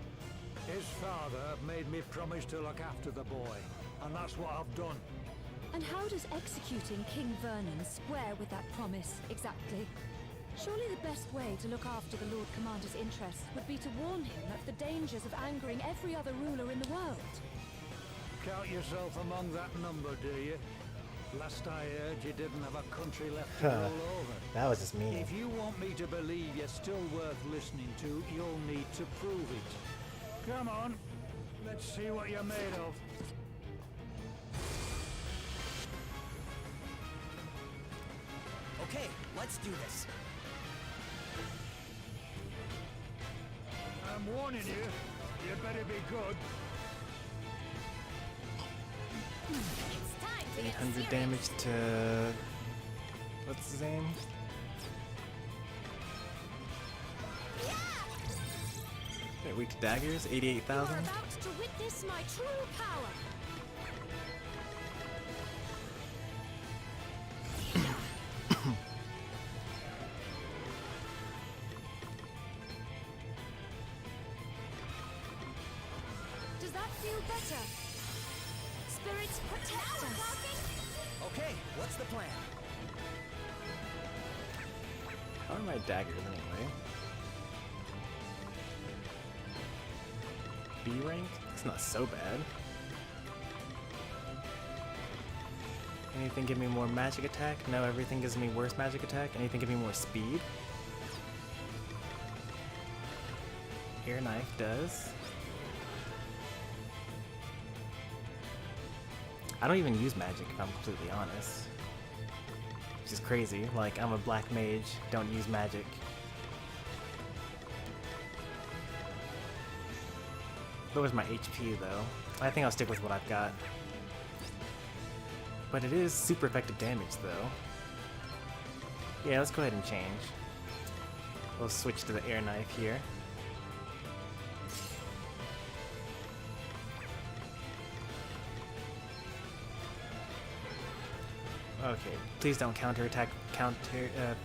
His father made me promise to look after the boy, and that's what I've done. And how does executing King Vernon square with that promise, exactly? Surely the best way to look after the Lord Commander's interests would be to warn him of the dangers of angering every other ruler in the world. Count yourself among that number, do you? Last I heard, you didn't have a country left to roll over. That was just mean. If you want me to believe you're still worth listening to, you'll need to prove it. Come on, let's see what you're made of. Okay, let's do this. I'm warning you, you better be good. It's time to get 800 serious. damage to... what's his name? They're weak to daggers, You are 88,000. about to witness my true power. Does that feel better? Spirits protect us. Okay, what's the plan? How are my daggers anyway? B rank? It's not so bad. Anything give me more magic attack? No, everything gives me worse magic attack. Anything give me more speed? Air knife does. I don't even use magic if I'm completely honest. Which is crazy. Like, I'm a black mage, don't use magic. Lowers my HP though. I think I'll stick with what I've got. But it is super effective damage though. Yeah, let's go ahead and change. We'll switch to the air knife here. Okay, please don't counter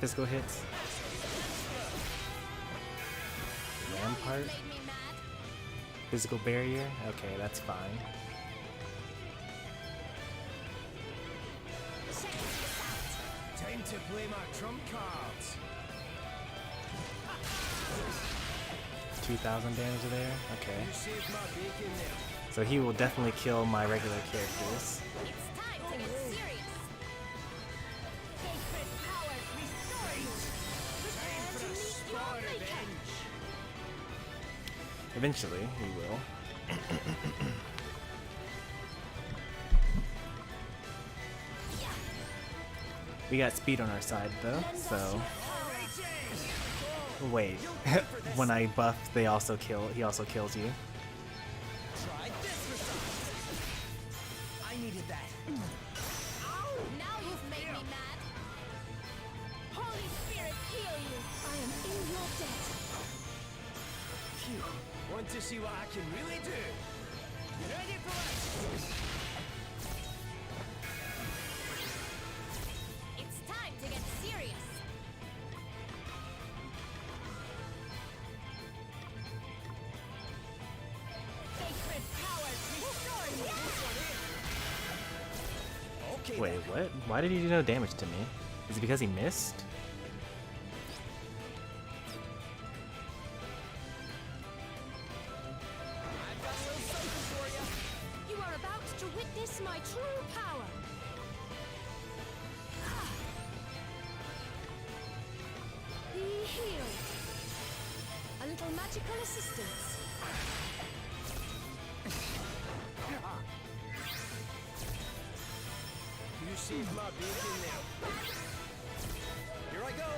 physical hits. Rampart? Made me mad. Physical barrier? Okay, that's fine. time to play my trump cards. 2,000 damage there? Okay. You saved my bacon there. So he will definitely kill my regular characters. It's time to get serious. Sacred power restore you. Prepare to meet your maker. Eventually, he will. We got speed on our side though, so... Wait, when I buff, he also kills you. Try this for size. I needed that. Now you've made me mad. Holy Spirit, heal you. I am in your debt. Phew. Want to see what I can really do? You ready for this? It's time to get serious. Sacred powers restore you. Okay. Wait, what? Why did he do no damage to me? Is it because he missed? I've got a little something for you. You are about to witness my true power. little magical assistance. You saved my bacon now. Here I go.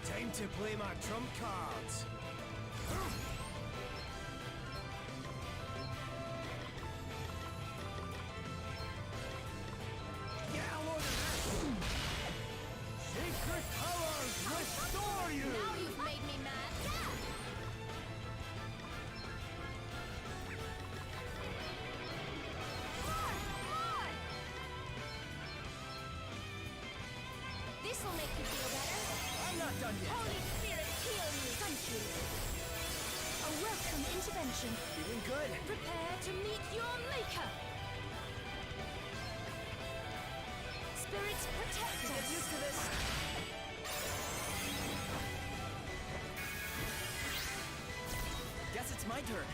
Time to play my trump cards. Get a load of this. Secret powers restore you. Now you've made me mad. This'll make you feel better. I'm not done yet. Holy Spirit, heal you. Thank you. A welcome intervention. Feeling good. Prepare to meet your maker. Spirits protect Get us. used to this. Guess it's my turn.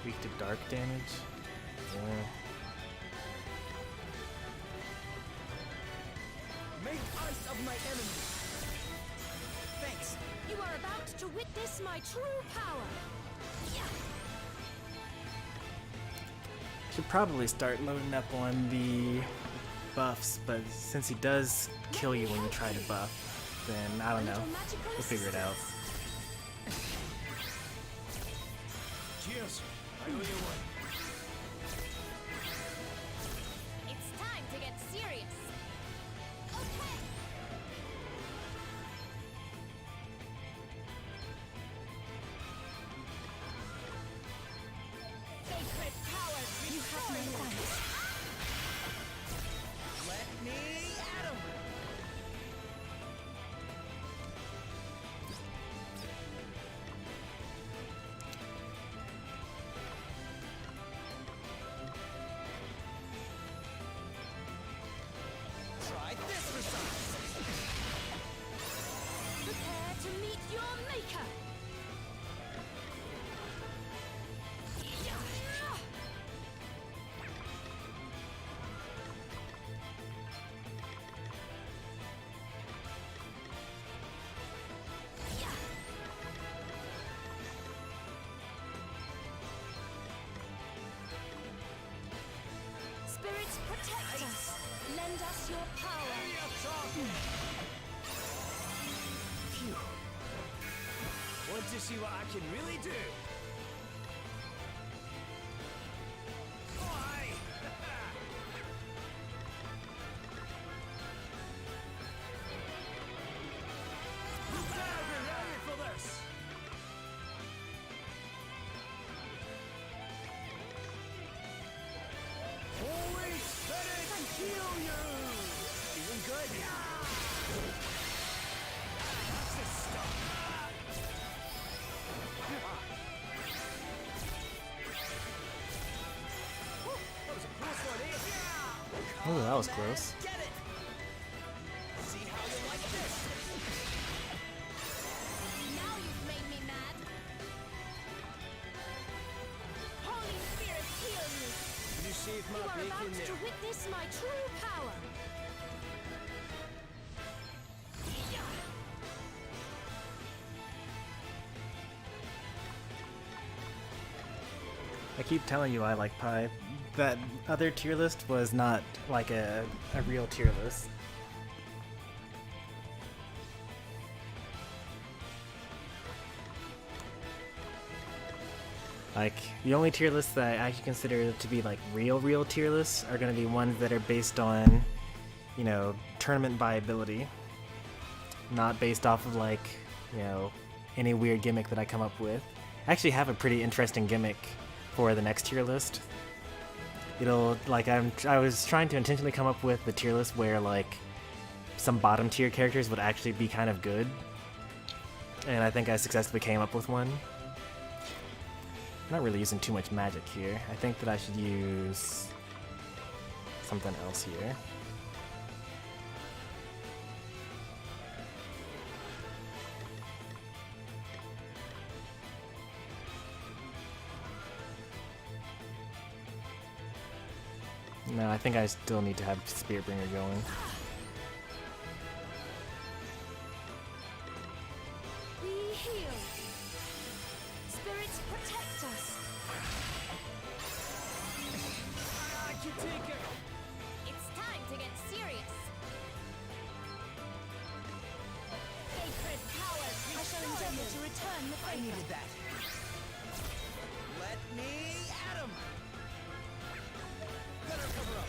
Weak to dark damage. Yeah. Make ice of my enemies. Thanks. You are about to witness my true power. Should probably start loading up on the buffs, but since he does kill you when you try to buff, then I don't know. We'll figure it out. Cheers. I owe you one. It's time to get serious. Okay. Sacred powers, You have my thanks. Let me at 'em. Try this for size. Prepare to meet your maker. Spirits protect us. Lend us your power. Phew. Want to see what I can really do? Why? You better be ready for this. Holy Spirit, heal you! Feeling good? That's the stuff. Whew, that was a close one, eh? Oh, that was close. Get it! See how you like this? now you've made me mad. Holy Spirit, heal you. You saved You my are about bacon to there. witness my true power. I keep telling you I like pie. That other tier list was not like a real tier list. Like, the only tier lists that I actually consider to be like real tier lists are going to be ones that are based on, you know, tournament viability. Not based off of like, you know, any weird gimmick that I come up with. I actually have a pretty interesting gimmick for the next tier list. It'll, like, I was trying to intentionally come up with the tier list where, like, some bottom tier characters would actually be kind of good. And I think I successfully came up with one. I'm not really using too much magic here. I think that I should use something else here. No, I think I still need to have Spiritbringer going. We heal. Spirits protect us. I can take it. It's time to get serious. Sacred powers. I shall endeavor to return the I favor. needed that. Let me at him. Better cover up.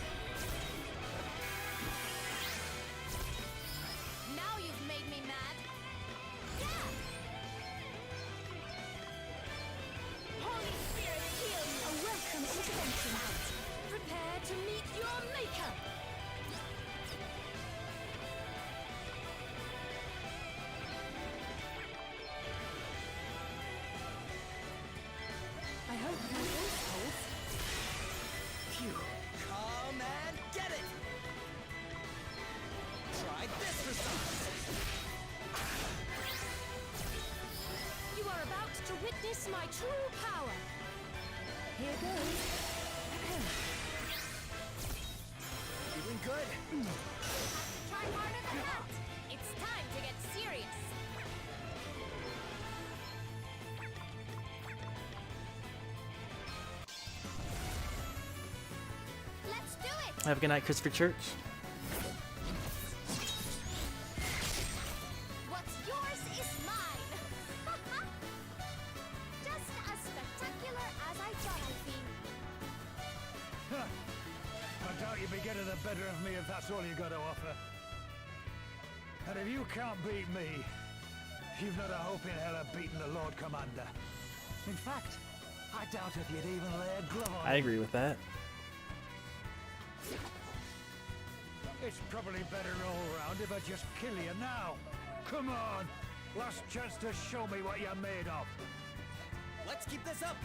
Now you've made me mad. Yeah! Holy Spirit, heal me. A welcome intervention. Prepare to meet your maker. I hope my voice holds. Phew. Come and get it. Try this for size. You are about to witness my true power. Here goes. Feeling good. Try harder than that. It's time to get serious. Let's do it. Have a good night, Christopher Church. What's yours is mine. Just as spectacular as I thought I'd be. I doubt you'll be getting the better of me if that's all you got to offer. And if you can't beat me, you've not a hope in hell of beating the Lord Commander. In fact, I doubt if you'd even lay a glove on I agree with that. It's probably better all round if I just kill you now. Come on! Last chance to show me what you're made of. Let's keep this up.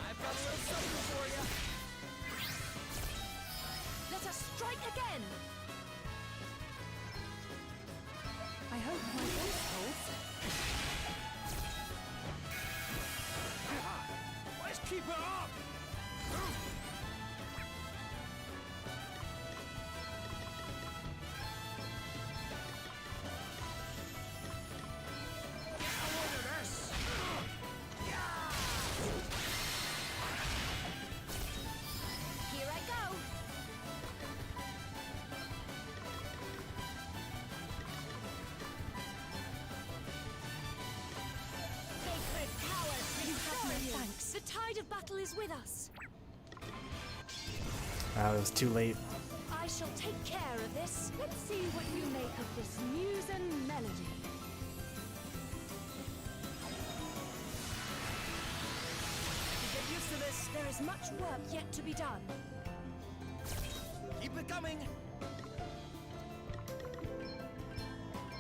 I've got a little something for you. Let us strike again. I hope my voice holds. Let's keep it up. Here I go. Sacred powers. You have my thanks. The tide of battle is with us. Wow, it was too late. I shall take care of this. Let's see what you make of this Musen melody. Get used to this. There is much work yet to be done. Keep it coming.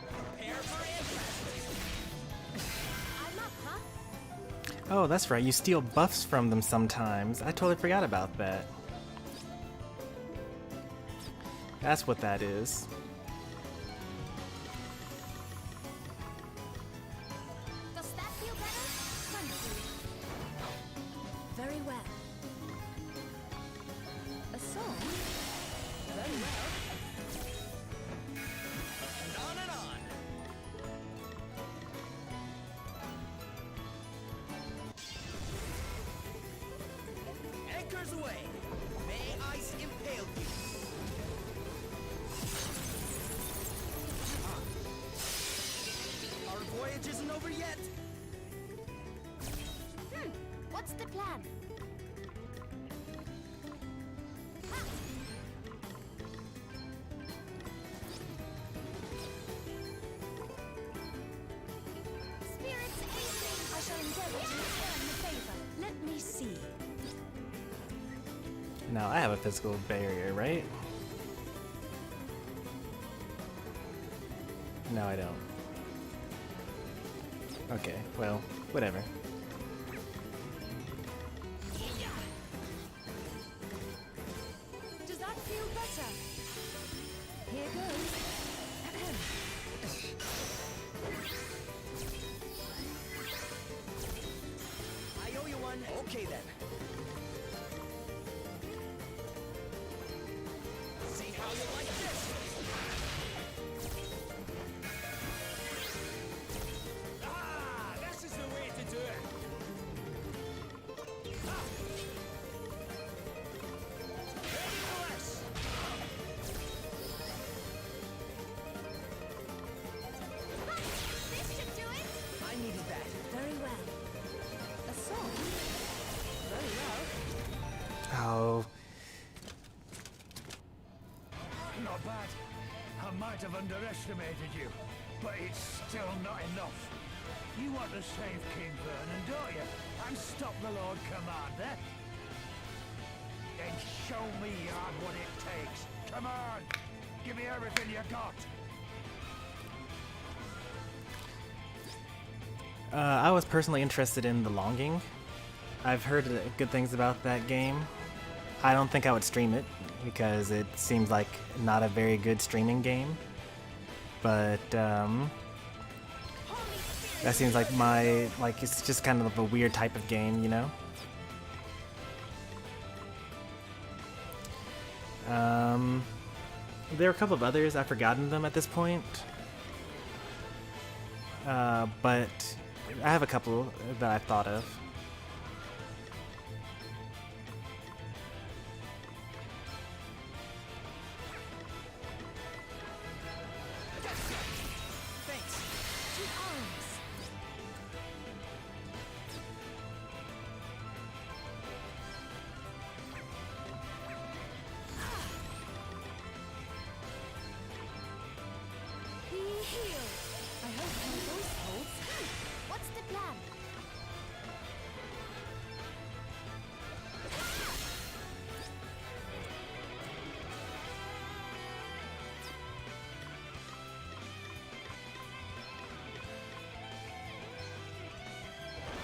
Prepare for impact. I'm up, huh? Oh, that's right. You steal buffs from them sometimes. I totally forgot about that. That's what that is. Does that feel better? Thank you. Very well. A song? Very well. And on and on. Anchors away. May ice impale you. Our voyage isn't over yet. What's the plan? Ha! Spirits aiding. I shall endeavor to return the favor. Let me see. Now, I have a physical barrier, right? No, I don't. Okay, well, whatever. Does that feel better? Here goes. Okay then. See how you like this? Ah, this is the way to do it. Ah. Ready for this? This should do it. I needed that. Very well. A song? Very well. Oh, Not bad. I might have underestimated you, but it's still not enough. You want to save King Vernon, don't you? And stop the Lord Commander? Then show me you have what it takes. Come on! Give me everything you got! I was personally interested in The Longing. I've heard good things about that game. I don't think I would stream it because it seems like not a very good streaming game. But that seems like it's just kind of a weird type of game, you know? There are a couple of others, I've forgotten them at this point. But I have a couple that I've thought of. Thanks. To arms. Be healed. I hope my voice holds. What's the plan?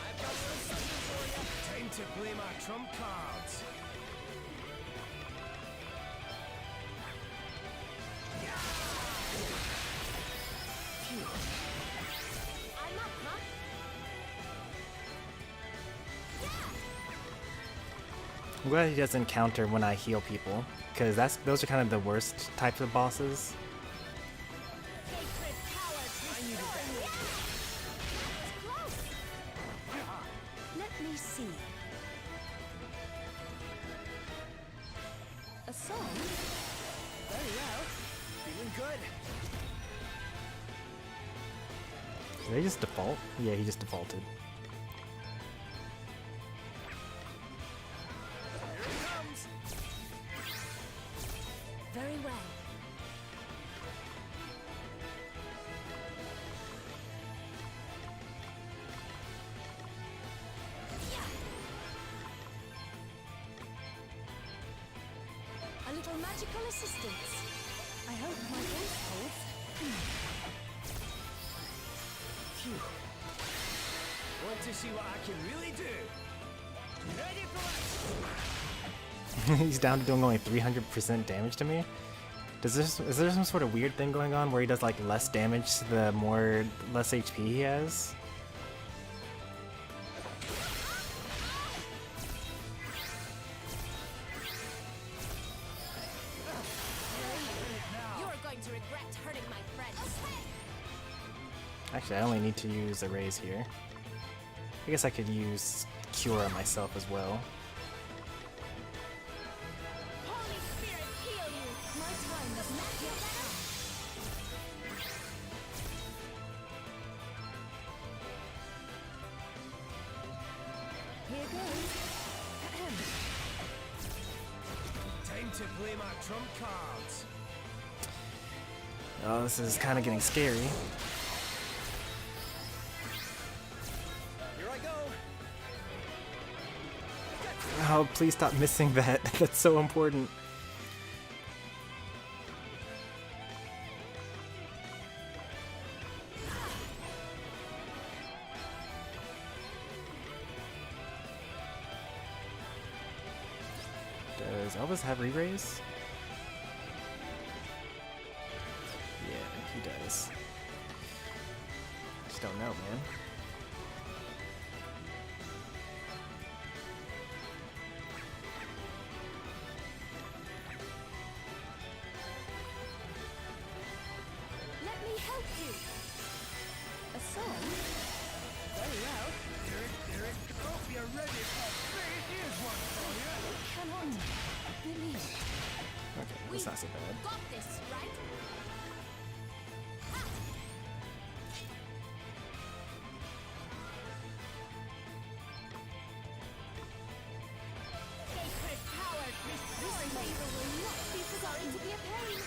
I've got a little something for you. Time to play my trump cards. I'm up, huh? I'm glad he doesn't counter when I heal people, because those are kind of the worst types of bosses. Sacred powers restore me. It's close. Let me see. A song? Very well. Feeling good. Did they just default? Yeah, he just defaulted. Here it comes. Very well. A little magical assistance. I hope my voice holds. Phew. Want to see what I can really do? Ready for it? He's down to doing only 300% damage to me. Is there some sort of weird thing going on where he does like less damage the less HP he has? You're going to regret hurting my friends. Actually, I only need to use a raise here. I guess I could use Cure on myself as well. Holy Spirit, heal you. My time has not yet come. Here goes. Ahem. Time to play my trump cards. Oh, this is kind of getting scary. Here I go. Oh, please stop missing that. That's so important. Does Elvis have re-raise? Yeah, he does. Just don't know, man. That's not so bad. Got this, right? Sacred power, restore me. Labor will not be sorry to be a pain.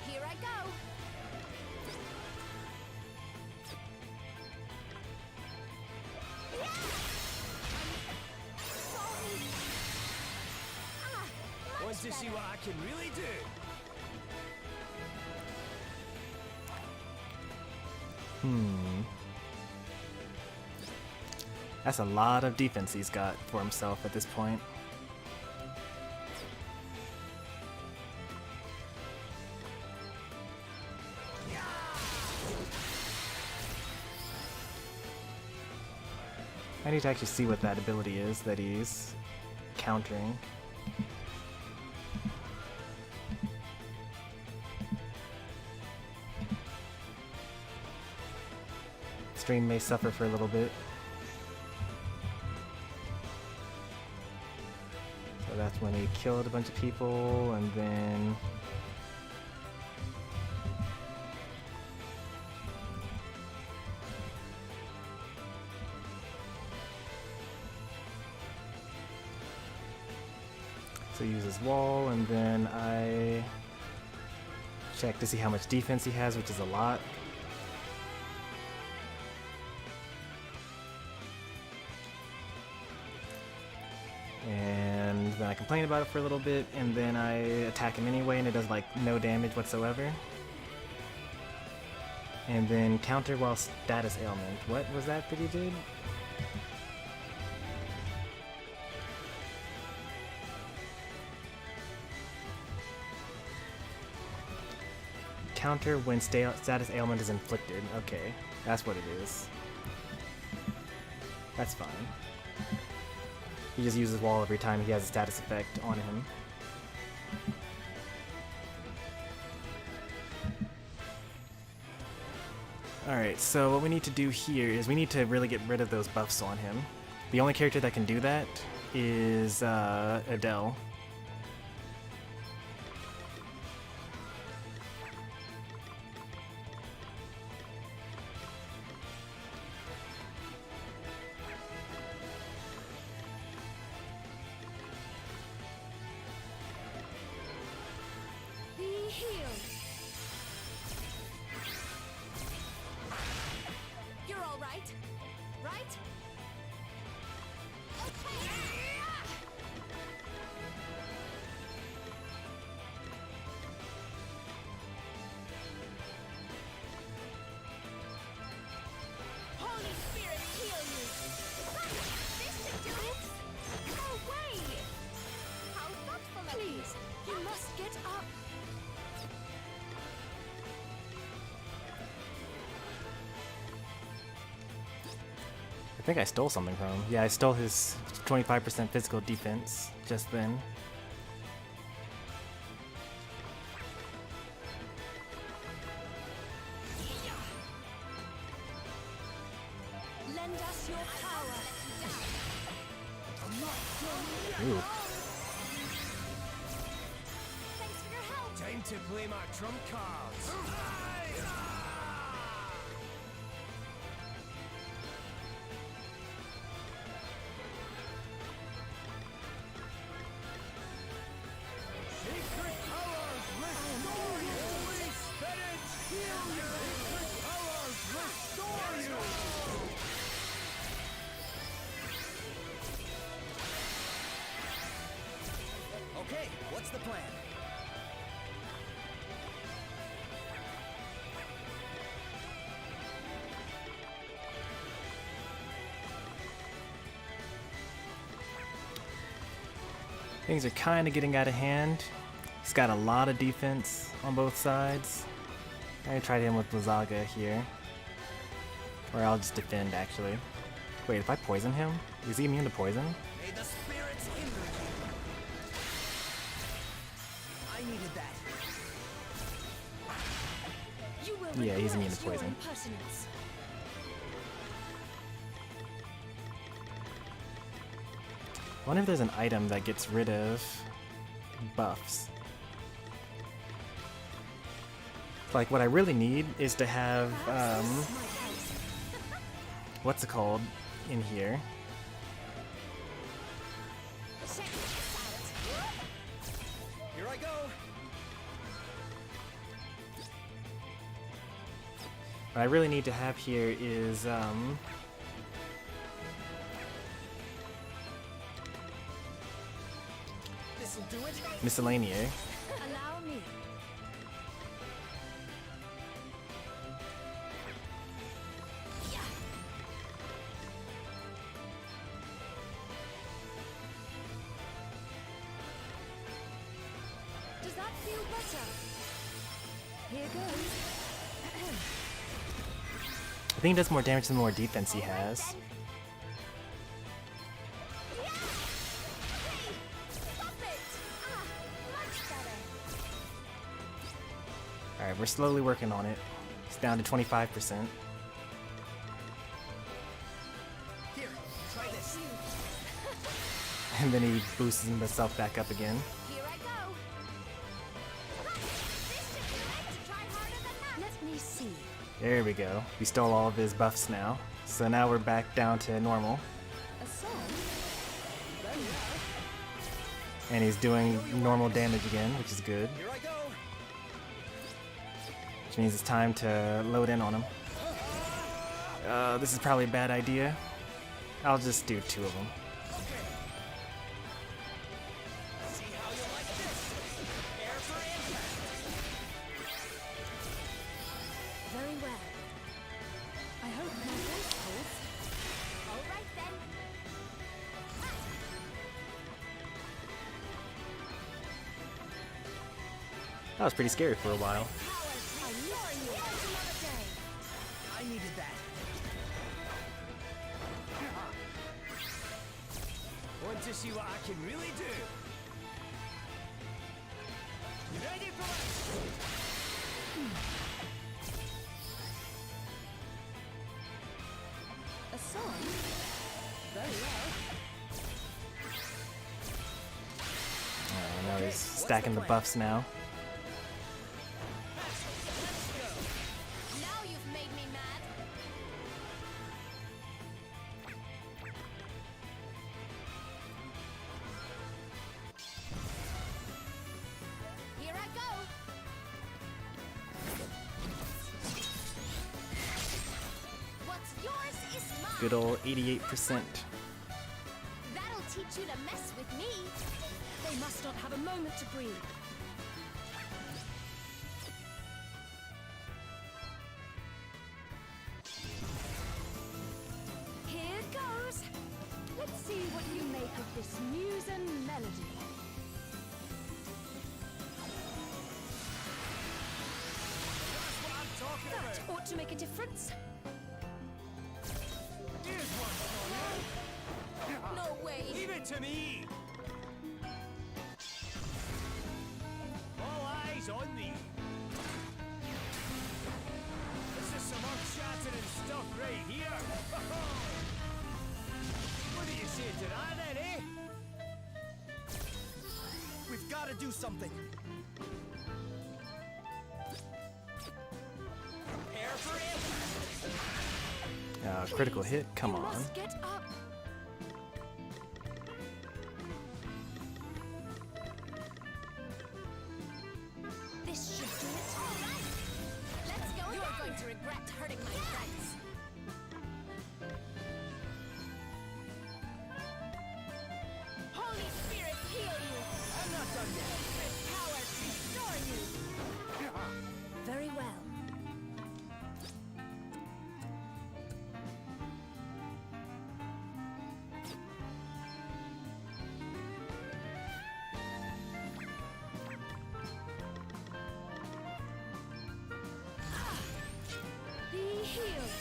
Here I go. Want to see what I can really do? That's a lot of defense he's got for himself at this point. I need to actually see what that ability is that he's countering. Stream may suffer for a little bit. So that's when he killed a bunch of people, and then so he uses wall, and then I check to see how much defense he has, which is a lot. And then I complain about it for a little bit, and then I attack him anyway, and it does like no damage whatsoever. And then counter while status ailment. What was that he did? Counter when status ailment is inflicted. Okay, that's what it is. That's fine. He just uses wall every time he has a status effect on him. Alright, so what we need to do here is we need to really get rid of those buffs on him. The only character that can do that is Adele. I think I stole something from him. Yeah, I stole his 25% physical defense just then. Lend us your power. Ooh. Thanks for your help. Time to play my trump cards. Okay, what's the plan? Things are kind of getting out of hand. He's got a lot of defense on both sides. I'm gonna try him with Blizzaga here. Or I'll just defend, actually. Wait, if I poison him? Is he immune to poison? May the spirits hinder you. I needed that. You will Yeah, he's immune regret to your poison. impertinence. I wonder if there's an item that gets rid of buffs. Like, what I really need is to have, what's it called in here? Here I go. What I really need to have here is, This'll do it. miscellaneous. Allow me. Does that feel better? Here goes. I think he does more damage the more defense he has. Stop it! Much better. Alright, we're slowly working on it. It's down to 25%. Here, try this. And then he boosts himself back up again. Here I go. This should do it. Try harder than that. Let me see. There we go. We stole all of his buffs now. So now we're back down to normal. A song? And he's doing normal damage again, which is good. Here I go. Which means it's time to load in on him. This is probably a bad idea. I'll just do 2 of them. See how you like this. Air for impact. Very well. I hope my voice holds. All right then. That was pretty scary for a while. I lure you onto another day. I needed that. Want to see what I can really do? You ready for this? A song? Very well. Now he's stacking the buffs now. Now you've made me mad. Here I go. What's yours is mine. Good old 88%. That'll teach you to mess with me. They must not have a moment to breathe. Here goes. Let's see what you make of this muse and melody. That's what I'm talking That about. ought to make a difference. Here's one for you. No way. Leave it to me. All eyes on me. This is some earth-shattering stuff right here. What do you say to that, then, eh? We've got to do something. Prepare for impact. Critical hit, come You on. must get up. This should do it. All right. Let's go. You are going to regret hurting my friends. Holy Spirit, heal you. I'm not done yet. Sacred powers, restore you. Very well. Be healed.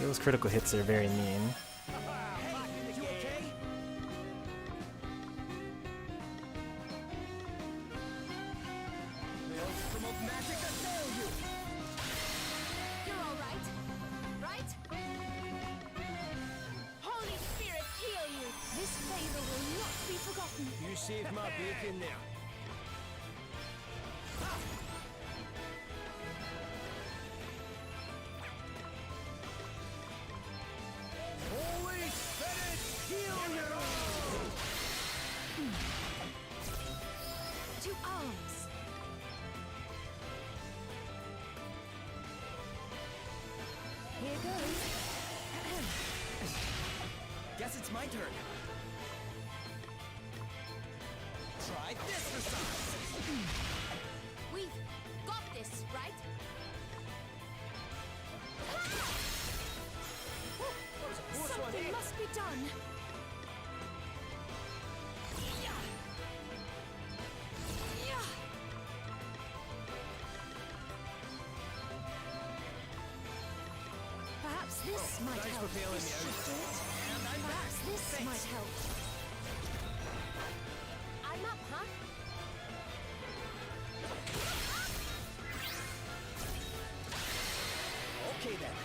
Those critical hits are very mean. You okay? May ultimate magic assail you. You're all right. You saved my bacon there. Holy Spirit, heal your own! To arms! Here goes. Guess it's my turn. Try this for size. We've got this, right? Something must be done. Perhaps this might Thanks help. for bailing This me should out. do it. And I'm Perhaps back. this Thanks. might help. I'm up, huh? Okay then.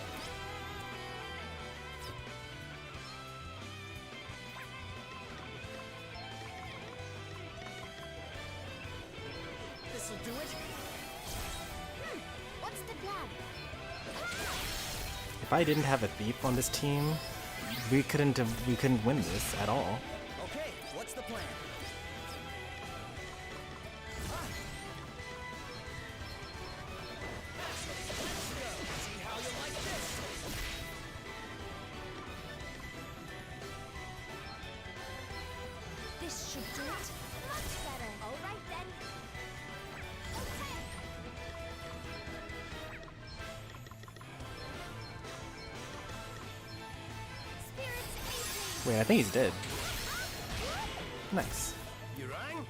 This'll do it. What's the plan? If I didn't have a thief on this team, we couldn't win this at all. Okay, what's the plan? See how you like this. This should do it. Much better. All right then. Okay. Spirits aging. Wait, I think he's dead. Nice. You rang?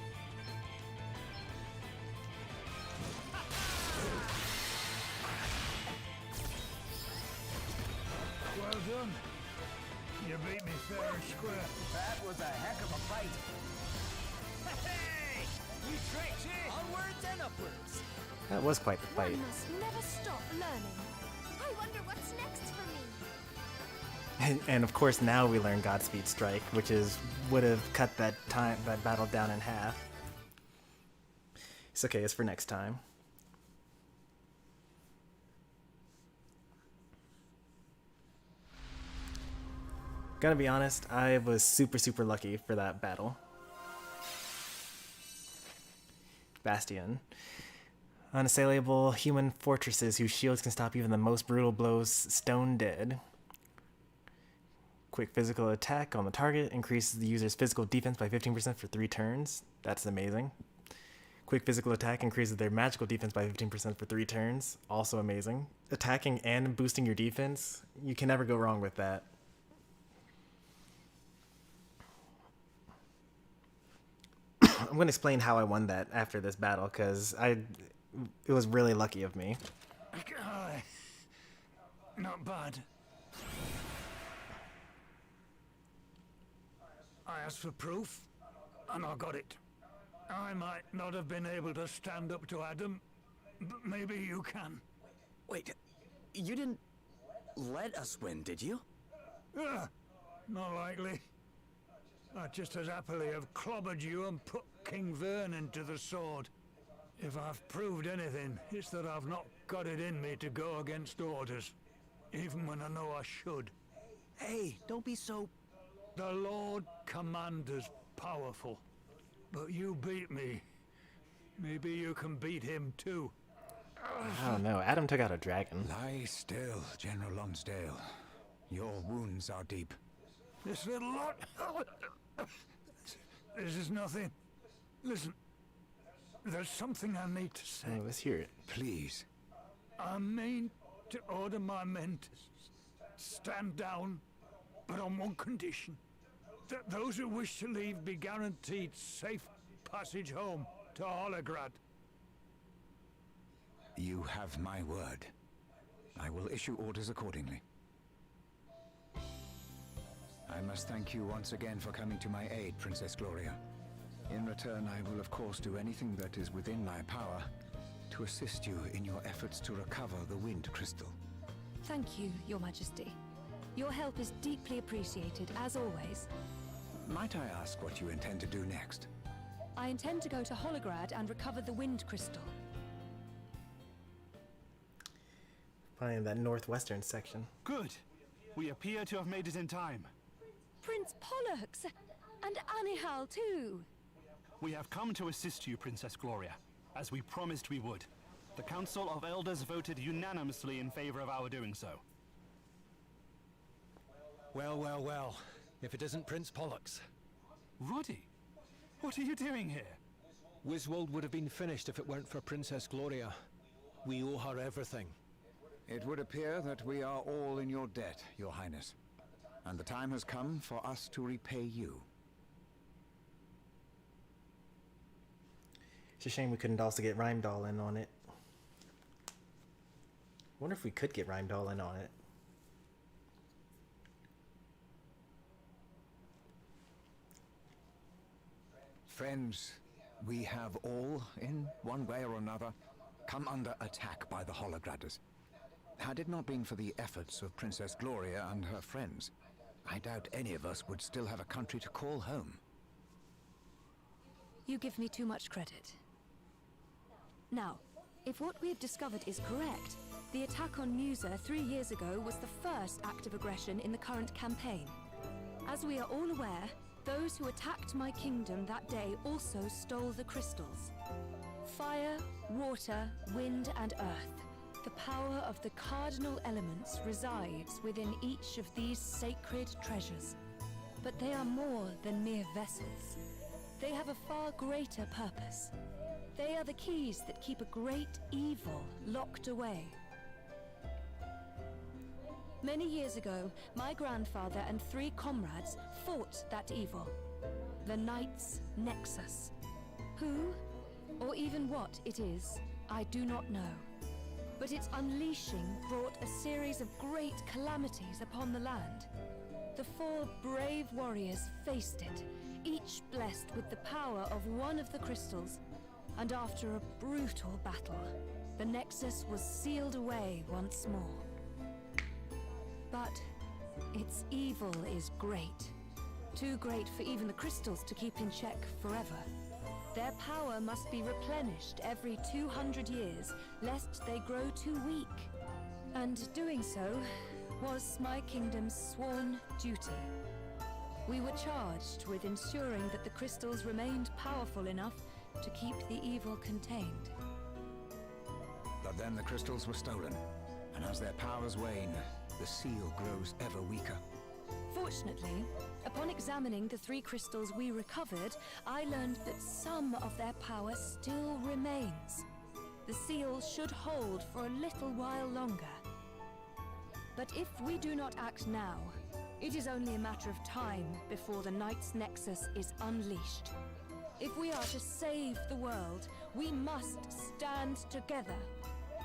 Well done. You beat me fair and square. That was a heck of a fight. Hey! You tricked it! Onwards and upwards. That was quite the fight. One must never stop learning. I wonder what's next for me. And of course now we learn Godspeed Strike, which would have cut that battle down in half. It's okay, it's for next time. Gotta be honest, I was super lucky for that battle. Bastion. Unassailable human fortresses whose shields can stop even the most brutal blows stone dead. Quick physical attack on the target increases the user's physical defense by 15% for 3 turns. That's amazing. Quick physical attack increases their magical defense by 15% for 3 turns. Also amazing. Attacking and boosting your defense, you can never go wrong with that. I'm going to explain how I won that after this battle, because it was really lucky of me. Aye. Not bad. I asked for proof, and I got it. I might not have been able to stand up to Adam, but maybe you can. Wait, you didn't let us win, did you? Not likely. I'd just as happily have clobbered you and put King Vernon to the sword. If I've proved anything, it's that I've not got it in me to go against orders, even when I know I should. Hey, don't be so... The Lord Commander's powerful, but you beat me. Maybe you can beat him too. I don't know. Adam took out a dragon. Lie still, General Lonsdale. Your wounds are deep. This little lot... This is nothing. Listen, there's something I need to say. Oh, let's hear it. Please. I mean to order my men to stand down, but on one condition. That those who wish to leave be guaranteed safe passage home to Holograd. You have my word. I will issue orders accordingly. I must thank you once again for coming to my aid, Princess Gloria. In return, I will of course do anything that is within my power to assist you in your efforts to recover the Wind Crystal. Thank you, Your Majesty. Your help is deeply appreciated, as always. Might I ask what you intend to do next? I intend to go to Holograd and recover the Wind Crystal. Probably in that northwestern section. Good. We appear to have made it in time. Prince Pollux! And Anihal too! We have come to assist you, Princess Gloria, as we promised we would. The Council of Elders voted unanimously in favor of our doing so. Well, well, well. If it isn't Prince Pollux. Roddy, what are you doing here? Wiswold would have been finished if it weren't for Princess Gloria. We owe her everything. It would appear that we are all in your debt, Your Highness. And the time has come for us to repay you. It's a shame we couldn't also get Rhymedoll in on it. Wonder if we could get Rhymedoll in on it. Friends, we have all, in one way or another, come under attack by the Holograders. Had it not been for the efforts of Princess Gloria and her friends, I doubt any of us would still have a country to call home. You give me too much credit. Now, if what we have discovered is correct, the attack on Musa 3 years ago was the first act of aggression in the current campaign. As we are all aware, those who attacked my kingdom that day also stole the crystals. Fire, water, wind, and earth. The power of the cardinal elements resides within each of these sacred treasures. But they are more than mere vessels. They have a far greater purpose. They are the keys that keep a great evil locked away. Many years ago, my grandfather and 3 comrades fought that evil. The Knight's Nexus. Who, or even what it is, I do not know. But its unleashing brought a series of great calamities upon the land. The 4 brave warriors faced it, each blessed with the power of one of the crystals, and after a brutal battle, the Nexus was sealed away once more. But its evil is great. Too great for even the crystals to keep in check forever. Their power must be replenished every 200 years, lest they grow too weak. And doing so was my kingdom's sworn duty. We were charged with ensuring that the crystals remained powerful enough to keep the evil contained. But then the crystals were stolen, and as their powers wane, the seal grows ever weaker. Fortunately, upon examining the 3 crystals we recovered, I learned that some of their power still remains. The seal should hold for a little while longer. But if we do not act now, it is only a matter of time before the Knight's Nexus is unleashed. If we are to save the world, we must stand together.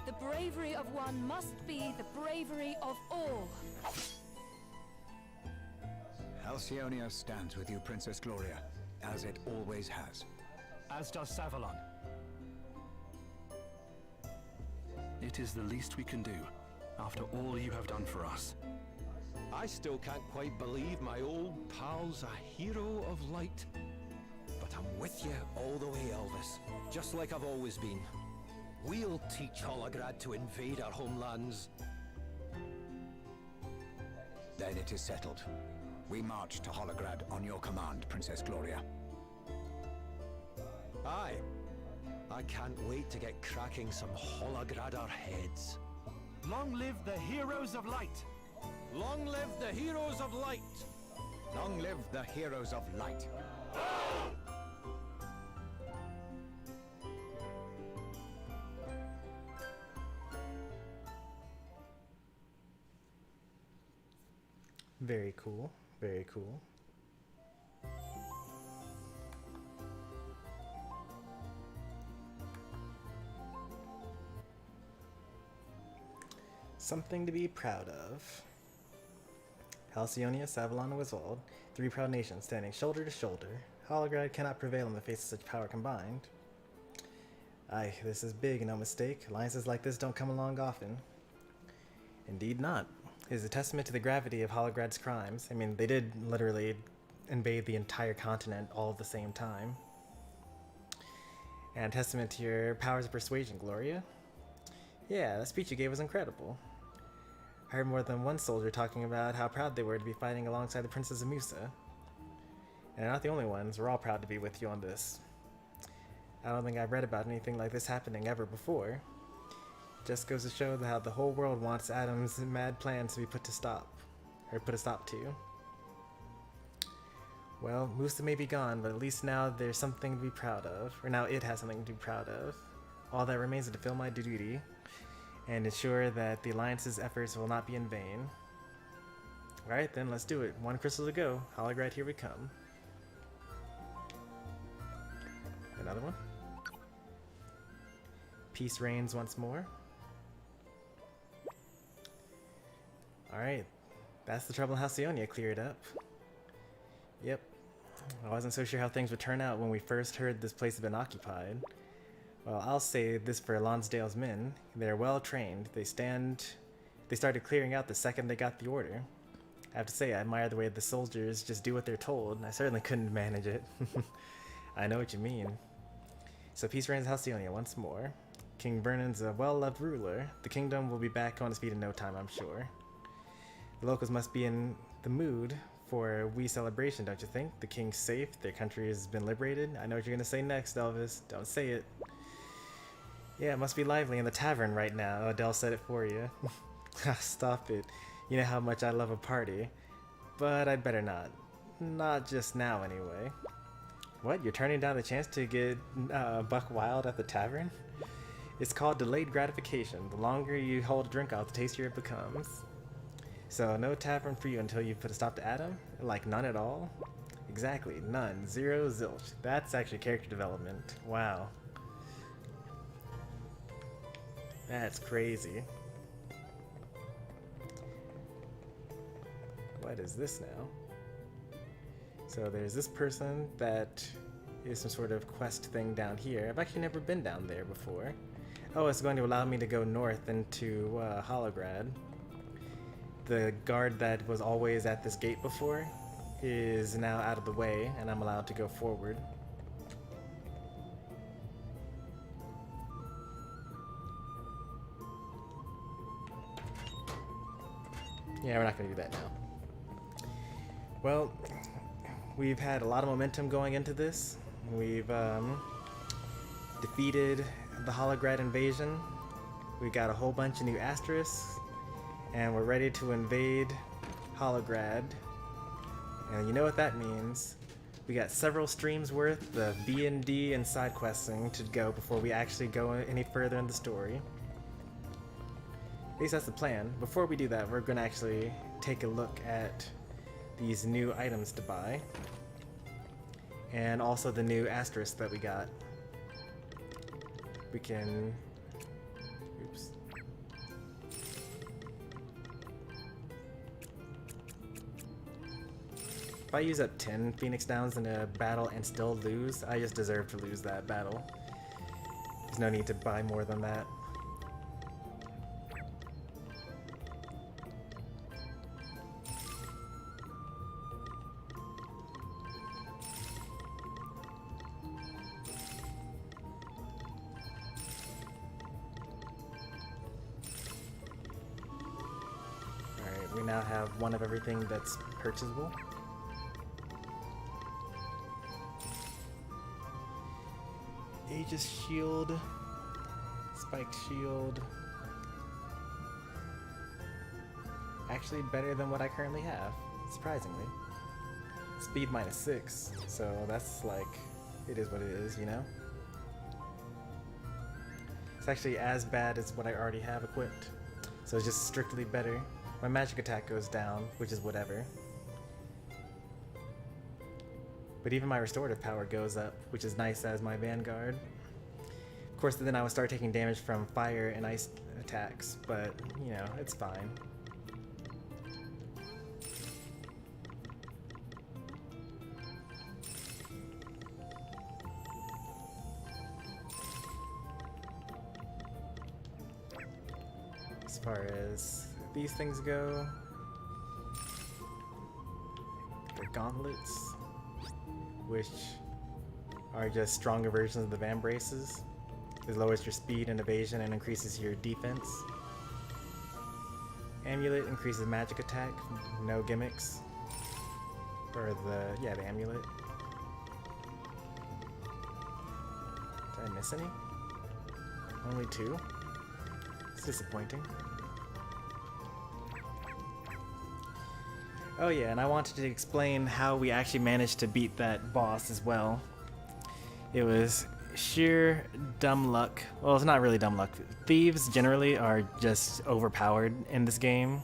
The bravery of one must be the bravery of all. Halcyonia stands with you, Princess Gloria, as it always has. As does Savalon. It is the least we can do, after all you have done for us. I still can't quite believe my old pal's a hero of light. But I'm with you all the way, Elvis. Just like I've always been. We'll teach Holograd to invade our homelands. Then it is settled. We march to Holograd on your command, Princess Gloria. Aye. I can't wait to get cracking some Hologradar heads. Long live the heroes of light! Long live the heroes of light! Long live the heroes of light! Very cool. Very cool. Something to be proud of. Halcyonia, Savalon, and Wiswold, 3 proud nations standing shoulder to shoulder. Holograd cannot prevail in the face of such power combined. Aye, this is big, no mistake. Alliances like this don't come along often. Indeed not. It is a testament to the gravity of Holograd's crimes. I mean, they did literally invade the entire continent all at the same time. And testament to your powers of persuasion, Gloria. Yeah, that speech you gave was incredible. I heard more than one soldier talking about how proud they were to be fighting alongside the Princess of Musa. And they're not the only ones, we're all proud to be with you on this. I don't think I've read about anything like this happening ever before. Just goes to show how the whole world wants Adam's mad plans to be put a stop to. Well, Musa may be gone, but at least now there's something to be proud of. Or now it has something to be proud of. All that remains is to fulfill my duty and ensure that the Alliance's efforts will not be in vain. Alright then, let's do it. One crystal to go. Holograd, here we come. Another one. Peace reigns once more. Alright, that's the trouble in Halcyonia cleared up. Yep, I wasn't so sure how things would turn out when we first heard this place had been occupied. Well, I'll say this for Lonsdale's men. They're well trained. They started clearing out the second they got the order. I have to say, I admire the way the soldiers just do what they're told. I certainly couldn't manage it. I know what you mean. So peace reigns in Halcyonia once more. King Vernon's a well-loved ruler. The kingdom will be back on its feet in no time, I'm sure. The locals must be in the mood for a wee celebration, don't you think? The king's safe, their country has been liberated. I know what you're gonna say next, Elvis. Don't say it. Yeah, it must be lively in the tavern right now. Adele said it for you. Stop it. You know how much I love a party. But I'd better not. Not just now, anyway. What? You're turning down the chance to get buck wild at the tavern? It's called delayed gratification. The longer you hold a drink out, the tastier it becomes. So no tavern for you until you put a stop to Adam? Like none at all? Exactly, none. Zero, zilch. That's actually character development. Wow. That's crazy. What is this now? So there's this person that is some sort of quest thing down here. I've actually never been down there before. Oh, it's going to allow me to go north into Holograd. The guard that was always at this gate before is now out of the way, and I'm allowed to go forward. Yeah, we're not going to do that now. Well, we've had a lot of momentum going into this. We've defeated the Holograd invasion. We got a whole bunch of new asterisks, and we're ready to invade Holograd. And you know what that means. We got several streams worth of B&D and side questing to go before we actually go any further in the story. At least that's the plan. Before we do that, we're going to actually take a look at these new items to buy. And also the new asterisk that we got. We can... Oops. If I use up 10 Phoenix Downs in a battle and still lose, I just deserve to lose that battle. There's no need to buy more than that. We now have one of everything that's purchasable. Aegis Shield, Spiked Shield. Actually better than what I currently have, surprisingly. Speed -6, so that's like, it is what it is, you know? It's actually as bad as what I already have equipped, so it's just strictly better. My magic attack goes down, which is whatever. But even my restorative power goes up, which is nice as my vanguard. Of course, then I would start taking damage from fire and ice attacks, but, you know, it's fine. As far as these things go, the gauntlets, which are just stronger versions of the Van Braces. It lowers your speed and evasion and increases your defense. Amulet increases magic attack, no gimmicks. Or the amulet. Did I miss any? Only 2? It's disappointing. Oh yeah, and I wanted to explain how we actually managed to beat that boss as well. It was sheer dumb luck. Well, it's not really dumb luck. Thieves generally are just overpowered in this game.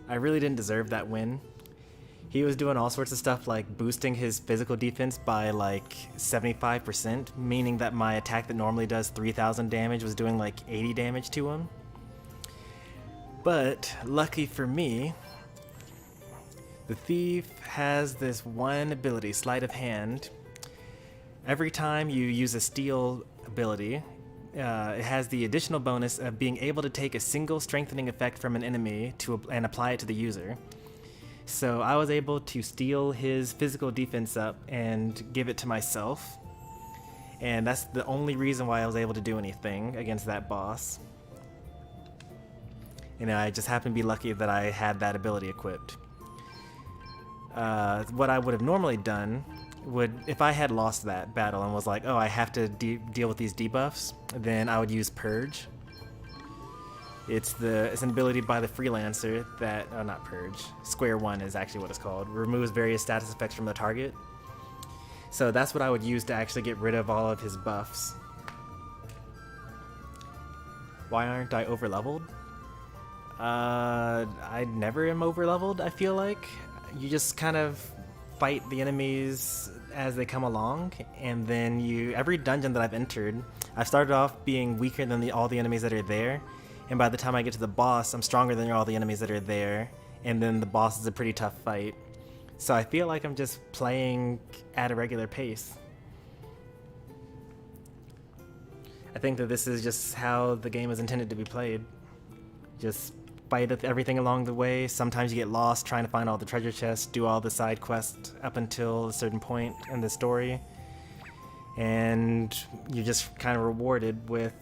I really didn't deserve that win. He was doing all sorts of stuff like boosting his physical defense by like 75%, meaning that my attack that normally does 3,000 damage was doing like 80 damage to him. But lucky for me, the thief has this one ability, Sleight of Hand. Every time you use a steal ability, it has the additional bonus of being able to take a single strengthening effect from an enemy and apply it to the user. So I was able to steal his physical defense up and give it to myself. And that's the only reason why I was able to do anything against that boss. You know, I just happened to be lucky that I had that ability equipped. What I would have normally done if I had lost that battle and was like, oh, I have to deal with these debuffs, then I would use Purge. It's an ability by the freelancer that, oh, not Purge, Square One is actually what it's called. Removes various status effects from the target. So that's what I would use to actually get rid of all of his buffs. Why aren't I overleveled? I never am overleveled, I feel like. You just kind of fight the enemies as they come along, and then every dungeon that I've entered, I've started off being weaker than all the enemies that are there, and by the time I get to the boss, I'm stronger than all the enemies that are there, and then the boss is a pretty tough fight. So I feel like I'm just playing at a regular pace. I think that this is just how the game is intended to be played. Just fight everything along the way. Sometimes you get lost trying to find all the treasure chests, do all the side quests up until a certain point in the story, and you're just kind of rewarded with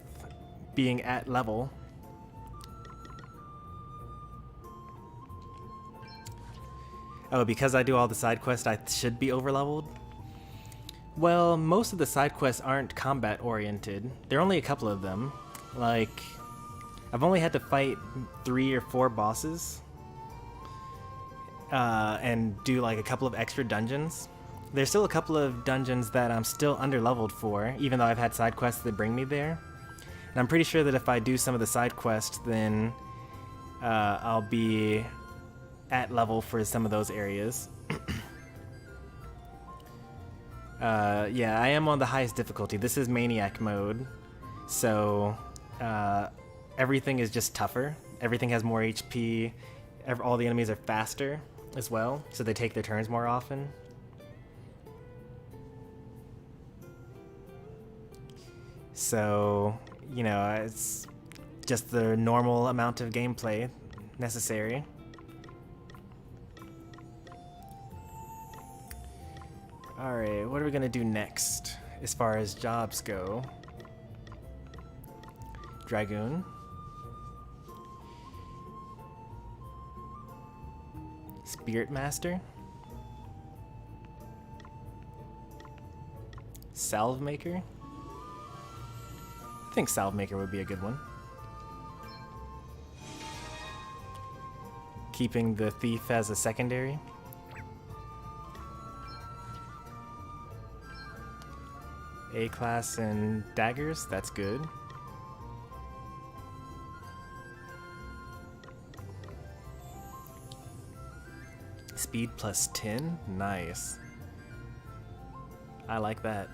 being at level. Oh, because I do all the side quests, I should be overleveled? Well, most of the side quests aren't combat oriented. There are only a couple of them. Like, I've only had to fight 3 or 4 bosses and do like a couple of extra dungeons. There's still a couple of dungeons that I'm still underleveled for, even though I've had side quests that bring me there. And I'm pretty sure that if I do some of the side quests, then I'll be at level for some of those areas. Yeah, I am on the highest difficulty. This is Maniac mode, so everything is just tougher. Everything has more HP. All the enemies are faster as well, so they take their turns more often. So, you know, it's just the normal amount of gameplay necessary. Alright, what are we gonna do next as far as jobs go? Dragoon. Spirit Master. Salve Maker. I think Salve Maker would be a good one. Keeping the thief as a secondary. A-class and daggers, that's good. Speed plus 10, nice. I like that.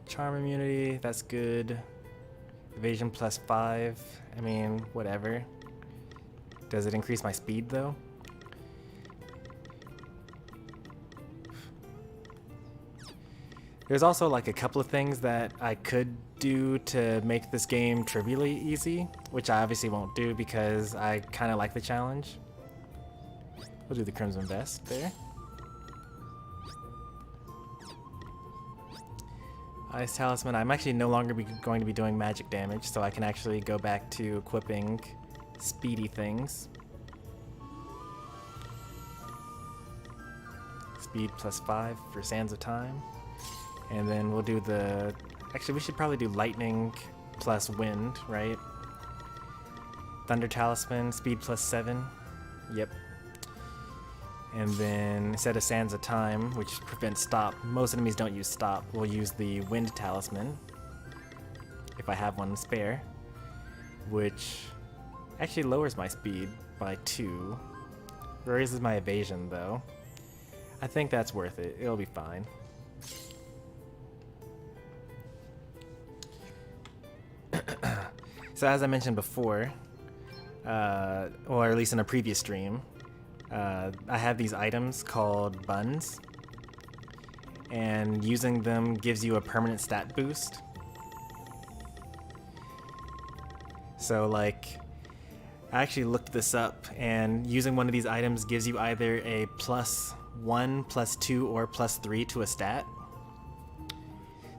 Charm immunity, that's good. Evasion plus 5, I mean, whatever. Does it increase my speed though? There's also like a couple of things that I could do to make this game trivially easy, which I obviously won't do because I kind of like the challenge. We'll do the Crimson Vest there. Ice Talisman. I'm actually no longer going to be doing magic damage, so I can actually go back to equipping speedy things. Speed +5 for Sands of Time. And then we'll do the... Actually, we should probably do Lightning plus Wind, right? Thunder Talisman, Speed +7. Yep. And then instead of Sands of Time, which prevents stop, most enemies don't use stop. We'll use the Wind Talisman, if I have one spare, which actually lowers my speed by 2. Raises my evasion though. I think that's worth it. It'll be fine. So as I mentioned before, or at least in a previous stream, I have these items called buns, and using them gives you a permanent stat boost. So like, I actually looked this up, and using one of these items gives you either a +1, +2, or +3 to a stat.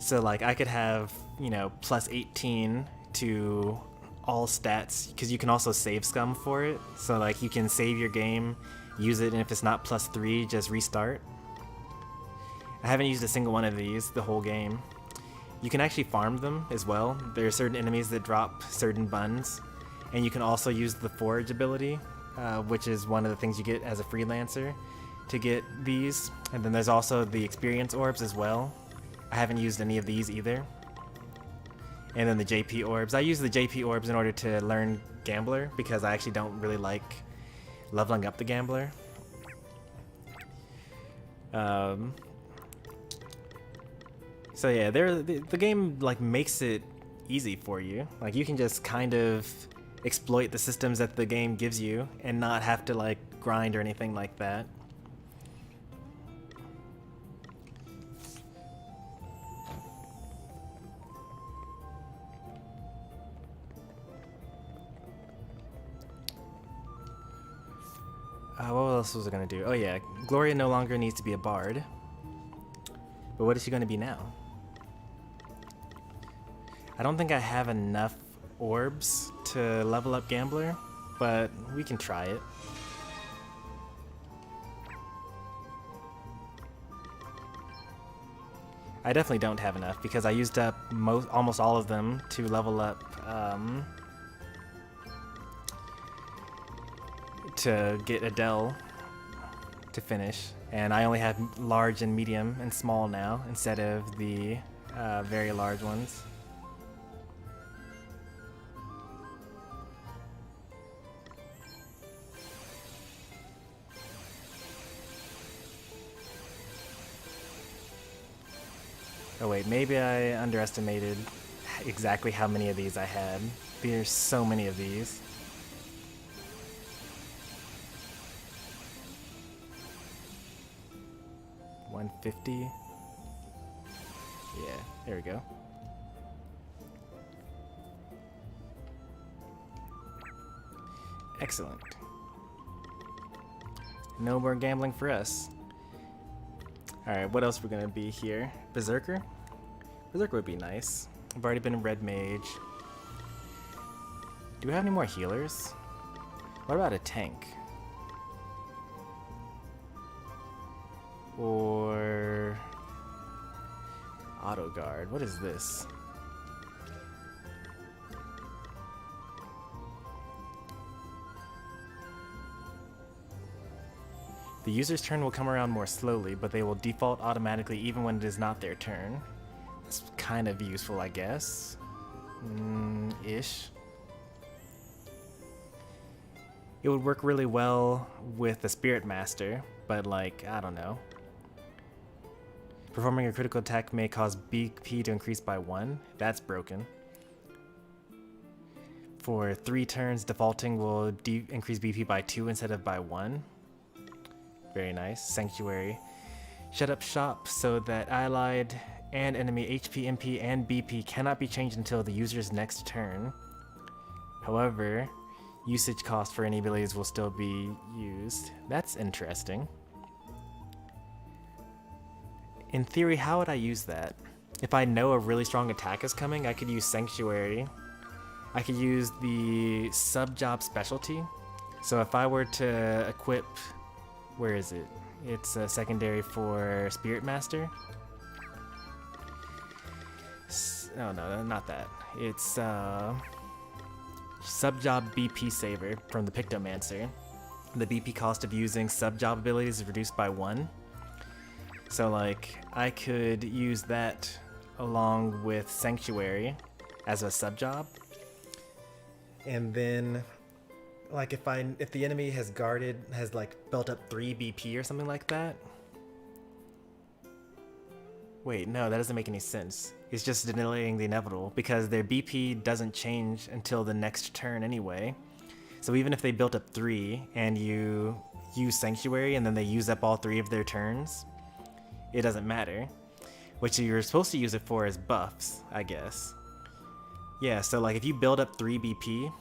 So like I could have, you know, +18 to all stats, because you can also save scum for it. So like you can save your game, use it, and if it's not +3, just restart. I haven't used a single one of these the whole game. You can actually farm them as well. There are certain enemies that drop certain buns, and you can also use the forage ability, which is one of the things you get as a freelancer to get these. And then there's also the experience orbs as well. I haven't used any of these either. And then the JP orbs. I use the JP orbs in order to learn Gambler, because I actually don't really like leveling up the Gambler. So yeah, the game like makes it easy for you. Like you can just kind of exploit the systems that the game gives you and not have to like grind or anything like that. What else was I gonna do? Oh yeah, Gloria no longer needs to be a bard. But what is she gonna be now? I don't think I have enough orbs to level up Gambler, but we can try it. I definitely don't have enough because I used up almost all of them to level up to get Adele to finish, and I only have large and medium and small now instead of the very large ones. Oh wait, maybe I underestimated exactly how many of these I had. There's so many of these. $150. Yeah, there we go. Excellent. No more gambling for us. Alright, what else we're gonna be here? Berserker? Berserker would be nice. I've already been Red Mage. Do we have any more healers? What about a tank? Or auto guard. What is this? The user's turn will come around more slowly, but they will default automatically even when it is not their turn. That's kind of useful, I guess. Ish. It would work really well with the Spirit Master, but like, I don't know. Performing a critical attack may cause BP to increase by 1. That's broken. For 3 turns, defaulting will increase BP by 2 instead of by 1. Very nice. Sanctuary. Shut up shop so that allied and enemy HP, MP, and BP cannot be changed until the user's next turn. However, usage cost for any abilities will still be used. That's interesting. In theory, how would I use that? If I know a really strong attack is coming, I could use Sanctuary. I could use the sub-job specialty. So if I were to equip, where is it? It's a secondary for Spirit Master. Oh no, not that. It's sub-job BP Saver from the Pictomancer. The BP cost of using sub-job abilities is reduced by 1. So like, I could use that along with Sanctuary as a sub-job. And then, like, if the enemy has like built up 3 BP or something like that. Wait, no, that doesn't make any sense. It's just delaying the inevitable because their BP doesn't change until the next turn anyway. So even if they built up 3 and you use Sanctuary and then they use up all 3 of their turns, it doesn't matter. What you're supposed to use it for is buffs, I guess. Yeah, so like if you build up 3 BP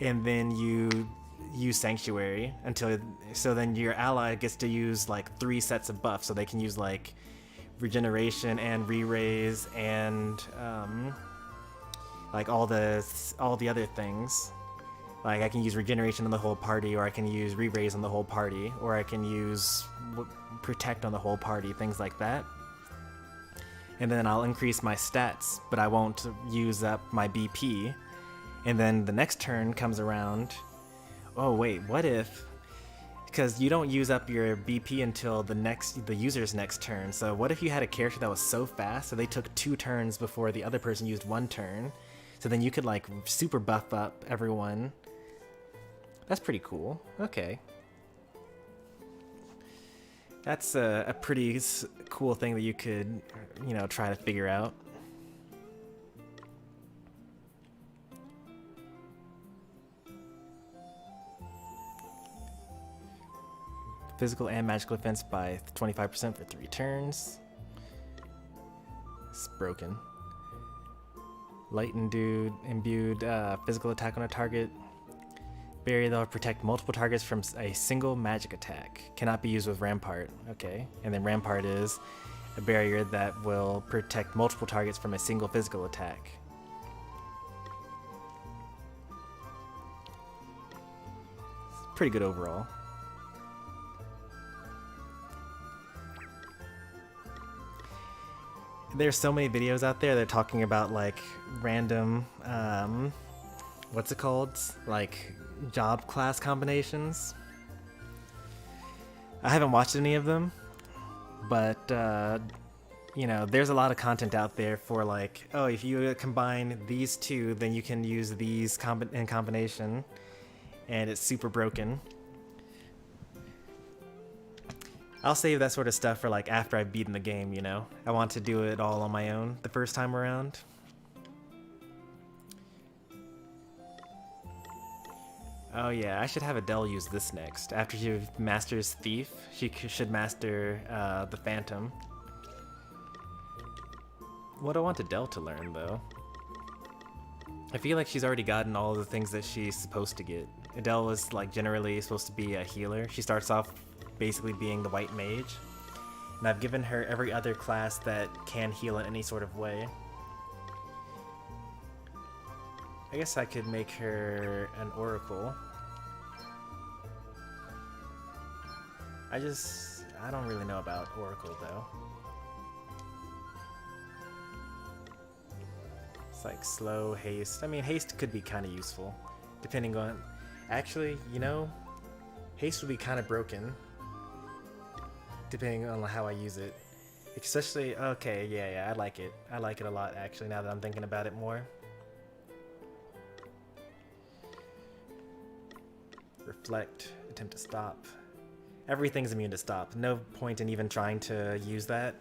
and then you use Sanctuary so then your ally gets to use like 3 sets of buffs, so they can use like regeneration and re-raise and like all the other things. Like I can use regeneration on the whole party, or I can use re-raise on the whole party, or I can use protect on the whole party, things like that. And then I'll increase my stats, but I won't use up my BP. And then the next turn comes around. Oh wait, what if? Because you don't use up your BP until the user's next turn. So what if you had a character that was so fast, so they took 2 turns before the other person used 1 turn? So then you could like super buff up everyone. That's pretty cool. Okay. That's a pretty cool thing that you could, try to figure out. Physical and magical defense by 25% for 3 turns. It's broken. Light imbued physical attack on a target. Barrier that will protect multiple targets from a single magic attack. Cannot be used with Rampart. Okay. And then Rampart is a barrier that will protect multiple targets from a single physical attack. It's pretty good overall. There's so many videos out there that are talking about like random, what's it called? Like job class combinations. I haven't watched any of them, but there's a lot of content out there for like, oh, if you combine these 2, then you can use these in combination, and it's super broken. I'll save that sort of stuff for like after I've beaten the game, I want to do it all on my own the first time around. Oh yeah, I should have Adele use this next. After she masters Thief, she should master the Phantom. What do I want Adele to learn though? I feel like she's already gotten all of the things that she's supposed to get. Adele was like generally supposed to be a healer. She starts off basically being the white mage, and I've given her every other class that can heal in any sort of way. I guess I could make her an oracle. I don't really know about oracle though. It's like slow, haste. I mean, haste could be kind of useful depending on, actually, haste would be kind of broken depending on how I use it. Especially, okay, yeah, I like it. I like it a lot, actually, now that I'm thinking about it more. Reflect, attempt to stop. Everything's immune to stop. No point in even trying to use that.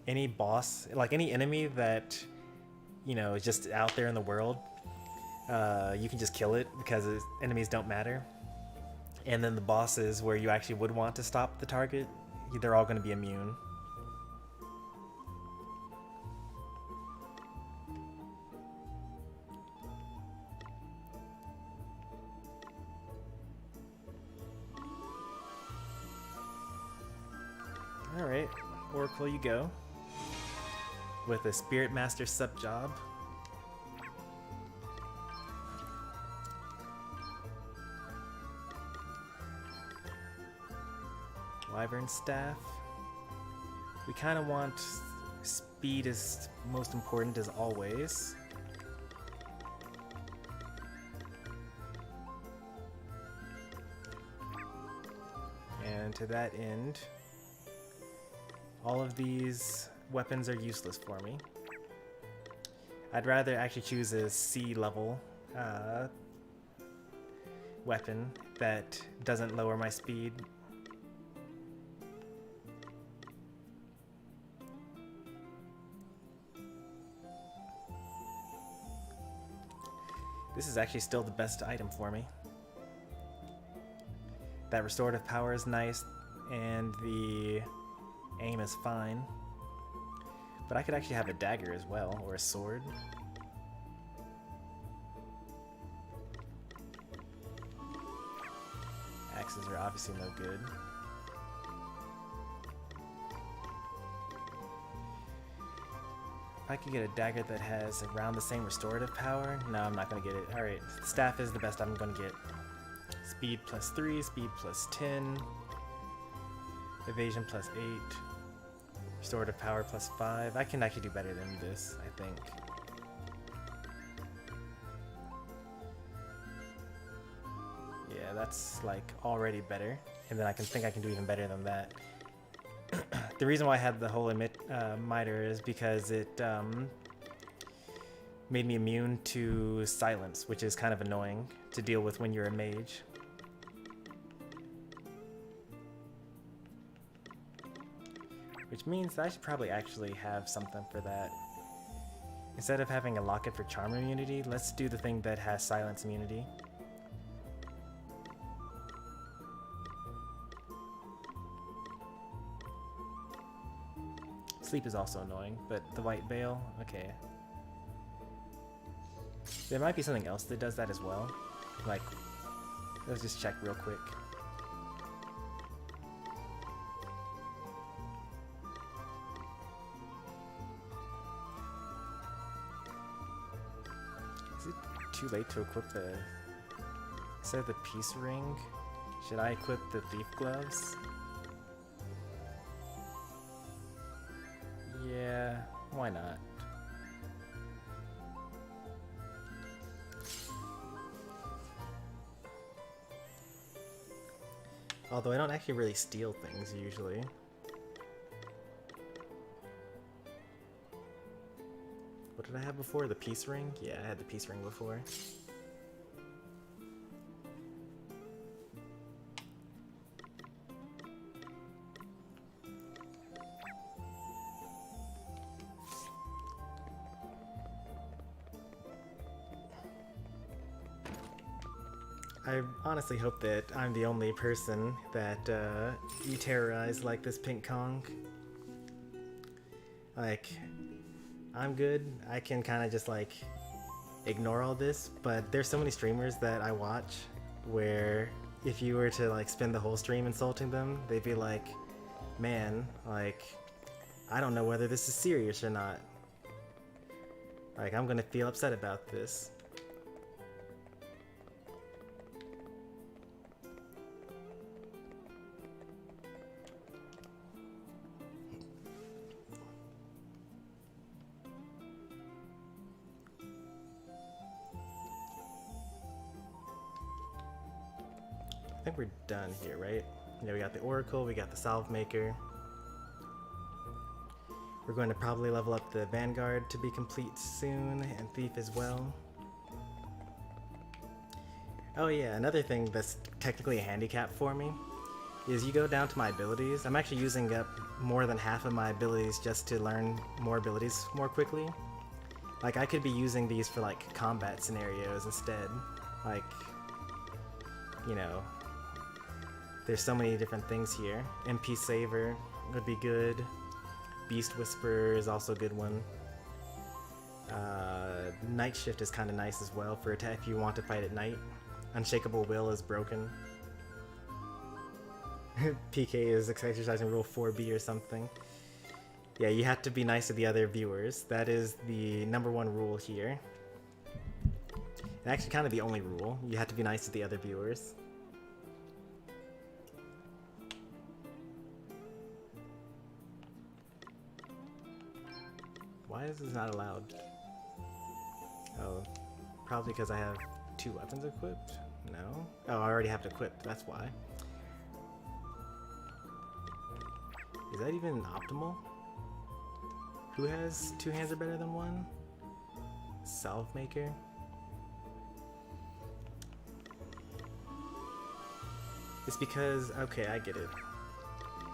Any boss, like any enemy that, is just out there in the world, you can just kill it because enemies don't matter. And then the bosses where you actually would want to stop the target, they're all going to be immune. Alright, Oracle you go. With a Spirit Master sub-job. Wyvern Staff. We kind of want speed is most important as always. And to that end, all of these weapons are useless for me. I'd rather actually choose a C level weapon that doesn't lower my speed. This is actually still the best item for me. That restorative power is nice, and the aim is fine. But I could actually have a dagger as well, or a sword. Axes are obviously no good. If I could get a dagger that has around the same restorative power, no, I'm not going to get it. Alright, staff is the best I'm going to get. Speed plus 3, speed plus 10, evasion plus 8, restorative power plus 5. I can actually do better than this, I think. Yeah, that's like already better, and then I think I can do even better than that. The reason why I had the whole miter is because it made me immune to silence, which is kind of annoying to deal with when you're a mage. Which means I should probably actually have something for that. Instead of having a locket for charm immunity, let's do the thing that has silence immunity. Sleep is also annoying, but the white veil, okay. There might be something else that does that as well. Like, let's just check real quick. Is it too late to equip the... Instead of the peace ring, should I equip the thief gloves? Yeah, why not? Although I don't actually really steal things usually. What did I have before? The peace ring? Yeah, I had the peace ring before. I honestly hope that I'm the only person that you terrorize like this pink Kong. Like, I'm good. I can kind of just like ignore all this, but there's so many streamers that I watch where if you were to like spend the whole stream insulting them, they'd be like, man, like, I don't know whether this is serious or not. Like, I'm gonna feel upset about this. I think we're done here, right? Yeah, we got the Oracle, we got the Salve Maker. We're going to probably level up the Vanguard to be complete soon, and Thief as well. Oh yeah, another thing that's technically a handicap for me is you go down to my abilities. I'm actually using up more than half of my abilities just to learn more abilities more quickly. Like, I could be using these for like combat scenarios instead. Like, you know, there's so many different things here. MP Saver would be good. Beast Whisperer is also a good one. Night Shift is kind of nice as well for if you want to fight at night. Unshakable Will is broken. PK is exercising rule 4B or something. Yeah, you have to be nice to the other viewers. That is the #1 rule here. And actually kind of the only rule. You have to be nice to the other viewers. Why is this not allowed? Oh, probably because I have 2 weapons equipped? No? Oh, I already have it equipped, that's why. Is that even optimal? Who has 2 hands are better than 1? Salve maker? It's because, okay, I get it.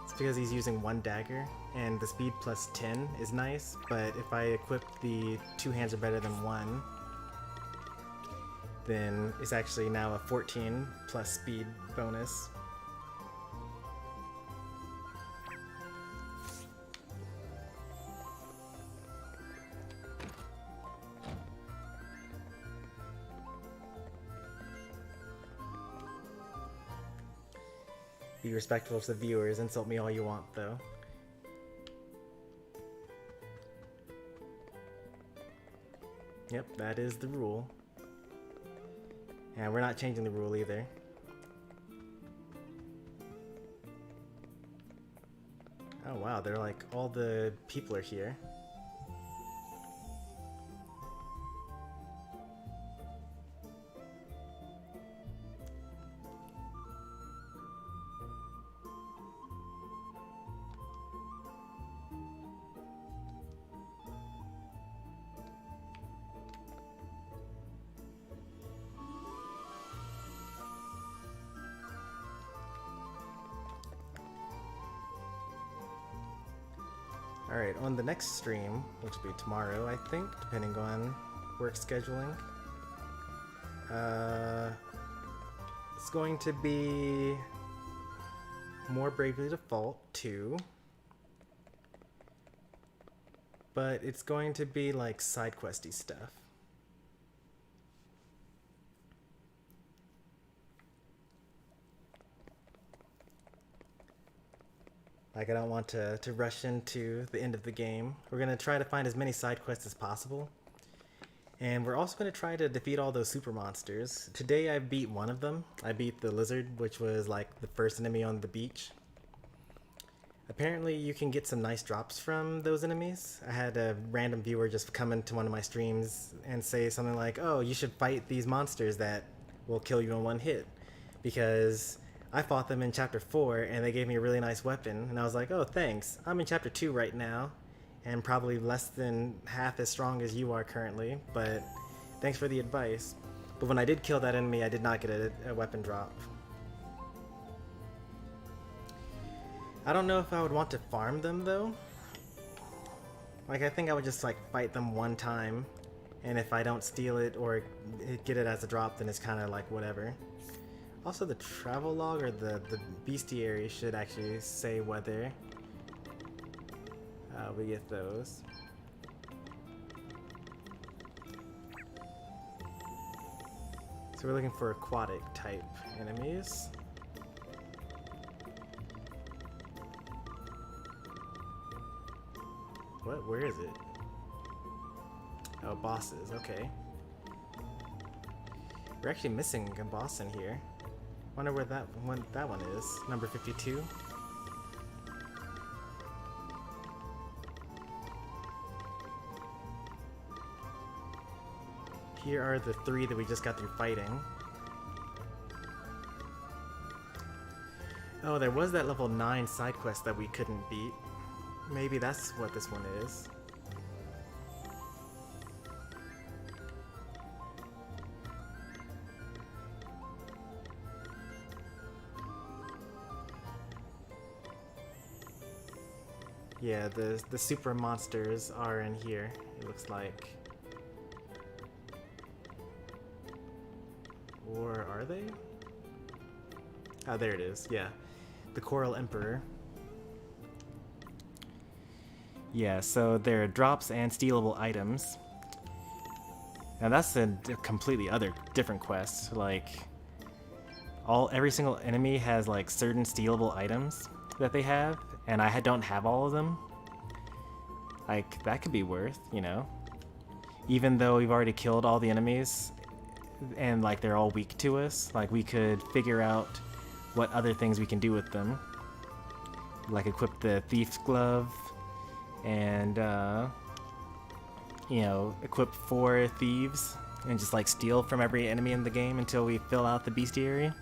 It's because he's using 1 dagger, and the speed plus 10 is nice, but if I equip the 2 hands are better than 1, then it's actually now a 14 plus speed bonus. Be respectful to the viewers, insult me all you want though. Yep, that is the rule. And we're not changing the rule either. Oh wow, they're like, all the people are here. Alright, on the next stream, which will be tomorrow, I think, depending on work scheduling, it's going to be more Bravely Default 2, but it's going to be like side questy stuff. Like, I don't want to rush into the end of the game. We're going to try to find as many side quests as possible. And we're also going to try to defeat all those super monsters. Today I beat one of them. I beat the lizard, which was like the first enemy on the beach. Apparently you can get some nice drops from those enemies. I had a random viewer just come into one of my streams and say something like, oh, you should fight these monsters that will kill you in 1 hit. Because I fought them in chapter 4 and they gave me a really nice weapon, and I was like, oh thanks, I'm in chapter 2 right now and probably less than half as strong as you are currently, but thanks for the advice. But when I did kill that enemy, I did not get a weapon drop. I don't know if I would want to farm them though. Like, I think I would just like fight them 1 time, and if I don't steal it or get it as a drop, then it's kind of like whatever. Also, the travel log or the bestiary should actually say whether we get those. So we're looking for aquatic type enemies. What? Where is it? Oh, bosses. Okay. We're actually missing a boss in here. Wonder where that one is. Number 52. Here are the 3 that we just got through fighting. Oh, there was that level 9 side quest that we couldn't beat. Maybe that's what this one is. Yeah, the super monsters are in here, it looks like. Or are they? Oh, there it is, yeah. The Coral Emperor. Yeah, so there are drops and stealable items. Now that's a completely different quest. Like, every single enemy has like certain stealable items that they have, and I don't have all of them. Like, that could be worth, you know? Even though we've already killed all the enemies, and like they're all weak to us, like we could figure out what other things we can do with them. Like equip the Thief's Glove, and you know, equip 4 thieves, and just like steal from every enemy in the game until we fill out the bestiary.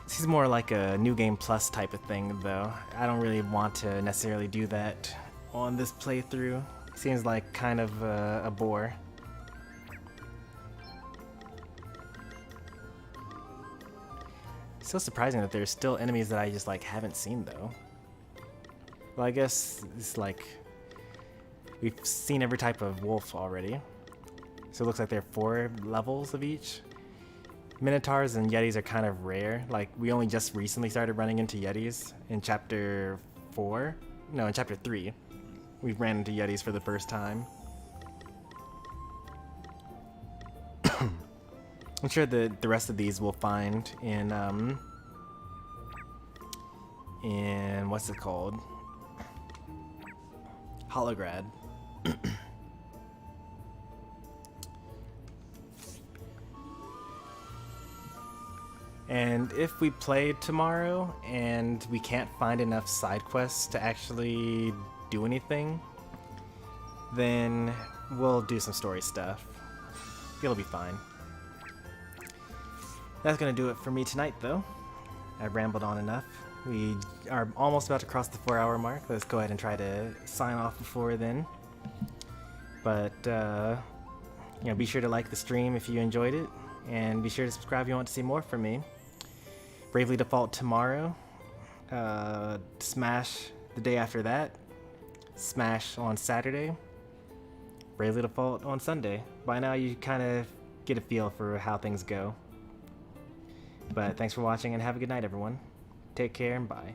This is more like a New Game Plus type of thing, though. I don't really want to necessarily do that on this playthrough. Seems like kind of a bore. So surprising that there's still enemies that I just like haven't seen though. Well, I guess it's like we've seen every type of wolf already. So it looks like there are 4 levels of each. Minotaurs and Yetis are kind of rare. Like, we only just recently started running into Yetis in chapter 4. No, in chapter 3. We ran into Yetis for the first time. I'm sure the rest of these we'll find in what's it called? Holograd. And if we play tomorrow and we can't find enough side quests to actually do anything, then we'll do some story stuff. It'll be fine. That's gonna do it for me tonight, though. I've rambled on enough. We are almost about to cross the 4-hour mark. Let's go ahead and try to sign off before then. But, you know, be sure to like the stream if you enjoyed it, and be sure to subscribe if you want to see more from me. Bravely Default tomorrow. Smash the day after that. Smash on Saturday. Bravely Default on Sunday. By now you kind of get a feel for how things go. But thanks for watching and have a good night, everyone. Take care and bye.